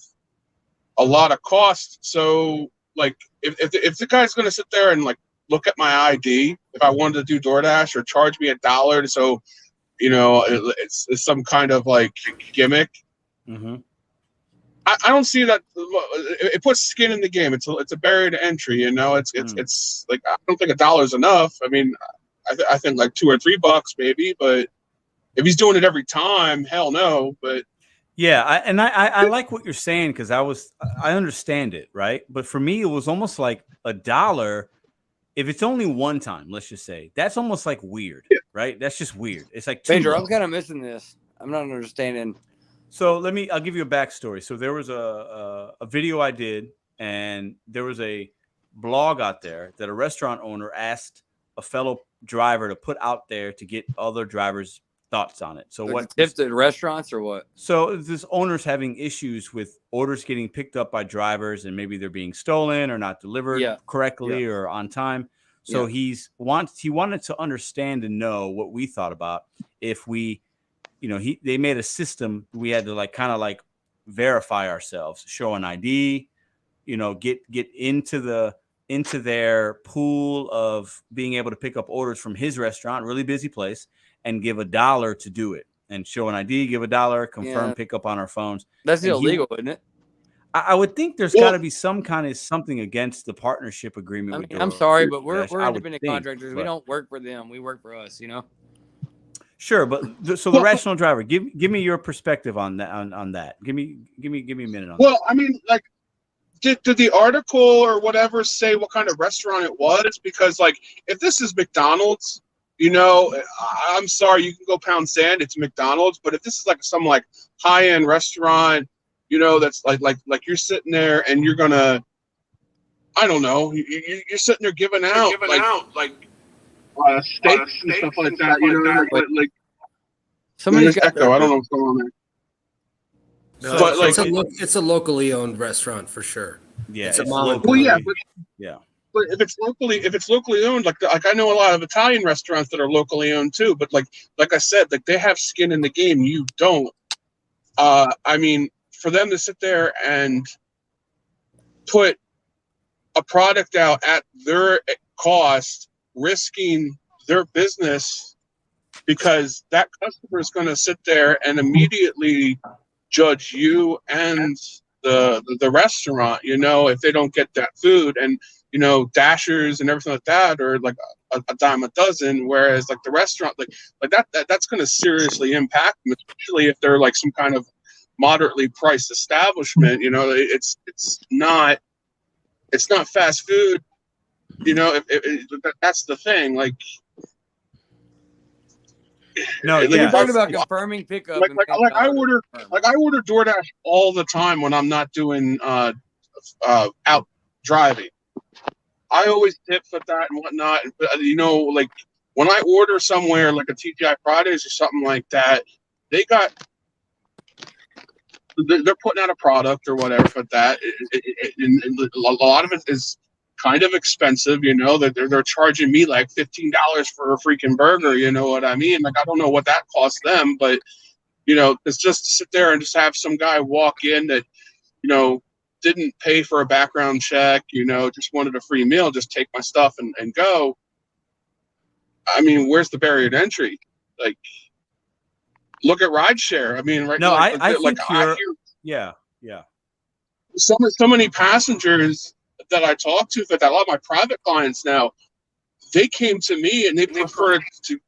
a lot of costs. So like, if the guy's gonna sit there and like look at my ID, if I wanted to do DoorDash, or charge me $1, so it's some kind of like gimmick.
Mm-hmm.
I don't see that. It puts skin in the game. It's a barrier to entry. It's like, I don't think $1 is enough. I mean, I think like $2 or $3 maybe, but if he's doing it every time, hell no. But
yeah, I like what you're saying, because I understand it, right? But for me, it was almost like $1. If it's only one time, let's just say, that's almost like weird, right? That's just weird. It's like
Pedro, I'm kind of missing this. I'm not understanding.
So I'll give you a backstory. So there was a video I did, and there was a blog out there that a restaurant owner asked a fellow driver to put out there to get other drivers' thoughts on it. So what
tips at restaurants or what?
So this owner's having issues with orders getting picked up by drivers, and maybe they're being stolen or not delivered correctly or on time. So he wanted to understand and know what we thought about if we, they made a system. We had to kind of verify ourselves, show an ID, get into their pool of being able to pick up orders from his restaurant, really busy place, and give $1 to do it, and show an ID, give $1, confirm pickup on our phones.
That's illegal, isn't it?
I would think there's got to be some kind of something against the partnership agreement.
I'm sorry, but we're independent contractors. We don't work for them. We work for us,
Sure, but so the rational driver, give me your perspective on that. On that, give me a minute on that.
Well, I mean, like, did the article or whatever say what kind of restaurant it was? Because like, if this is McDonald's, you know, I'm sorry, you can go pound sand. It's McDonald's, but if this is like some like high end restaurant, you know, that's like you're sitting there and you're gonna, I don't know, you're sitting there giving out steaks and stuff like that. You know, like
somebody's got
echo. I don't know what's going on there.
No,
But like,
it's a locally owned restaurant for sure.
Yeah,
it's a
it's
mom and
well, yeah,
pop.
but
yeah.
But if it's locally owned, like I know a lot of Italian restaurants that are locally owned too. But like I said, like they have skin in the game. You don't. I mean, for them to sit there and put a product out at their cost, risking their business, because that customer is going to sit there and immediately judge you and the restaurant, you know, if they don't get that food. And you know, dashers and everything like that are like a dime a dozen, whereas like the restaurant, like that's going to seriously impact them, especially if they're like some kind of moderately priced establishment. You know, it's not fast food. You know, that's the thing. Like,
no,
Like,
yeah,
you're talking about confirming pickup.
I order DoorDash all the time when I'm not doing out driving. I always tip for that and whatnot. But you know, like when I order somewhere like a TGI Fridays or something like that, they're putting out a product or whatever. But that and a lot of it is kind of expensive. You know, that they're charging me like $15 for a freaking burger. You know what I mean? Like, I don't know what that costs them, but you know, it's just to sit there and just have some guy walk in that, you know, didn't pay for a background check, you know, just wanted a free meal, just take my stuff and go. I mean, where's the barrier to entry? Like, look at rideshare. I mean, right?
No,
like,
I think
hear
yeah.
so many passengers that I talk to, that a lot of my private clients now, they came to me and they prefer to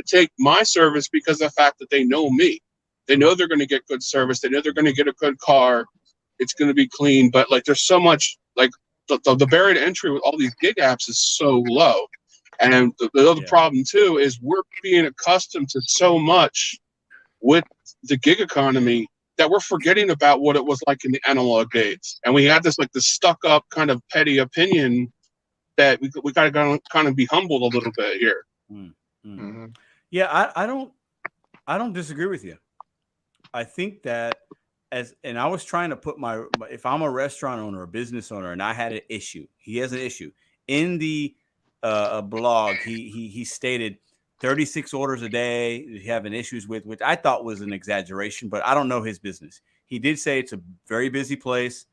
take my service because of the fact that they know me. They know they're going to get good service. They know they're going to get a good car. It's going to be clean, but like there's so much, like the barrier to entry with all these gig apps is so low. And the other problem too is we're being accustomed to so much with the gig economy that we're forgetting about what it was like in the analog days. And we had this like this stuck up kind of petty opinion that we got to kind of be humbled a little bit here.
Mm-hmm. Yeah, I don't disagree with you. I think that and I was trying to put if I'm a restaurant owner, a business owner, and I had an issue, he has an issue in the blog. He stated 36 orders a day he's having issues with, which I thought was an exaggeration, but I don't know his business. He did say it's a very busy place.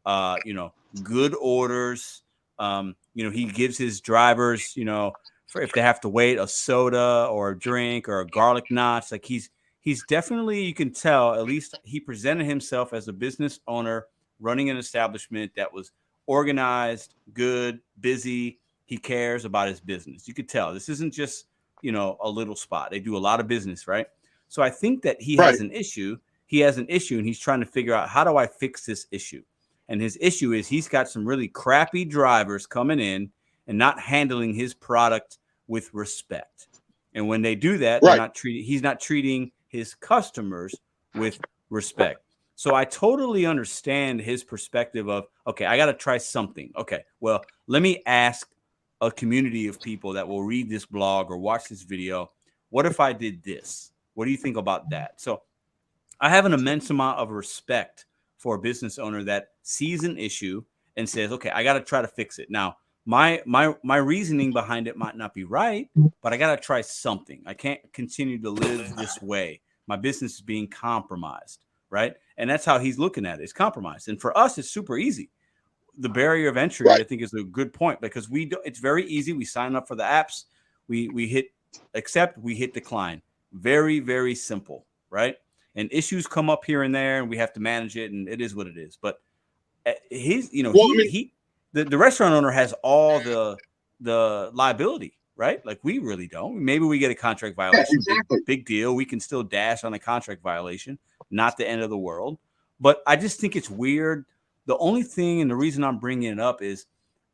You know, good orders. You know, he gives his drivers, you know, for if they have to wait, a soda or a drink or a garlic knots. Like he's definitely, you can tell, at least he presented himself as a business owner running an establishment that was organized, good, busy. He cares about his business. You could tell this isn't just, you know, a little spot. They do a lot of business, right? So I think that he has an issue. He has an issue and he's trying to figure out, how do I fix this issue? And his issue is he's got some really crappy drivers coming in and not handling his product with respect. And when they do that, he's not treating his customers with respect. So I totally understand his perspective of, okay, I got to try something. Okay, well, let me ask a community of people that will read this blog or watch this video. What if I did this? What do you think about that? So I have an immense amount of respect for a business owner that sees an issue and says, okay, I got to try to fix it. Now, my reasoning behind it might not be right, but I got to try something. I can't continue to live this way. My business is being compromised, right? And that's how he's looking at it. It's compromised. And for us, it's super easy. The barrier of entry, I think, is a good point because it's very easy. We sign up for the apps. We hit accept, we hit decline. Very, very simple, right? And issues come up here and there and we have to manage it, and it is what it is. But the restaurant owner has all the liability, right? Like we really don't. Maybe we get a contract violation. Big deal. We can still dash on a contract violation. Not the end of the world. But I just think it's weird The only thing, and the reason I'm bringing it up is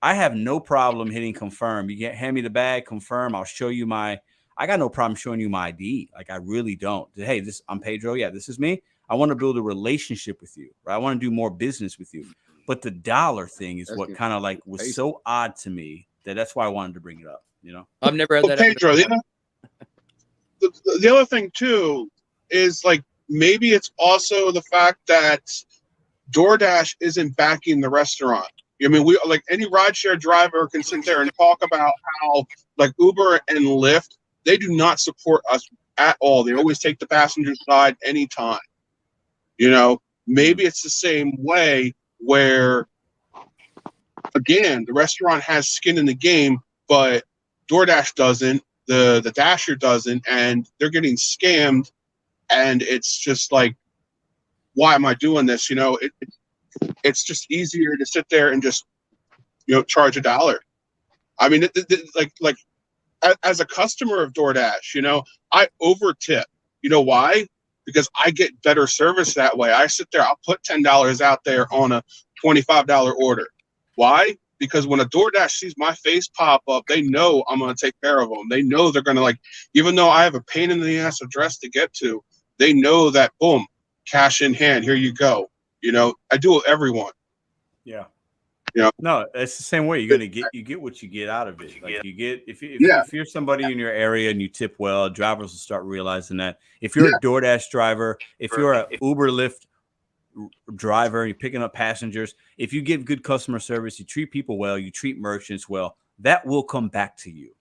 I have no problem hitting confirm. You hand me the bag, confirm. I'll show you I got no problem showing you my ID. Like, I really don't. Hey, I'm Pedro. Yeah, this is me. I want to build a relationship with you, right? I want to do more business with you. But the dollar thing is what kind of like was so odd to me that's why I wanted to bring it up. You know,
I've never had that.
Pedro, the other thing too is like maybe it's also the fact that DoorDash isn't backing the restaurant. I mean, we like any rideshare driver can sit there and talk about how like Uber and Lyft, they do not support us at all. They always take the passenger side anytime. You know, maybe it's the same way where, again, the restaurant has skin in the game, but DoorDash doesn't, the Dasher doesn't, and they're getting scammed. And it's just like, why am I doing this? You know, it's just easier to sit there and just, you know, charge $1. I mean, like as a customer of DoorDash, you know, I over tip. You know why? Because I get better service that way. I sit there, I'll put $10 out there on a $25 order. Why? Because when a DoorDash sees my face pop up, they know I'm going to take care of them. They know they're going to, like, even though I have a pain in the ass address to get to, they know that, boom, cash in hand, here you go. You know, I do it with everyone.
Yeah.
You know?
No, it's the same way. You get what you get out of it. Like you get if you're somebody in your area and you tip well, drivers will start realizing that. If you're a DoorDash driver, if you're a Uber Lyft driver, and you're picking up passengers, if you give good customer service, you treat people well, you treat merchants well, that will come back to you,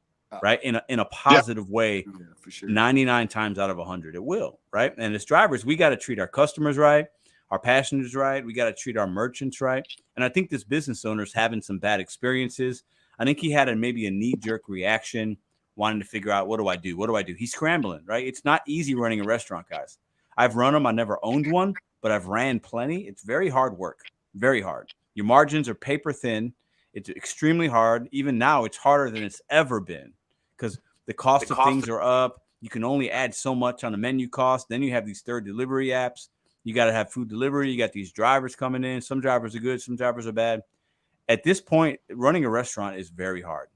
right? In a positive way.
Yeah, for sure.
99 times out of 100, it will, right? And as drivers, we got to treat our customers right, our passengers right. We got to treat our merchants right. And I think this business owner's having some bad experiences. I think he had maybe a knee-jerk reaction, wanting to figure out, what do I do? What do I do? He's scrambling, right? It's not easy running a restaurant, guys. I've run them. I never owned one, but I've ran plenty. It's very hard work, very hard. Your margins are paper thin. It's extremely hard. Even now, it's harder than it's ever been because the cost of things are up. You can only add so much on the menu cost. Then you have these third delivery apps. You got to have food delivery. You got these drivers coming in. Some drivers are good. Some drivers are bad. At this point, running a restaurant is very hard.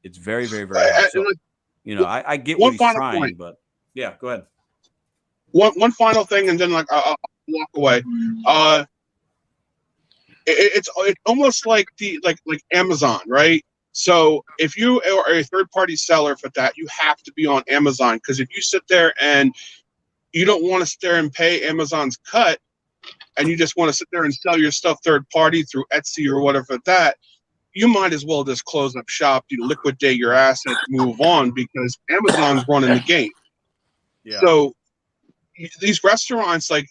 It's very, very, very hard. So, you know, I get what he's trying, but yeah, go ahead.
One final thing, and then I'll walk away. It's almost like like Amazon, right? So if you are a third-party seller for that, you have to be on Amazon, because if you sit there and you don't want to sit there and pay Amazon's cut, and you just want to sit there and sell your stuff third-party through Etsy or whatever that, you might as well just close up shop, you liquidate your assets, move on, because Amazon's running the game.
Yeah.
So these restaurants, I'm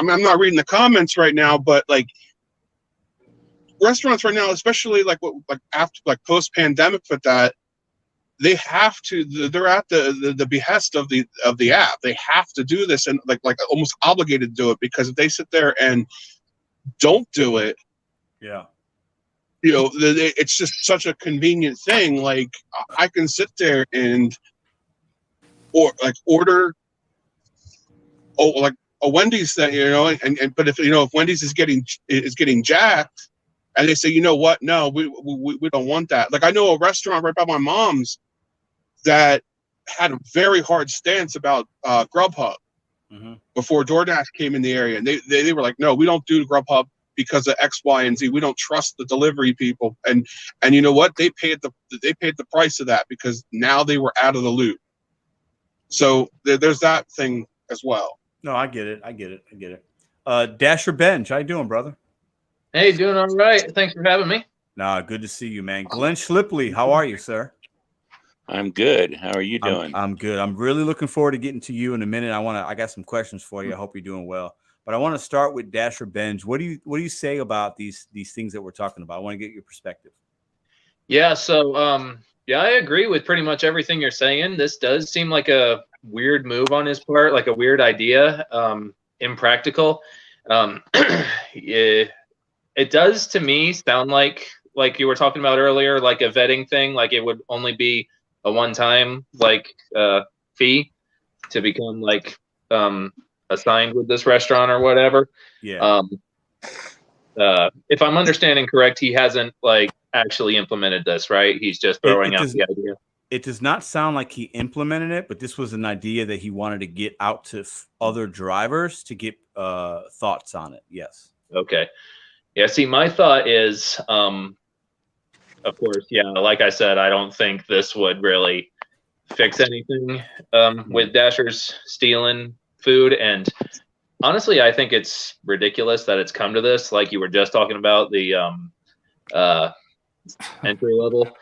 not reading the comments right now, but like restaurants right now, especially after post pandemic, for that, they have to. They're at the behest of the app. They have to do this, and like almost obligated to do it, because if they sit there and don't do it,
yeah,
you know, it's just such a convenient thing. Like I can sit there and order a Wendy's thing, you know, and but if Wendy's is getting jacked, and they say, you know what, no, we don't want that. Like I know a restaurant right by my mom's that had a very hard stance about Grubhub before DoorDash came in the area, and they were like, no, we don't do Grubhub because of X, Y, and Z. We don't trust the delivery people, and you know what, they paid the price of that, because now they were out of the loop. So there's that thing as well.
No, I get it. Dasher Benj, how you doing, brother?
Hey, doing all right. Thanks for having me.
Nah, good to see you, man. Glenn Schlipley, how are you, sir?
I'm good. How are you doing?
I'm good. I'm really looking forward to getting to you in a minute. I got some questions for you. I hope you're doing well. But I want to start with Dasher Benj. What do you say about these things that we're talking about? I want to get your perspective.
Yeah, so yeah, I agree with pretty much everything you're saying. This does seem like a weird move on his part, like a weird idea, impractical. It does to me sound like you were talking about earlier, like a vetting thing, like it would only be a one-time fee to become assigned with this restaurant or whatever.
Yeah.
if I'm understanding correct, he hasn't like actually implemented this, right? He's just throwing out the idea.
It does not sound like he implemented it, but this was an idea that he wanted to get out to other drivers to get thoughts on it. Yes.
Okay. Yeah. See, my thought is, of course, yeah, like I said, I don't think this would really fix anything with Dashers stealing food. And honestly, I think it's ridiculous that it's come to this. Like you were just talking about the entry level.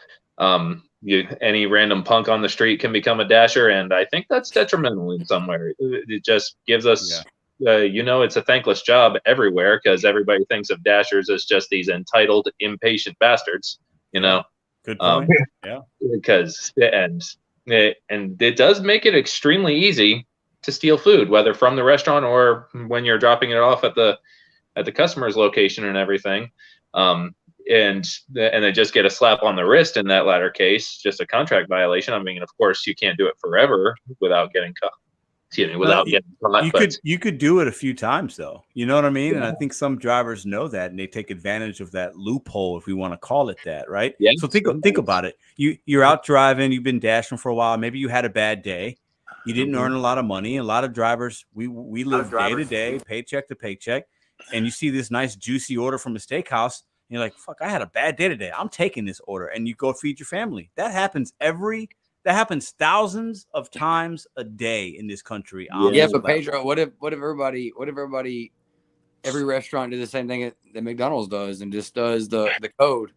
Any random punk on the street can become a Dasher, and I think that's detrimental in some way. It just gives us, it's a thankless job everywhere because everybody thinks of Dashers as just these entitled, impatient bastards.
Good point.
Because and it does make it extremely easy to steal food, whether from the restaurant or when you're dropping it off at the customer's location and everything. And they just get a slap on the wrist in that latter case, just a contract violation. I mean, of course, you can't do it forever without getting caught. Getting caught.
You could do it a few times though. You know what I mean? Yeah. And I think some drivers know that, and they take advantage of that loophole, if we want to call it that, right?
Yeah.
So think about it. You're out driving. You've been dashing for a while. Maybe you had a bad day. You didn't earn a lot of money. A lot of drivers, we live day to day, paycheck to paycheck, and you see this nice juicy order from a steakhouse. And you're like, fuck, I had a bad day today. I'm taking this order. And you go feed your family. That happens thousands of times a day in this country.
Yeah, but Pedro, what if every restaurant did the same thing that McDonald's does and just does the code?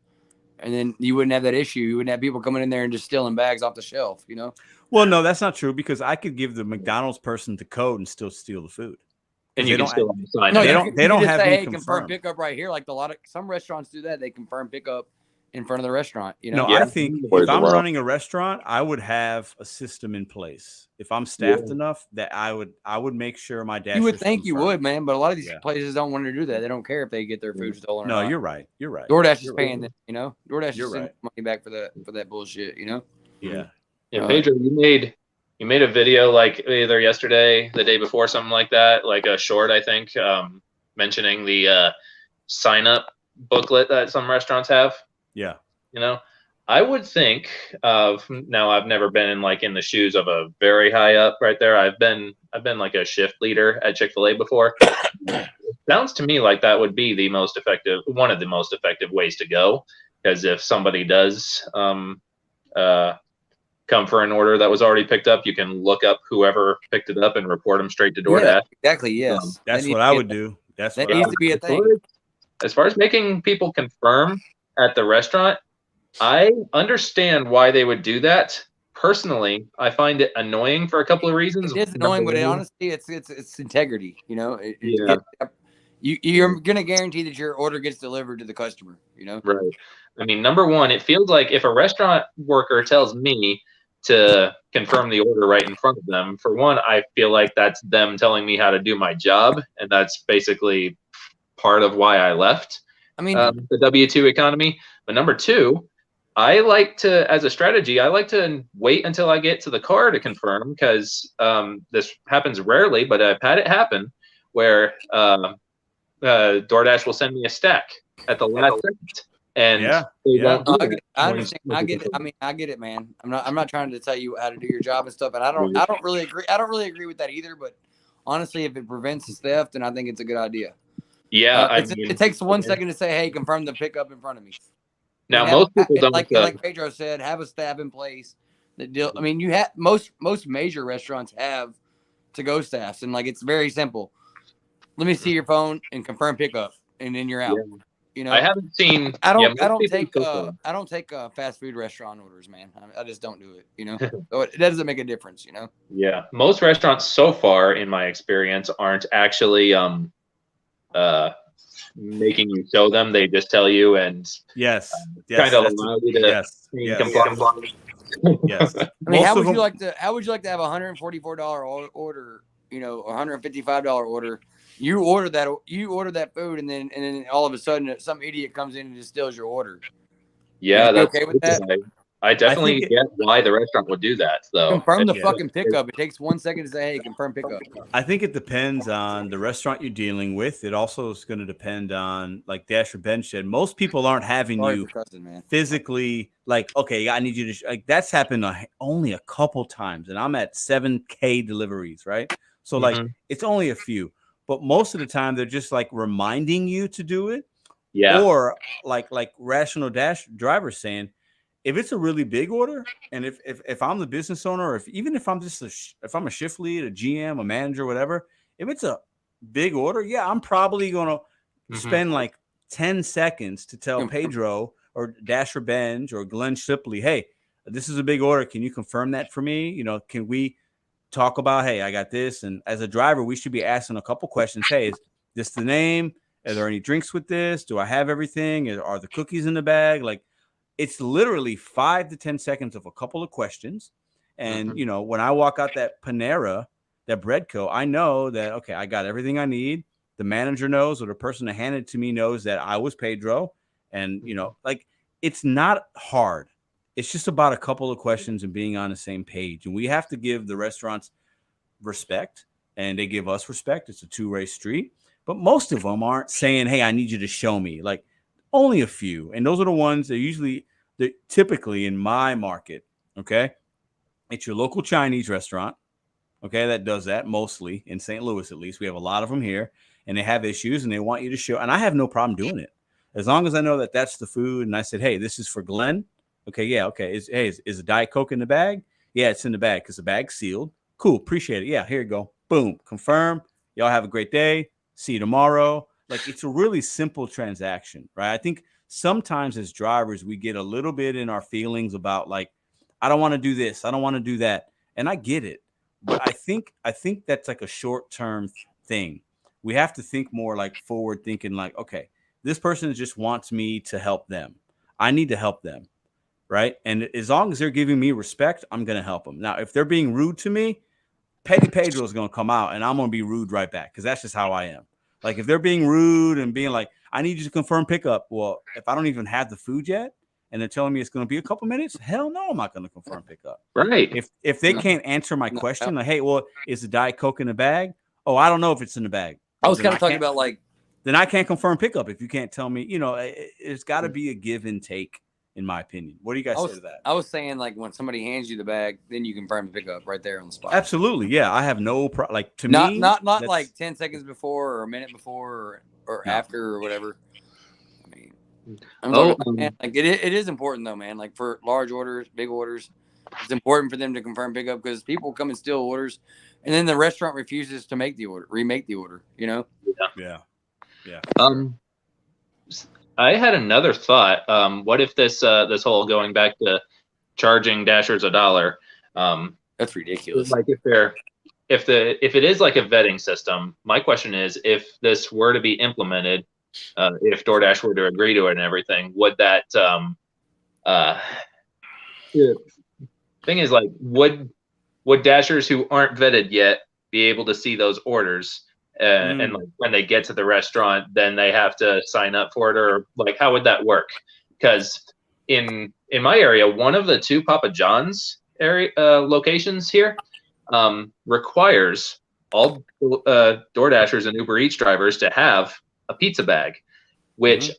And then you wouldn't have that issue. You wouldn't have people coming in there and just stealing bags off the shelf,
Well, no, that's not true, because I could give the McDonald's person the code and still steal the food.
And you can still
sign. They don't have
hey, confirm pickup right here. Like some restaurants do that. They confirm pickup in front of the restaurant.
No, I think if I'm running a restaurant, I would have a system in place. If I'm staffed enough, that I would make sure my Dashers.
You would think you would, man, but a lot of these places don't want to do that. They don't care if they get their food stolen.
No,
or not.
You're right. You're right.
Doordash is paying them. Doordash is sending money back for that bullshit.
Yeah.
Yeah, Pedro, you made a video like either yesterday, the day before, something like that, like a short, I think, mentioning the sign up booklet that some restaurants have.
Yeah.
I would think now I've never been in the shoes of a very high up right there. I've been like a shift leader at Chick-fil-A before. It sounds to me like that would be one of the most effective ways to go, because if somebody does come for an order that was already picked up, you can look up whoever picked it up and report them straight to DoorDash.
Yeah, exactly. Yes.
That's what I would do.
That needs to be a thing.
As far as making people confirm at the restaurant, I understand why they would do that. Personally, I find it annoying for a couple of reasons.
It is annoying, but honestly, it's integrity. You're gonna guarantee that your order gets delivered to the customer.
Right. I mean, number one, it feels like if a restaurant worker tells me to confirm the order right in front of them, for one, I feel like that's them telling me how to do my job, and that's basically part of why I left. I mean, the W-2 economy. But number two, I like to, as a strategy, I like to wait until I get to the car to confirm, because this happens rarely, but I've had it happen where DoorDash will send me a stack at the last second. And
I understand. I get it. I mean, I get it, man. I'm not trying to tell you how to do your job and stuff, and I don't really agree. I don't really agree with that either. But honestly, if it prevents theft, then I think it's a good idea.
Yeah,
it takes 1 second to say, "Hey, confirm the pickup in front of me."
Now, most people don't
like Pedro said, have a staff in place that deal. I mean, you have most major restaurants have to-go staffs, and it's very simple. Let me see your phone and confirm pickup, and then you're out. Yeah.
I haven't seen.
I don't take fast food restaurant orders, man. I just don't do it. So it doesn't make a difference.
Yeah, most restaurants so far, in my experience, aren't actually making you show them. They just tell you, and kind of allow you to comply.
Yes.
I mean, how would you like to have a $144 order? $155 order. You order that food, and then all of a sudden some idiot comes in and just steals your order.
Yeah,
that's okay with that.
I definitely get why the restaurant would do that, though.
Confirm the fucking pickup. It takes 1 second to say, hey, confirm pickup.
I think it depends on the restaurant you're dealing with. It also is going to depend on, like Dash or Ben said, most people aren't having you physically like, okay, I need you to, like, that's happened only a couple times. And I'm at 7K deliveries, right? So like, it's only a few, but most of the time they're just like reminding you to do it.
Yeah.
Or like Rational Dash driver saying, if it's a really big order, and if I'm the business owner, or if I'm just if I'm a shift lead, a GM, a manager, whatever, if it's a big order, yeah, I'm probably gonna spend like 10 seconds to tell Pedro or Dash or Benj or Glenn Shipley, hey, this is a big order. Can you confirm that for me? You know, can we talk about, hey, I got this? And as a driver, we should be asking a couple questions. Hey, is this the name? Are there any drinks with this? Do I have everything? Are the cookies in the bag? Like, it's literally 5 to 10 seconds of a couple of questions. And, you know, when I walk out that Panera, that Breadco, I know that, okay, I got everything I need. The manager knows, or the person that handed it to me knows that I was Pedro. And, you know, like, it's not hard. It's just about a couple of questions and being on the same page. And we have to give the restaurants respect, and they give us respect. It's a two-way street. But most of them aren't saying, hey, I need you to show me. Like, only a few. And those are the ones they're typically in my market. Okay. It's your local Chinese restaurant. Okay. That does that mostly in St. Louis, at least. We have a lot of them here, and they have issues and they want you to show. And I have no problem doing it as long as I know that that's the food. And I said, hey, this is for Glenn. Okay. Yeah. Okay. Is a Diet Coke in the bag? Yeah, it's in the bag because the bag's sealed. Cool. Appreciate it. Yeah. Here you go. Boom. Confirm. Y'all have a great day. See you tomorrow. Like, it's a really simple transaction, right? I think sometimes as drivers, we get a little bit in our feelings about, like, I don't want to do this, I don't want to do that. And I get it. But I think that's like a short-term thing. We have to think more like forward thinking, like, okay, this person just wants me to help them. I need to help them, right? And as long as they're giving me respect, I'm going to help them. Now, if they're being rude to me, Petty Pedro is going to come out and I'm going to be rude right back, because that's just how I am. Like, if they're being rude and being like, I need you to confirm pickup. Well, if I don't even have the food yet and they're telling me it's going to be a couple minutes, hell no, I'm not going to confirm pickup.
Right.
If they can't answer my question, like, hey, well, is the Diet Coke in the bag? Oh, I don't know if it's in the bag.
I was kind of talking about, like,
then I can't confirm pickup if you can't tell me. You know, it's got to be a give and take, in my opinion. What do you guys say to that?
I was saying, like, when somebody hands you the bag, then you confirm the pickup right there on the spot.
Absolutely, yeah. I have no problem. Like, to me,
not like 10 seconds before or a minute before or after or whatever. I mean, man, like, it is important though, man. Like, for large orders, big orders, it's important for them to confirm pickup, because people come and steal orders, and then the restaurant refuses to remake the order. You know?
Yeah.
I had another thought. What if this whole going back to charging Dashers $1?
That's ridiculous.
Like, if it is like a vetting system, my question is, if this were to be implemented, if DoorDash were to agree to it and everything, would that thing is, like, would Dashers who aren't vetted yet be able to see those orders? And like, when they get to the restaurant, then they have to sign up for it, or like, how would that work? Because in my area, one of the 2 Papa John's area locations here requires all DoorDashers and Uber Eats drivers to have a pizza bag, which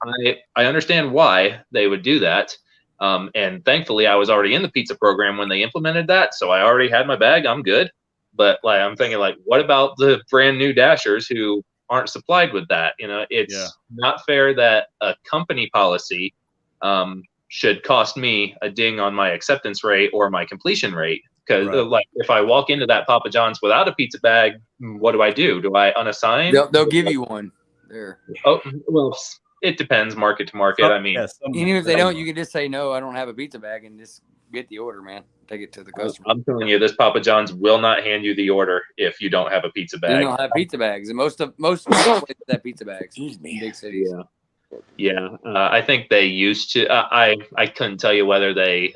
I understand why they would do that. And thankfully, I was already in the pizza program when they implemented that, so I already had my bag. I'm good. But like, I'm thinking, like, what about the brand new Dashers who aren't supplied with that? You know, it's not fair that a company policy should cost me a ding on my acceptance rate or my completion rate. Because like, if I walk into that Papa John's without a pizza bag, what do I do? Do I unassign?
They'll give you one there.
Oh, well, it depends market to market. I mean,
even if they don't, you can just say, no, I don't have a pizza bag, and just get the order, man. Take it to the customer.
I'm telling you, this Papa John's will not hand you the order if you don't have a pizza bag.
They don't have pizza bags, and most places have pizza bags. Big cities.
Yeah. I think they used to. I couldn't tell you whether they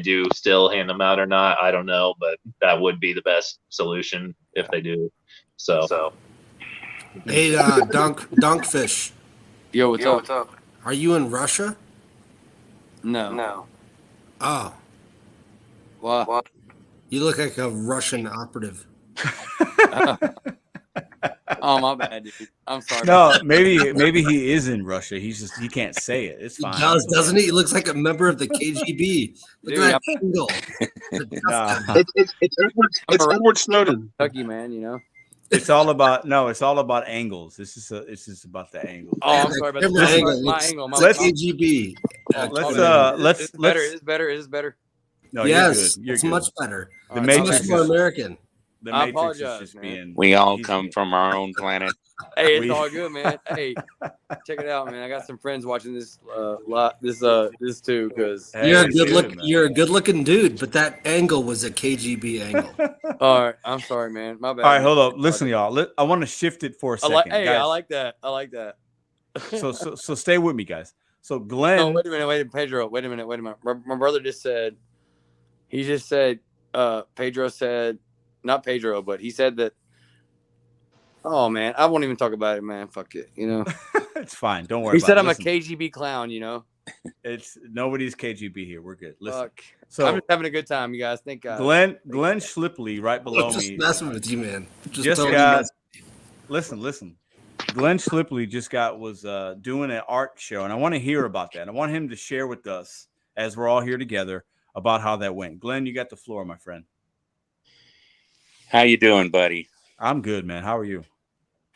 do still hand them out or not. I don't know, but that would be the best solution if they do. So.
Hey, Dunkfish.
Yo, what's up?
Are you in Russia?
No.
Oh.
Wow.
You look like a Russian operative.
Oh, my bad, dude. I'm sorry.
No, maybe he is in Russia. He can't say it. It's
He
fine.
does, doesn't he? He looks like a member of the KGB. Look
Dude,
at that angle.
Nah.
It's Edward Snowden.
Kentucky, man, you know.
It's all about angles. This is about the angles.
Oh, I'm sorry about
My angle.
my
It's
angle.
it's KGB.
Let's
better. It's better. It's better.
No,
Yes,
you're good. You're
it's
good.
much better.
The
It's
Matrix
much more
is-
American.
The
I
Matrix
apologize,
is just
man.
being.
We all
he's
come
being-
from our own planet.
Hey, it's
We-
all good, man. Hey, check it out, man. I got some friends watching this this too, because
Hey,
You're a
it's
good
good,
look.
man.
You're a good-looking dude, but that angle was a KGB angle.
all right. I'm sorry, man. My bad.
All right,
man.
hold up. Listen, y'all. I want to shift it for a
I
second,
like. Hey,
guys.
I like that. I like that.
So stay with me, guys. So Glenn.
No, wait a minute, Pedro. Wait a minute. My brother just said. He just said. Pedro said, not Pedro, but he said that. Oh man, I won't even talk about it, man. Fuck it, you know.
It's fine. Don't worry.
He
about
said
it.
I'm
Listen,
a KGB clown, you know.
It's nobody's KGB here. We're good. Listen.
Fuck.
So
I'm just having a good time, you guys. Thank God.
Glenn Schlipley, right below
I'm just
me,
messing with you, man.
just
totally
got.
messing.
Listen. Glenn Schlipley was doing an art show, and I want to hear about that. I want him to share with us as we're all here together about how that went. Glenn, you got the floor, my friend.
How you doing, buddy?
I'm good, man. How are you?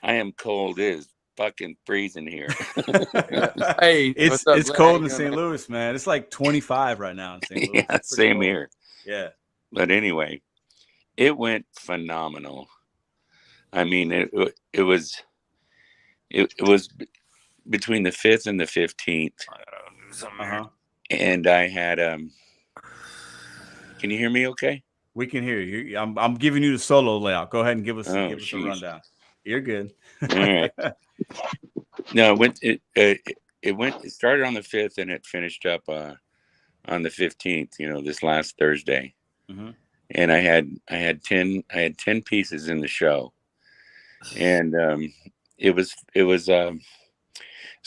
I am cold. It is fucking freezing here.
Hey,
It's
what's up,
it's
Glenn? How
cold
you
in
doing,
St.
man?
Louis, man. It's like 25 right now in St. Louis.
Yeah,
It's pretty
same
cold.
here.
Yeah.
But anyway, it went phenomenal. I mean, it was between the 5th and the 15th. And I had can you hear me okay?
We can hear you. I'm giving you the solo layout. Go ahead and give us a rundown. You're good.
All right. No, it started on the 5th and it finished up on the 15th, this last Thursday.
Mm-hmm.
And I had 10 pieces in the show. And it was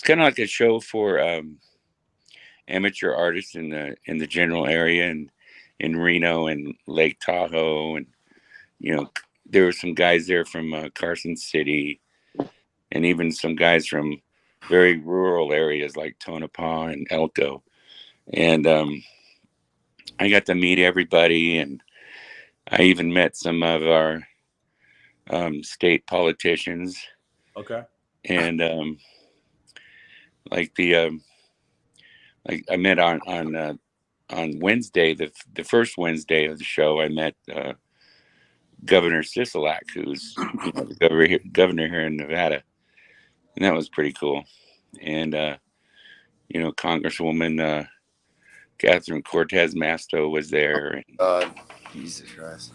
kind of like a show for amateur artists in the general area and in Reno and Lake Tahoe, and there were some guys there from Carson City, and even some guys from very rural areas like Tonopah and Elko. And I got to meet everybody, and I even met some of our state politicians.
Okay.
And like I met on Wednesday, the first Wednesday of the show, I met Governor Sisolak, who's the governor here in Nevada, and that was pretty cool. And Congresswoman Catherine Cortez Masto was there.
Jesus Christ.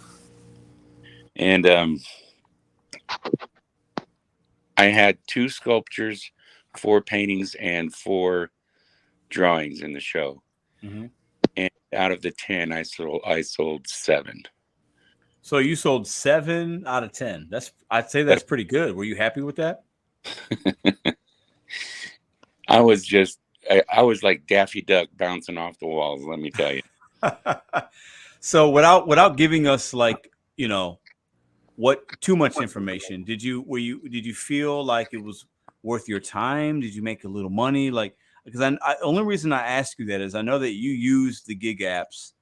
And I had 2 sculptures, 4 paintings, and 4 drawings in the show.
Mm-hmm.
And out of the 10, I sold 7.
So you sold 7 out of 10. I'd say that's pretty good. Were you happy with that?
I was like Daffy Duck bouncing off the walls, let me tell you.
So without giving us what too much information, did you feel like it was worth your time? Did you make a little money? Because only reason I ask you that is I know that you use the gig apps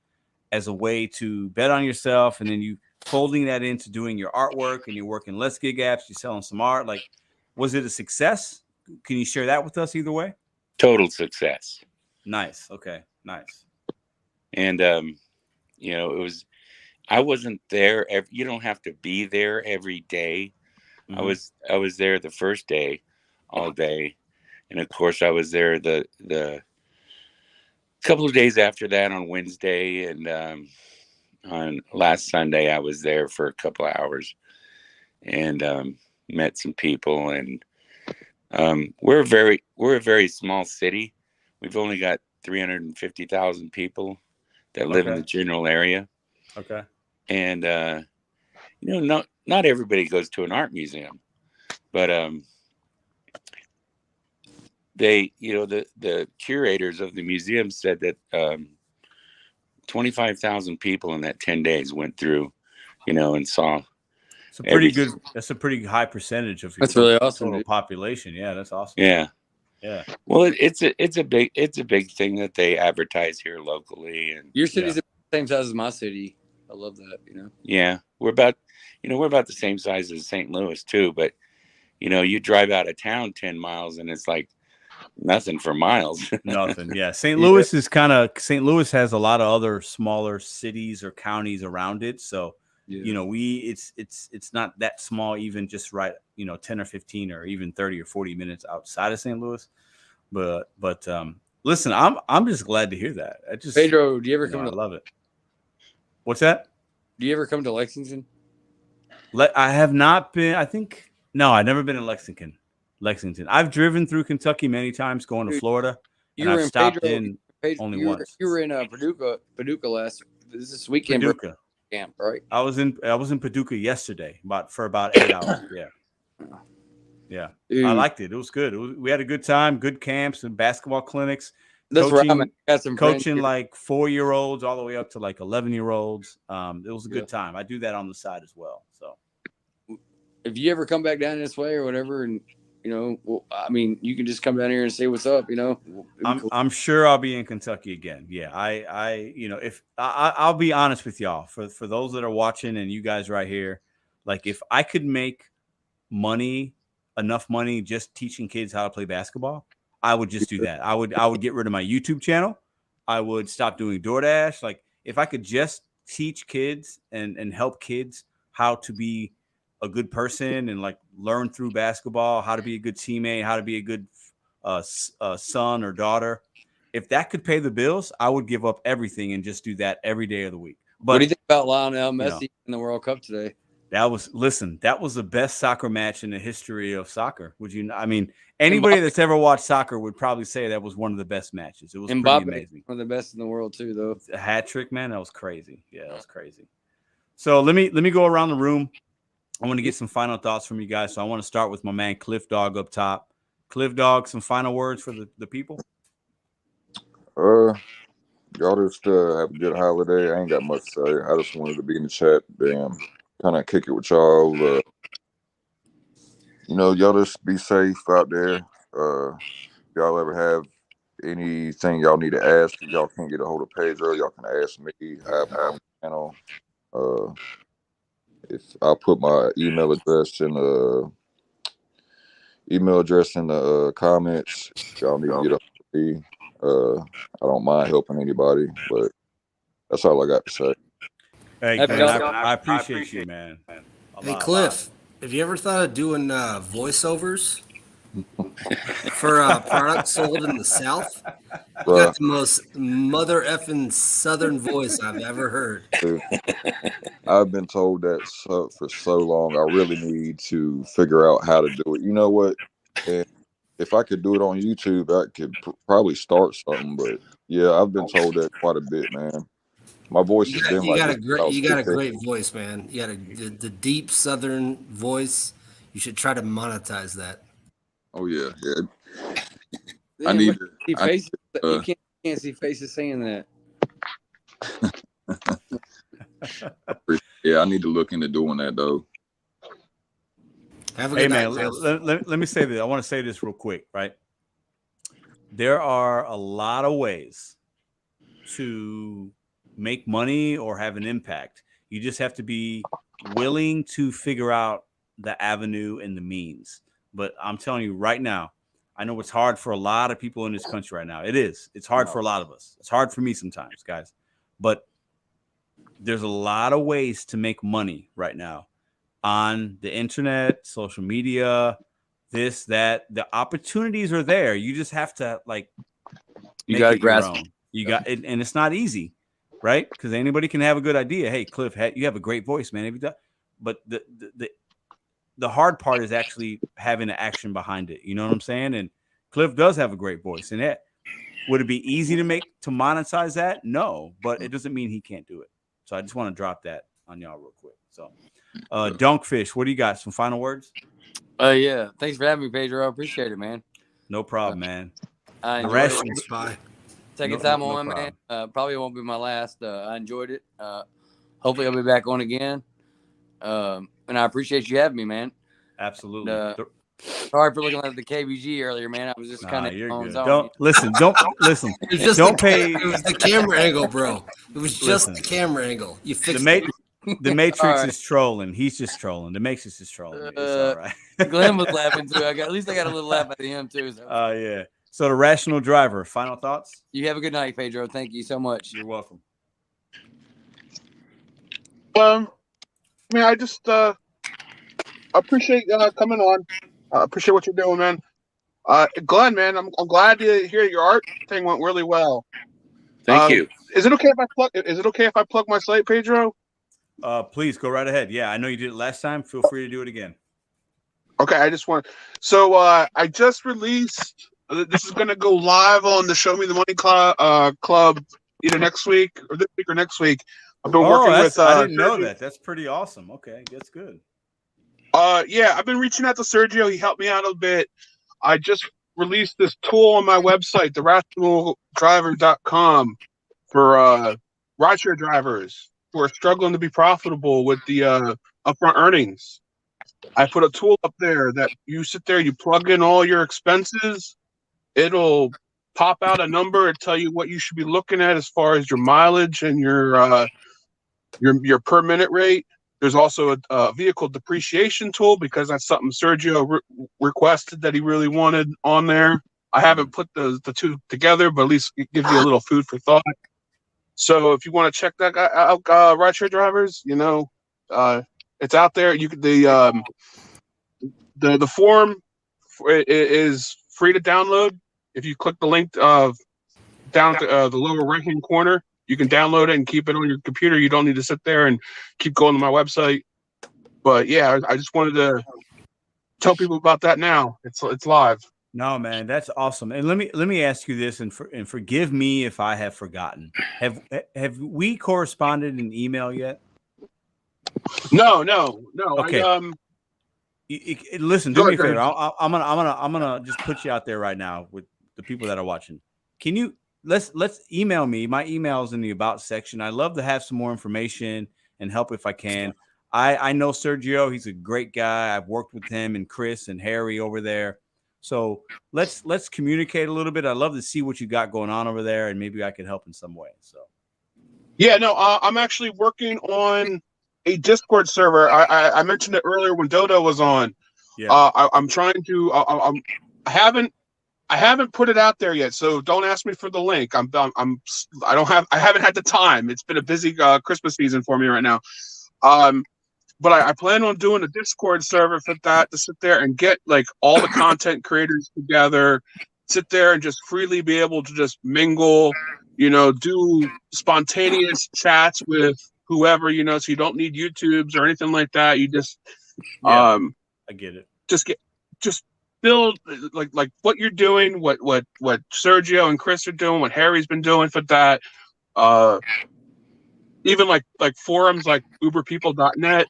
as a way to bet on yourself, and then you folding that into doing your artwork, and you're working less gig apps, you're selling some art. Was it a success? Can you share that with us either way?
Total success.
Nice. Okay. Nice.
And I wasn't there. You don't have to be there every day.
Mm-hmm.
I was there the first day, all day. And of course, I was there the couple of days after that on Wednesday, and on last Sunday I was there for a couple of hours, and met some people. And we're a very small city. We've only got 350,000 people that live in the general area.
Okay.
And not everybody goes to an art museum, but they, the curators of the museum said that 25,000 people in that 10 days went through, and saw.
It's a pretty good. That's a pretty high percentage of your
That's really awesome,
total
dude.
population. Yeah, that's awesome.
Yeah.
Yeah.
Well, it's a big thing that they advertise here locally, and
Your city's the same size as my city. I love that.
yeah, we're about the same size as St. Louis too. But you drive out of town 10 miles, and it's like nothing for miles.
Nothing. Yeah. St. Louis is St. Louis has a lot of other smaller cities or counties around it. So, it's not that small, even just 10 or 15 or even 30 or 40 minutes outside of St. Louis. But listen, I'm just glad to hear that.
Pedro, do you ever come
I love it. What's that?
Do you ever come to Lexington?
I have not been. No, I've never been in Lexington. I've driven through Kentucky many times going to Florida, and I've stopped in only once.
You were in Paducah this weekend.
Paducah
camp, right?
I was in Paducah yesterday, for about 8 hours. Yeah.
Dude.
I liked it. It was good. We had a good time. Good camps and basketball clinics.
That's right. I got some
coaching like 4-year-olds all the way up to like 11-year-olds. It was a good time. I do that on the side as well. So,
if you ever come back down this way or whatever, and you can just come down here and say what's up.
I'm sure I'll be in Kentucky again. Yeah, I'll be honest with y'all. For those that are watching and you guys right here, like if I could make enough money just teaching kids how to play basketball, I would just do that. I would get rid of my YouTube channel. I would stop doing Doordash. Like if I could just teach kids and help kids how to be a good person and like learn through basketball, how to be a good teammate, how to be a good son or daughter. If that could pay the bills, I would give up everything and just do that every day of the week. But
what do you think about Lionel Messi in the World Cup today?
That was the best soccer match in the history of soccer. Anybody that's ever watched soccer would probably say that was one of the best matches. It was pretty amazing.
One of the best in the world too, though.
A hat trick, man. That was crazy. Yeah, that was crazy. So let me go around the room. I want to get some final thoughts from you guys. So I want to start with my man Cliff Dog up top. Cliff Dog, some final words for the people.
Y'all just have a good holiday. I ain't got much to say. I just wanted to be in the chat. Damn. Kind of kick it with y'all. Y'all just be safe out there. If y'all ever have anything y'all need to ask, if y'all can't get a hold of Pedro, y'all can ask me. I have my own channel. If I put my email address in the comments, y'all need to get up to me. I don't mind helping anybody, but that's all I got to say.
Hey, I appreciate you, man.
Hey, Cliff, have you ever thought of doing voiceovers for products sold in the South? You got the most mother effing Southern voice I've ever heard.
Dude, I've been told that for so long. I really need to figure out how to do it. You know what? And if I could do it on YouTube, I could probably start something. But yeah, I've been told that quite a bit, man. My voice has been like
you got a great voice, man. You got the deep Southern voice. You should try to monetize that.
Oh yeah.
I need to see faces. You can't see faces saying that.
Yeah, I need to look into doing that though.
Have a good night,
let me say this. I want to say this real quick, right? There are a lot of ways to make money or have an impact. You just have to be willing to figure out the avenue and the means. But I'm telling you right now, I know it's hard for a lot of people in this country right now. It is. It's hard for a lot of us. It's hard for me sometimes, guys. But there's a lot of ways to make money right now on the internet, social media, this, that. The opportunities are there. You just have to
you got to grasp
it. You got it, and it's not easy. Right? Because anybody can have a good idea. Hey, Cliff, you have a great voice, man. But the hard part is actually having the action behind it. You know what I'm saying? And Cliff does have a great voice. And would it be easy to monetize that? No, but it doesn't mean he can't do it. So I just want to drop that on y'all real quick. So, Dunkfish, what do you got? Some final words?
Yeah. Thanks for having me, Pedro. I appreciate it, man.
No problem, man.
The
rest,
bye.
Taking time on, man. Probably won't be my last. I enjoyed it. Hopefully, I'll be back on again. And I appreciate you having me, man.
Absolutely.
Sorry for looking at the KBG earlier, man. I was just kind of
You're good.
Don't
listen.
It was just
don't
the,
pay.
It was the camera angle, bro. It was just the camera angle. You fixed it.
The Matrix is trolling. He's just trolling. The Matrix is trolling. It's all right.
Glenn was laughing too. At least I got a little laugh out of him too. So.
Yeah. So the rational driver. Final thoughts.
You have a good night, Pedro. Thank you so much.
You're welcome.
I mean, I just appreciate coming on. Appreciate what you're doing, man. Glenn, man, I'm glad to hear your art thing went really well.
Thank you.
Is it okay if I plug? Is it okay if I plug my site, Pedro?
Please go right ahead. Yeah, I know you did it last time. Feel free to do it again.
Okay, I just want. So I just released. This is going to go live on the Show Me the Money Club either next week or this week or next week. I've been working with.
I didn't know that. That's pretty awesome. Okay, that's good.
Yeah, I've been reaching out to Sergio. He helped me out a bit. I just released this tool on my website, therationaldriver.com, for rideshare drivers who are struggling to be profitable with the upfront earnings. I put a tool up there that you sit there, you plug in all your expenses. It'll pop out a number and tell you what you should be looking at as far as your mileage and your per minute rate. There's also a vehicle depreciation tool because that's something Sergio requested that he really wanted on there. I haven't put the two together, but at least it gives you a little food for thought. So if you want to check that out, rideshare drivers, it's out there. You could the form is free to download. If you click the link down at the lower right hand corner, you can download it and keep it on your computer. You don't need to sit there and keep going to my website. But yeah, I just wanted to tell people about that now. It's live.
No, man, that's awesome. And let me ask you this, and forgive me if I have forgotten. Have we corresponded in email yet?
No.
Okay. Listen, do me a favor. I'm gonna just put you out there right now with the people that are watching. Can you let's email me? My email is in the about section. I love to have some more information and help if I can. I know Sergio. He's a great guy. I've worked with him and Chris and Harry over there. So let's communicate a little bit. I'd love to see what you got going on over there, and maybe I can help in some way. So
yeah, no, I'm actually working on a Discord server. I mentioned it earlier when Doe Doe was on.
Yeah.
I'm trying to. I haven't put it out there yet, so don't ask me for the link. I haven't had the time. It's been a busy Christmas season for me right now. But I plan on doing a Discord server for that, to sit there and get like all the content creators together, sit there and just freely be able to just mingle, do spontaneous chats with whoever, so you don't need YouTubes or anything like that. You just,
I get it.
Just build like what you're doing, what Sergio and Chris are doing, what Harry's been doing for that. Even like forums like uberpeople.net.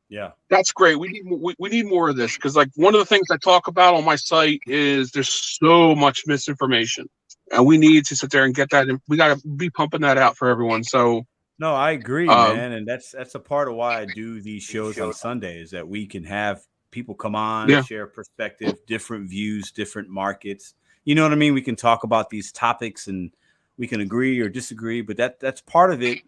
Yeah,
that's great. We need more of this, because like one of the things I talk about on my site is there's so much misinformation, and we need to sit there and get that. And we got to be pumping that out for everyone. So
no, I agree, man, and that's a part of why I do these shows on Sundays, that we can have people come on, share perspective, different views, different markets. You know what I mean? We can talk about these topics and we can agree or disagree, but that's part of it.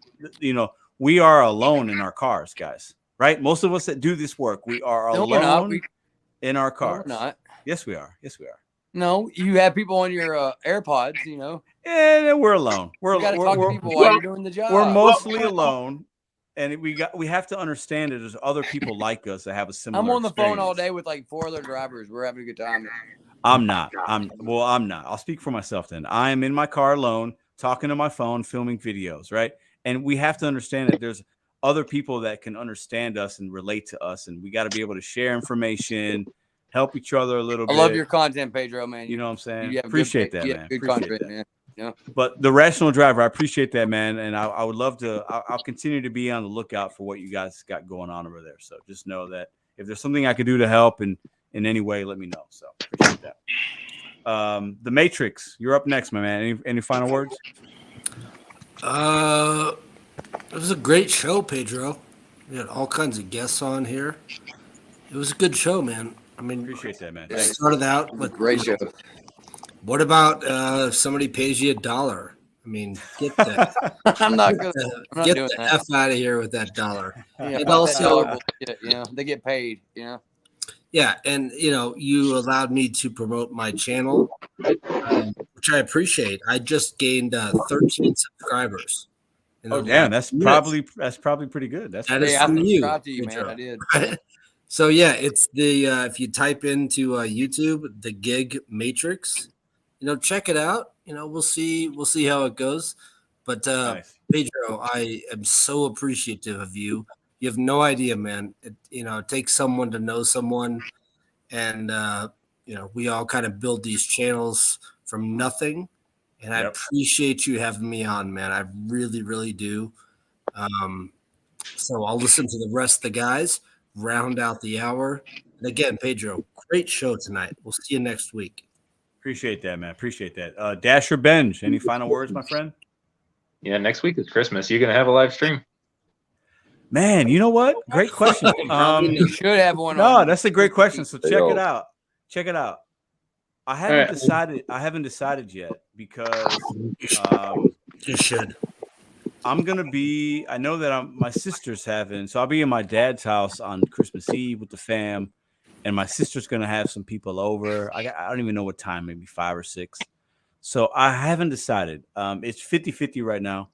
We are alone in our cars, guys. Right? Most of us that do this work, we are alone in our cars.
No, we're not.
Yes, we are. Yes, we are.
No, you have people on your AirPods,
Yeah, we're alone.
You got to talk to people while you're doing the job.
We're mostly alone, and we have to understand that there's other people like us that have a similar.
I'm on the phone all day with like 4 other drivers. We're having a good time.
I'm not. I'm not. I'll speak for myself then. I am in my car alone, talking to my phone, filming videos, right? And we have to understand that there's other people that can understand us and relate to us, and we got to be able to share information, help each other a little bit.
I love your content, Pedro, man.
You know what I'm saying? Appreciate that, man.
Good content, man. Yeah.
But the rational driver, I appreciate that, man, and I would love to. I'll continue to be on the lookout for what you guys got going on over there. So just know that if there's something I could do to help in any way, let me know. So appreciate that. The Matrix, you're up next, my man. Any final words?
It was a great show, Pedro. We had all kinds of guests on here. It was a good show, man. I mean,
appreciate that, man.
It started out with
great show.
What about if somebody pays you $1? I mean, get that.
I'm not doing
the
that.
F out of here with that $1.
Yeah,
And also,
they get paid.
Yeah, and you allowed me to promote my channel, which I appreciate. I just gained 13 subscribers.
Oh damn, that's probably pretty good. That
is from you.
To you, man. I did.
So yeah, it's the if you type into YouTube the Gig Matrix, check it out. We'll see how it goes. But
nice.
Pedro, I am so appreciative of you. You have no idea, man. It takes someone to know someone, and we all kind of build these channels from nothing. And I appreciate you having me on, man. I really, really do. So I'll listen to the rest of the guys, round out the hour. And again, Pedro, great show tonight. We'll see you next week.
Appreciate that, man. Appreciate that. Dasher Benj, any final words, my friend?
Yeah, next week is Christmas. You gonna have a live stream?
Man, you know what? Great question.
You should have one.
No, that's a great question. So check it out. Check it out. I haven't decided. I haven't decided yet because
you should.
I'm gonna be. I know that my sister's having. So I'll be in my dad's house on Christmas Eve with the fam, and my sister's gonna have some people over. I don't even know what time. Maybe 5 or 6. So I haven't decided. It's 50-50 right now.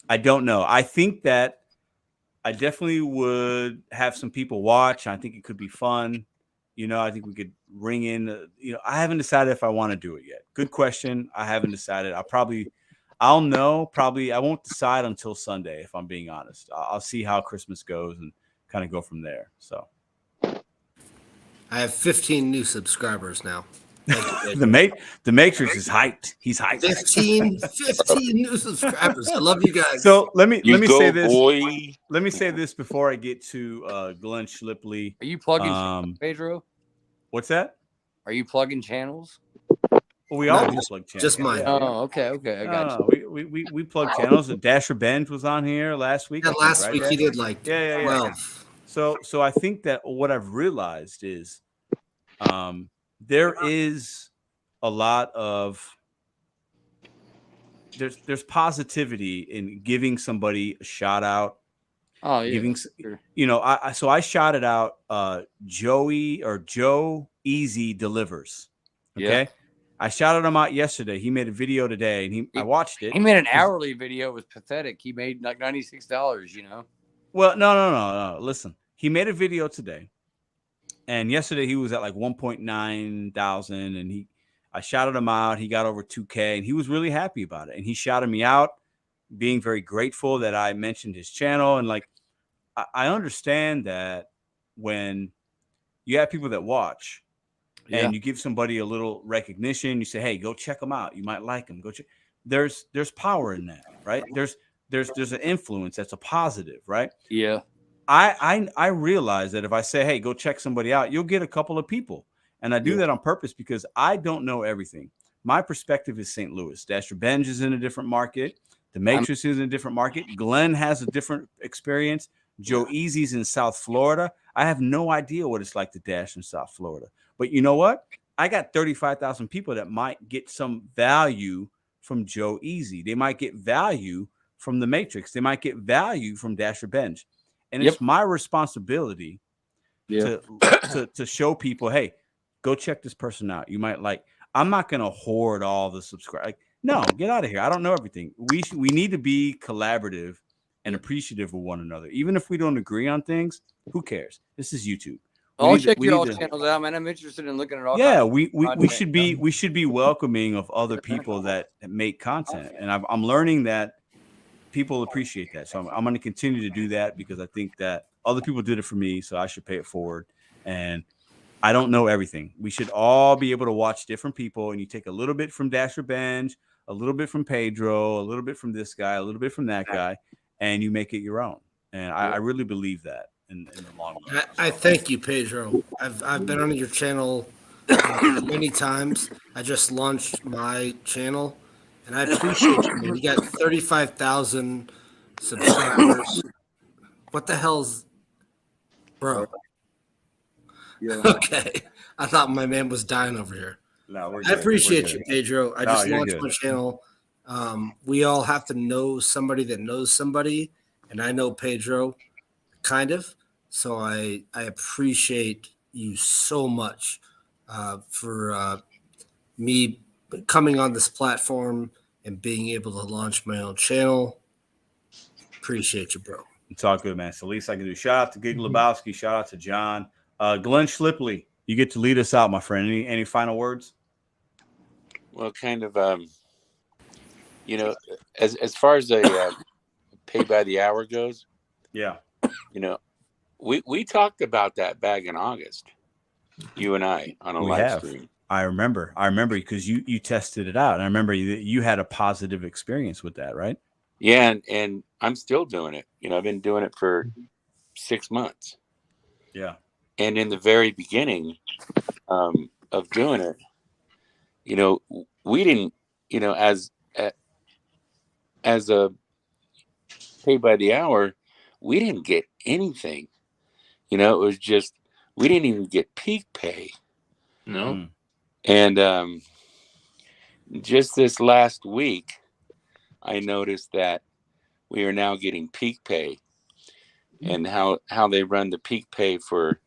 I don't know. I think that I definitely would have some people watch. I think it could be fun. I think we could ring in. I haven't decided if I want to do it yet. Good question. I haven't decided. I'll know. Probably I won't decide until Sunday, if I'm being honest. I'll see how Christmas goes and kind of go from there. So
I have 15 new subscribers now.
The Matrix is hyped. He's hyped.
15 new subscribers. I love you guys.
So let me say this.
Boy.
Let me say this before I get to Glenn Schlipley.
Are you plugging Pedro?
What's that?
Are you plugging channels?
Well, we all plug channels.
Just mine.
Oh, okay. I got
you. We plug channels. Dasher Benj was on here last week.
Yeah, last week he did 12.
So I think that what I've realized is there is a lot of there's positivity in giving somebody a shout out.
Oh yeah,
giving
sure.
I shouted out Joe Ezzy Delivers. Okay.
Yeah.
I shouted him out yesterday. He made a video today, and I watched it.
He made an hourly video. It was pathetic. He made like $96.
Well, no. Listen, he made a video today. And yesterday he was at like 1.9 thousand, and I shouted him out. He got over 2K, and he was really happy about it. And he shouted me out, being very grateful that I mentioned his channel. And like, I understand that when you have people that watch and you give somebody a little recognition, you say, "Hey, go check them out. You might like them. Go check." There's power in that, right? There's an influence that's a positive, right?
Yeah.
I realize that if I say, "Hey, go check somebody out," you'll get a couple of people. And I do that on purpose because I don't know everything. My perspective is St. Louis. Dasher Benj is in a different market. The Matrix is in a different market. Glenn has a different experience. Joe Ezzy's in South Florida. I have no idea what it's like to dash in South Florida. But you know what? I got 35,000 people that might get some value from Joe Ezzy. They might get value from the Matrix. They might get value from Dasher Benj. And it's my responsibility to show people, hey, go check this person out. You might like. I'm not going to hoard all the subscribers. Like, no, get out of here. I don't know everything. We need to be collaborative and appreciative of one another. Even if we don't agree on things, who cares? This is YouTube.
I'll check your all channels out, man. I'm interested in looking at all.
Yeah, we should be welcoming of other people that make content. And I'm learning that people appreciate that. So I'm going to continue to do that because I think that other people did it for me, so I should pay it forward. And I don't know everything. We should all be able to watch different people, and you take a little bit from Dasher Benj, a little bit from Pedro, a little bit from this guy, a little bit from that guy, and you make it your own. And I really believe that in the long run.
I thank you, Pedro. I've been on your channel many times. I just launched my channel, and I appreciate you, man. You got 35,000 subscribers. What the hell's, bro?
Yeah.
Okay, I thought my man was dying over here.
No, we're
I
good.
appreciate
We're
you,
good.
Pedro. I
No,
just
you're
launched
good.
my channel. We all have to know somebody that knows somebody, and I know Pedro, kind of. So I appreciate you so much for me coming on this platform and being able to launch my own channel. Appreciate you, bro.
It's all good, man. So least I can do. Shout out to Gig Lebowski. Shout out to John. Glenn Schlipley, you get to lead us out, my friend. Any final words?
Well, kind of, you know, as far as a pay by the hour goes,
yeah,
you know, we talked about that back in August, you and I, on a live stream.
I remember because you tested it out. And I remember you had a positive experience with that, right?
Yeah, and I'm still doing it. You know, I've been doing it for 6 months.
Yeah.
And in the very beginning of doing it, you know, we didn't, you know, as a pay by the hour, we didn't get anything. You know, it was just, we didn't even get peak pay.
No.
And just this last week, I noticed that we are now getting peak pay. And how they run the peak pay for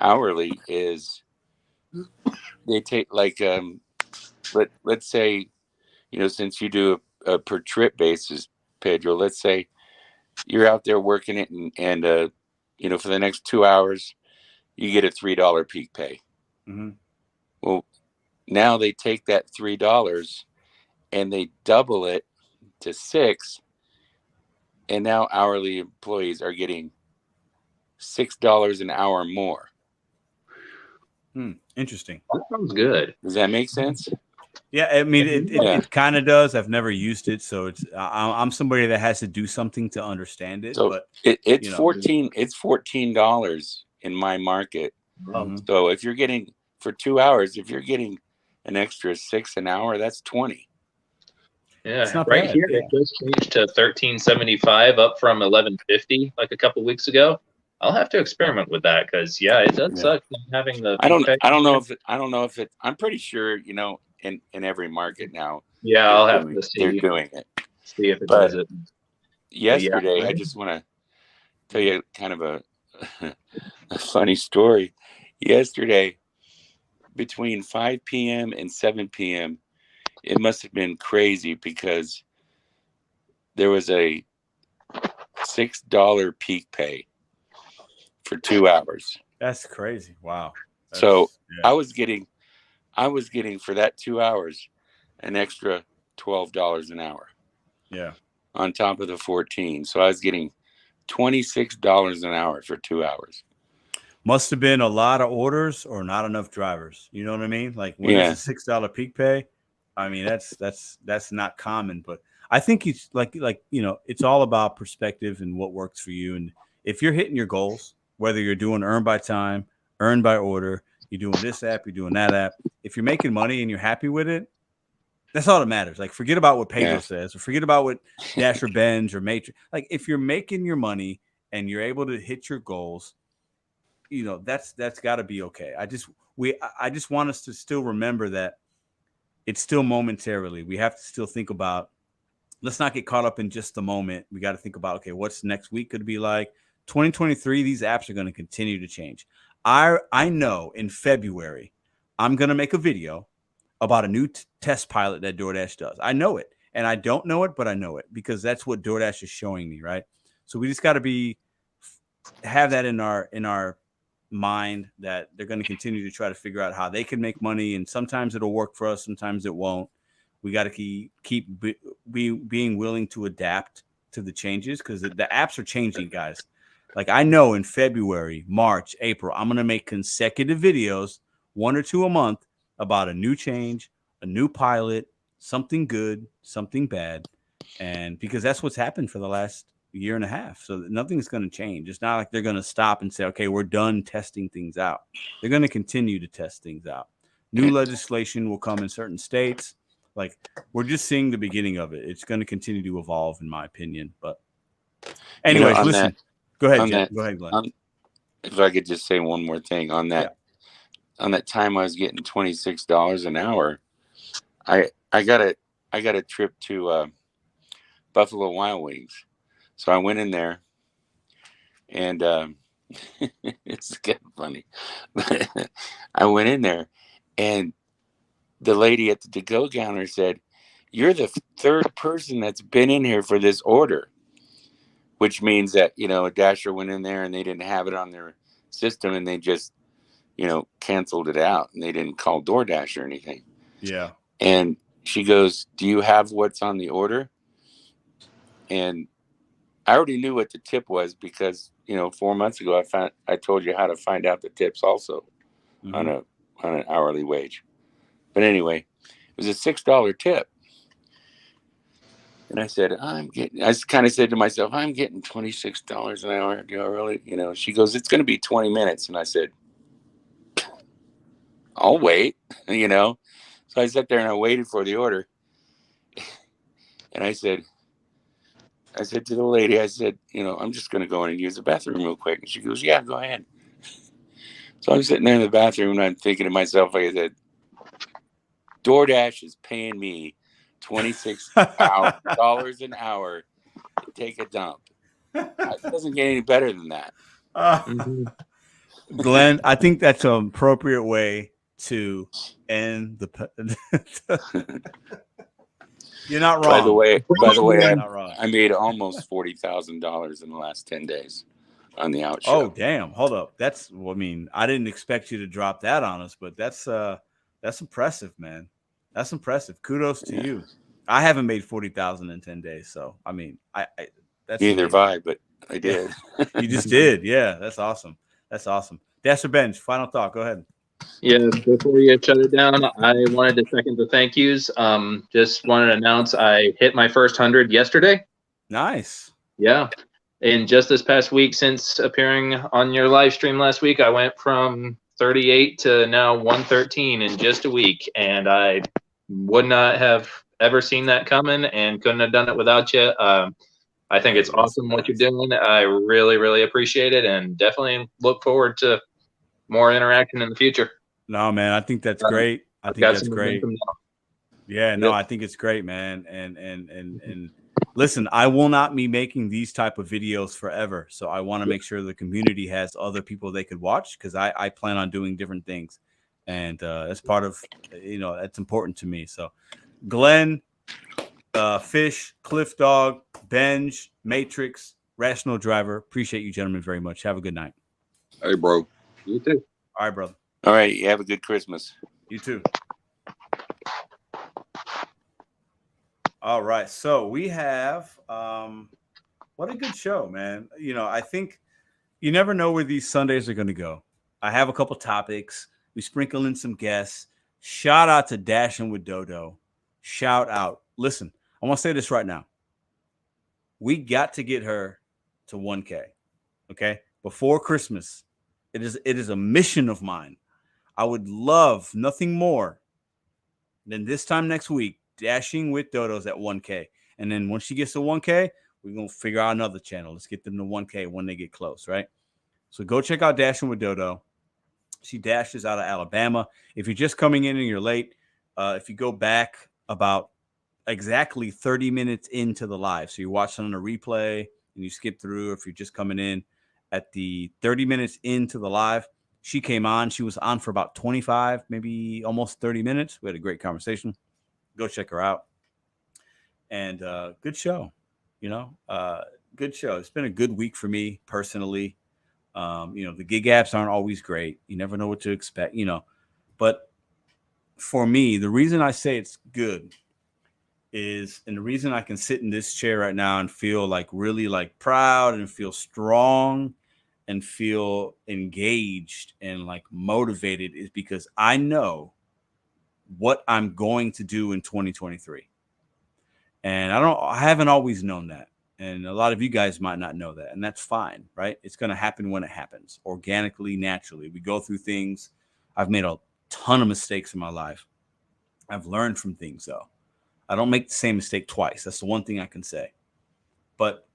hourly is they take like let's say, you know, since you do a per trip basis, Pedro, let's say you're out there working it and you know, for the next 2 hours you get a $3 peak pay.
Mm-hmm.
Well, now they take that $3 and they double it to $6, and now hourly employees are getting $6 an hour more.
Interesting.
That sounds good.
Does that make sense?
Yeah, I mean, it kind of does. I've never used it, so it's I'm somebody that has to do something to understand it.
So
but
it's
you know.
$14 in my market.
Mhm.
So if you're getting for 2 hours, if you're getting an extra $6 an hour, that's 20.
Yeah, right here it just changed to $13.75, up from $11.50 like a couple weeks ago. I'll have to experiment with that because it does suck having the.
I don't know if it. I'm pretty sure, you know, in every market now.
Yeah, I'll have to see.
They're doing it.
See if it does it.
Yesterday, I just want to tell you kind of a funny story. Yesterday, between 5 p.m. and 7 p.m., it must have been crazy because there was a $6 peak pay for 2 hours.
That's crazy. Wow.
So I was getting for that 2 hours an extra $12 an hour.
Yeah.
On top of the 14. So I was getting $26 an hour for 2 hours.
Must have been a lot of orders or not enough drivers. You know what I mean? Like when it's a $6 peak pay, I mean that's not common, but I think it's like you know, it's all about perspective and what works for you. And if you're hitting your goals, whether you're doing earn by time, earn by order, you're doing this app, you're doing that app, if you're making money and you're happy with it, that's all that matters. Like, forget about what Pedro says, or forget about what Dash or Benz or Matrix. Like, if you're making your money and you're able to hit your goals, you know, that's got to be okay. I just want us to still remember that it's still momentarily. We have to still think about. Let's not get caught up in just the moment. We got to think about, okay, what's next week going to be like? 2023, these apps are going to continue to change. I know in February, I'm going to make a video about a new test pilot that DoorDash does. I know it, and I don't know it, but I know it because that's what DoorDash is showing me, right? So we just got to have that in our mind that they're going to continue to try to figure out how they can make money, and sometimes it'll work for us, sometimes it won't. We got to keep being willing to adapt to the changes because the apps are changing, guys. Like, I know in February, March, April, I'm going to make consecutive videos, 1 or 2 a month, about a new change, a new pilot, something good, something bad. And because that's what's happened for the last year and a half. So nothing's going to change. It's not like they're going to stop and say, okay, we're done testing things out. They're going to continue to test things out. New legislation will come in certain states. Like, we're just seeing the beginning of it. It's going to continue to evolve, in my opinion. But anyways, listen. Go ahead, Go ahead, Glenn.
If I could just say one more thing on that. Yeah. On that time I was getting $26 an hour, I got a trip to Buffalo Wild Wings. So I went in there, and it's kind of funny. I went in there, and the lady at the to-go counter said, "You're the third person that's been in here for this order," which means that, a Dasher went in there and they didn't have it on their system, and they just, canceled it out, and they didn't call DoorDash or anything.
Yeah.
And she goes, "Do you have what's on the order?" And I already knew what the tip was because, 4 months ago I told you how to find out the tips also on an hourly wage. But anyway, it was a $6 tip. And I said, I kind of said to myself, I'm getting $26 an hour. Do I really? She goes, "It's going to be 20 minutes. And I said, "I'll wait," So I sat there and I waited for the order. And I said to the lady, I said, "I'm just going to go in and use the bathroom real quick." And she goes, "Yeah, go ahead." So I'm sitting there in the bathroom and I'm thinking to myself, I said, DoorDash is paying me $26 an hour to take a dump. It doesn't get any better than that.
Glenn, I think that's an appropriate way to end the. You're not wrong.
By the way, I made almost $40,000 in the last 10 days on the out show.
Oh, damn. Hold up. I didn't expect you to drop that on us, but that's impressive, man. That's impressive. Kudos to you. I haven't made 40,000 in 10 days. So, that's
neither have I, but I did.
You just did. Yeah. That's awesome. That's awesome. Dasher Bench, final thought. Go ahead.
Yeah, before you shut it down, I wanted to second the thank yous. Just wanted to announce I hit my first 100 yesterday.
Nice.
Yeah. And just this past week, since appearing on your live stream last week, I went from 38 to now 113 in just a week. And I would not have ever seen that coming and couldn't have done it without you. I think it's awesome what you're doing. I really, really appreciate it, and definitely look forward to more interaction in the future.
No, man, I think that's great. I think that's great. Yeah, no, I think it's great, man. And listen, I will not be making these type of videos forever. So I want to make sure the community has other people they could watch, because I plan on doing different things. And that's part of, that's important to me. So Glenn, Fish, Cliff Dog, Benj, Matrix, Rational Driver, appreciate you gentlemen very much. Have a good night.
Hey, bro.
You too.
All right, brother.
All right. You have a good Christmas.
You too. All right. So we have, what a good show, man. I think you never know where these Sundays are going to go. I have a couple topics. We sprinkle in some guests. Shout out to Dashing with Doe Doe. Shout out. Listen, I want to say this right now. We got to get her to 1K. Okay. Before Christmas. It is a mission of mine. I would love nothing more than this time next week, Dashing with Dodo's at 1K. And then once she gets to 1K, we're going to figure out another channel. Let's get them to 1K when they get close, right? So go check out Dashing with Dodo. She dashes out of Alabama. If you're just coming in and you're late, if you go back about exactly 30 minutes into the live, so you're watching on a replay and you skip through, if you're just coming in, at the 30 minutes into the live, she came on. She was on for about 25, maybe almost 30 minutes. We had a great conversation. Go check her out. And good show, good show. It's been a good week for me personally. The gig apps aren't always great. You never know what to expect, But for me, the reason I say it's good is, and the reason I can sit in this chair right now and feel like really like proud and feel strong and feel engaged and like motivated, is because I know what I'm going to do in 2023. And I haven't always known that. And a lot of you guys might not know that, and that's fine, right? It's going to happen when it happens, organically, naturally. We go through things. I've made ton of mistakes in my life. I've learned from things, though. I don't make the same mistake twice. That's the one thing I can say. But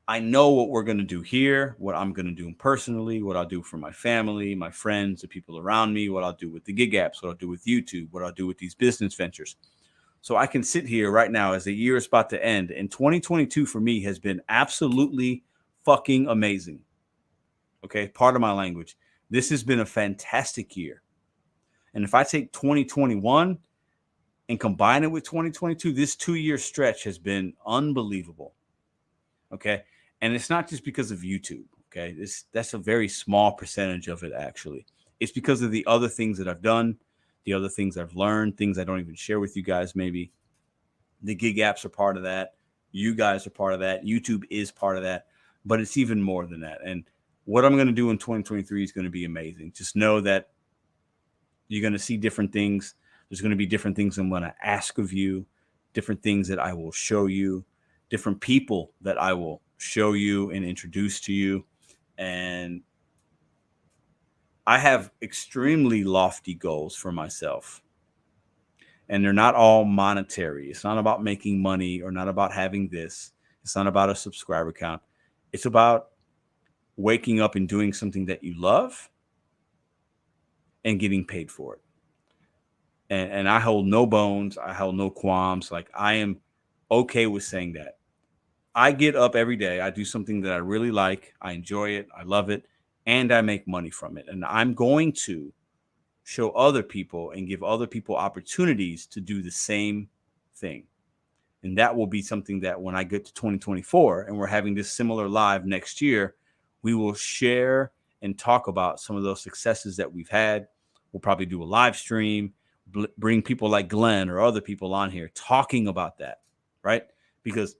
I know what we're going to do here, what I'm going to do personally, what I'll do for my family, my friends, the people around me, what I'll do with the gig apps, what I'll do with YouTube, what I'll do with these business ventures. So I can sit here right now as the year is about to end. And 2022 for me has been absolutely fucking amazing. Okay, part of my language. This has been a fantastic year. And if I take 2021 and combine it with 2022, this 2-year stretch has been unbelievable. Okay. And it's not just because of YouTube. Okay. That's a very small percentage of it, actually. It's because of the other things that I've done, the other things I've learned, things I don't even share with you guys, maybe. The gig apps are part of that. You guys are part of that. YouTube is part of that. But it's even more than that. And what I'm going to do in 2023 is going to be amazing. Just know that you're going to see different things. There's going to be different things I'm going to ask of you, different things that I will show you, different people that I will show you and introduce to you. And I have extremely lofty goals for myself. And they're not all monetary. It's not about making money or not about having this. It's not about a subscriber count. It's about waking up and doing something that you love and getting paid for it. And I hold no bones. I hold no qualms. Like, I am okay with saying that. I get up every day. I do something that I really like. I enjoy it. I love it. And I make money from it. And I'm going to show other people and give other people opportunities to do the same thing. And that will be something that when I get to 2024 and we're having this similar live next year, we will share and talk about some of those successes that we've had. We'll probably do a live stream, bring people like Glenn or other people on here talking about that, right? Because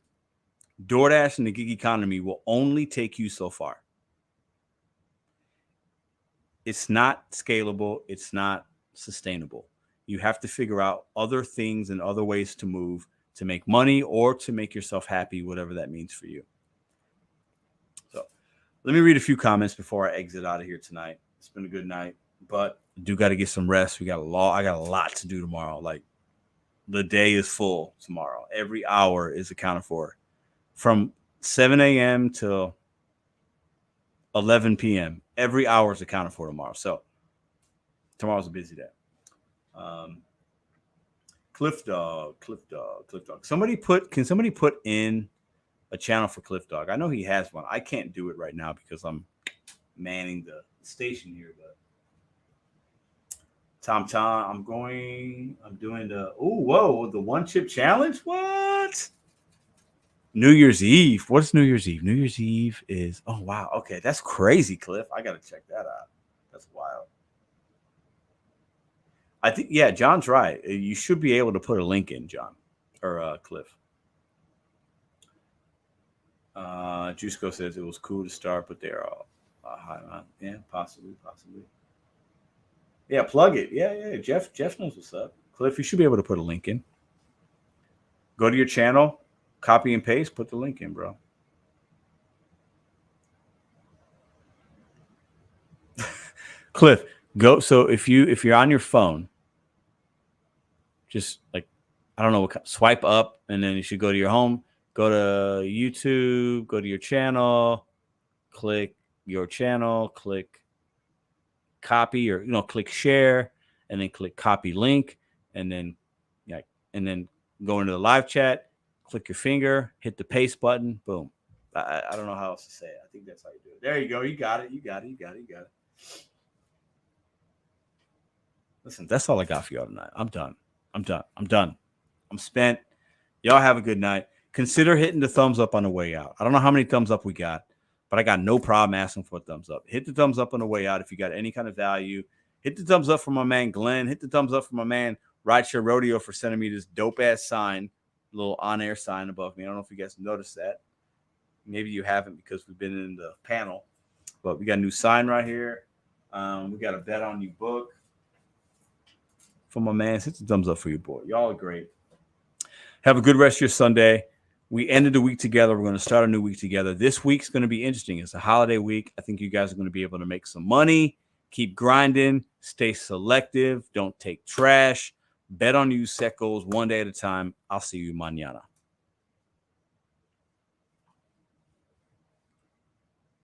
DoorDash and the gig economy will only take you so far. It's not scalable. It's not sustainable. You have to figure out other things and other ways to move to make money or to make yourself happy, whatever that means for you. So let me read a few comments before I exit out of here tonight. It's been a good night, but I do got to get some rest. I got a lot to do tomorrow. Like, the day is full tomorrow. Every hour is accounted for from 7 a.m. till 11 p.m. Every hour is accounted for tomorrow. So tomorrow's a busy day. Cliff Dog. Can somebody put in a channel for Cliff Dog? I know he has one. I can't do it right now because I'm manning the station here, but Tom, I'm doing the the one chip challenge. What? New Year's Eve. What's New Year's Eve? New Year's Eve is, oh wow. Okay, that's crazy, Cliff. I gotta check that out. That's wild. I think, yeah, John's right. You should be able to put a link in, John, or Cliff. Jusco says it was cool to start, but they're all high. Yeah, possibly. Yeah, plug it. Yeah. Jeff knows what's up. Cliff, you should be able to put a link in. Go to your channel, copy and paste, put the link in, bro. Cliff, go. So if you're on your phone, just like, I don't know, swipe up, and then you should go to your home, go to YouTube, go to your channel, click your channel, click copy, or click share, and then click copy link, and then go into the live chat, click your finger, hit the paste button, boom. I don't know how else to say it. I think that's how you do it. There you go. You got it. Listen, that's all I got for y'all tonight. I'm done. I'm spent. Y'all have a good night. Consider hitting the thumbs up on the way out. I don't know how many thumbs up we got, but I got no problem asking for a thumbs up. Hit the thumbs up on the way out if you got any kind of value. Hit the thumbs up for my man Glenn. Hit the thumbs up for my man Rideshare Rodeo for sending me this dope ass sign, little on-air sign above me. I don't know if you guys noticed that. Maybe you haven't because we've been in the panel, but we got a new sign right here. We got a Bet on You book for my man. Hit the thumbs up for your boy. Y'all are great. Have a good rest of your Sunday. We ended the week together. We're going to start a new week together. This week's going to be interesting. It's a holiday week. I think you guys are going to be able to make some money Keep grinding. Stay selective. Don't take trash. Bet on you, set goals one day at a time. I'll see you mañana.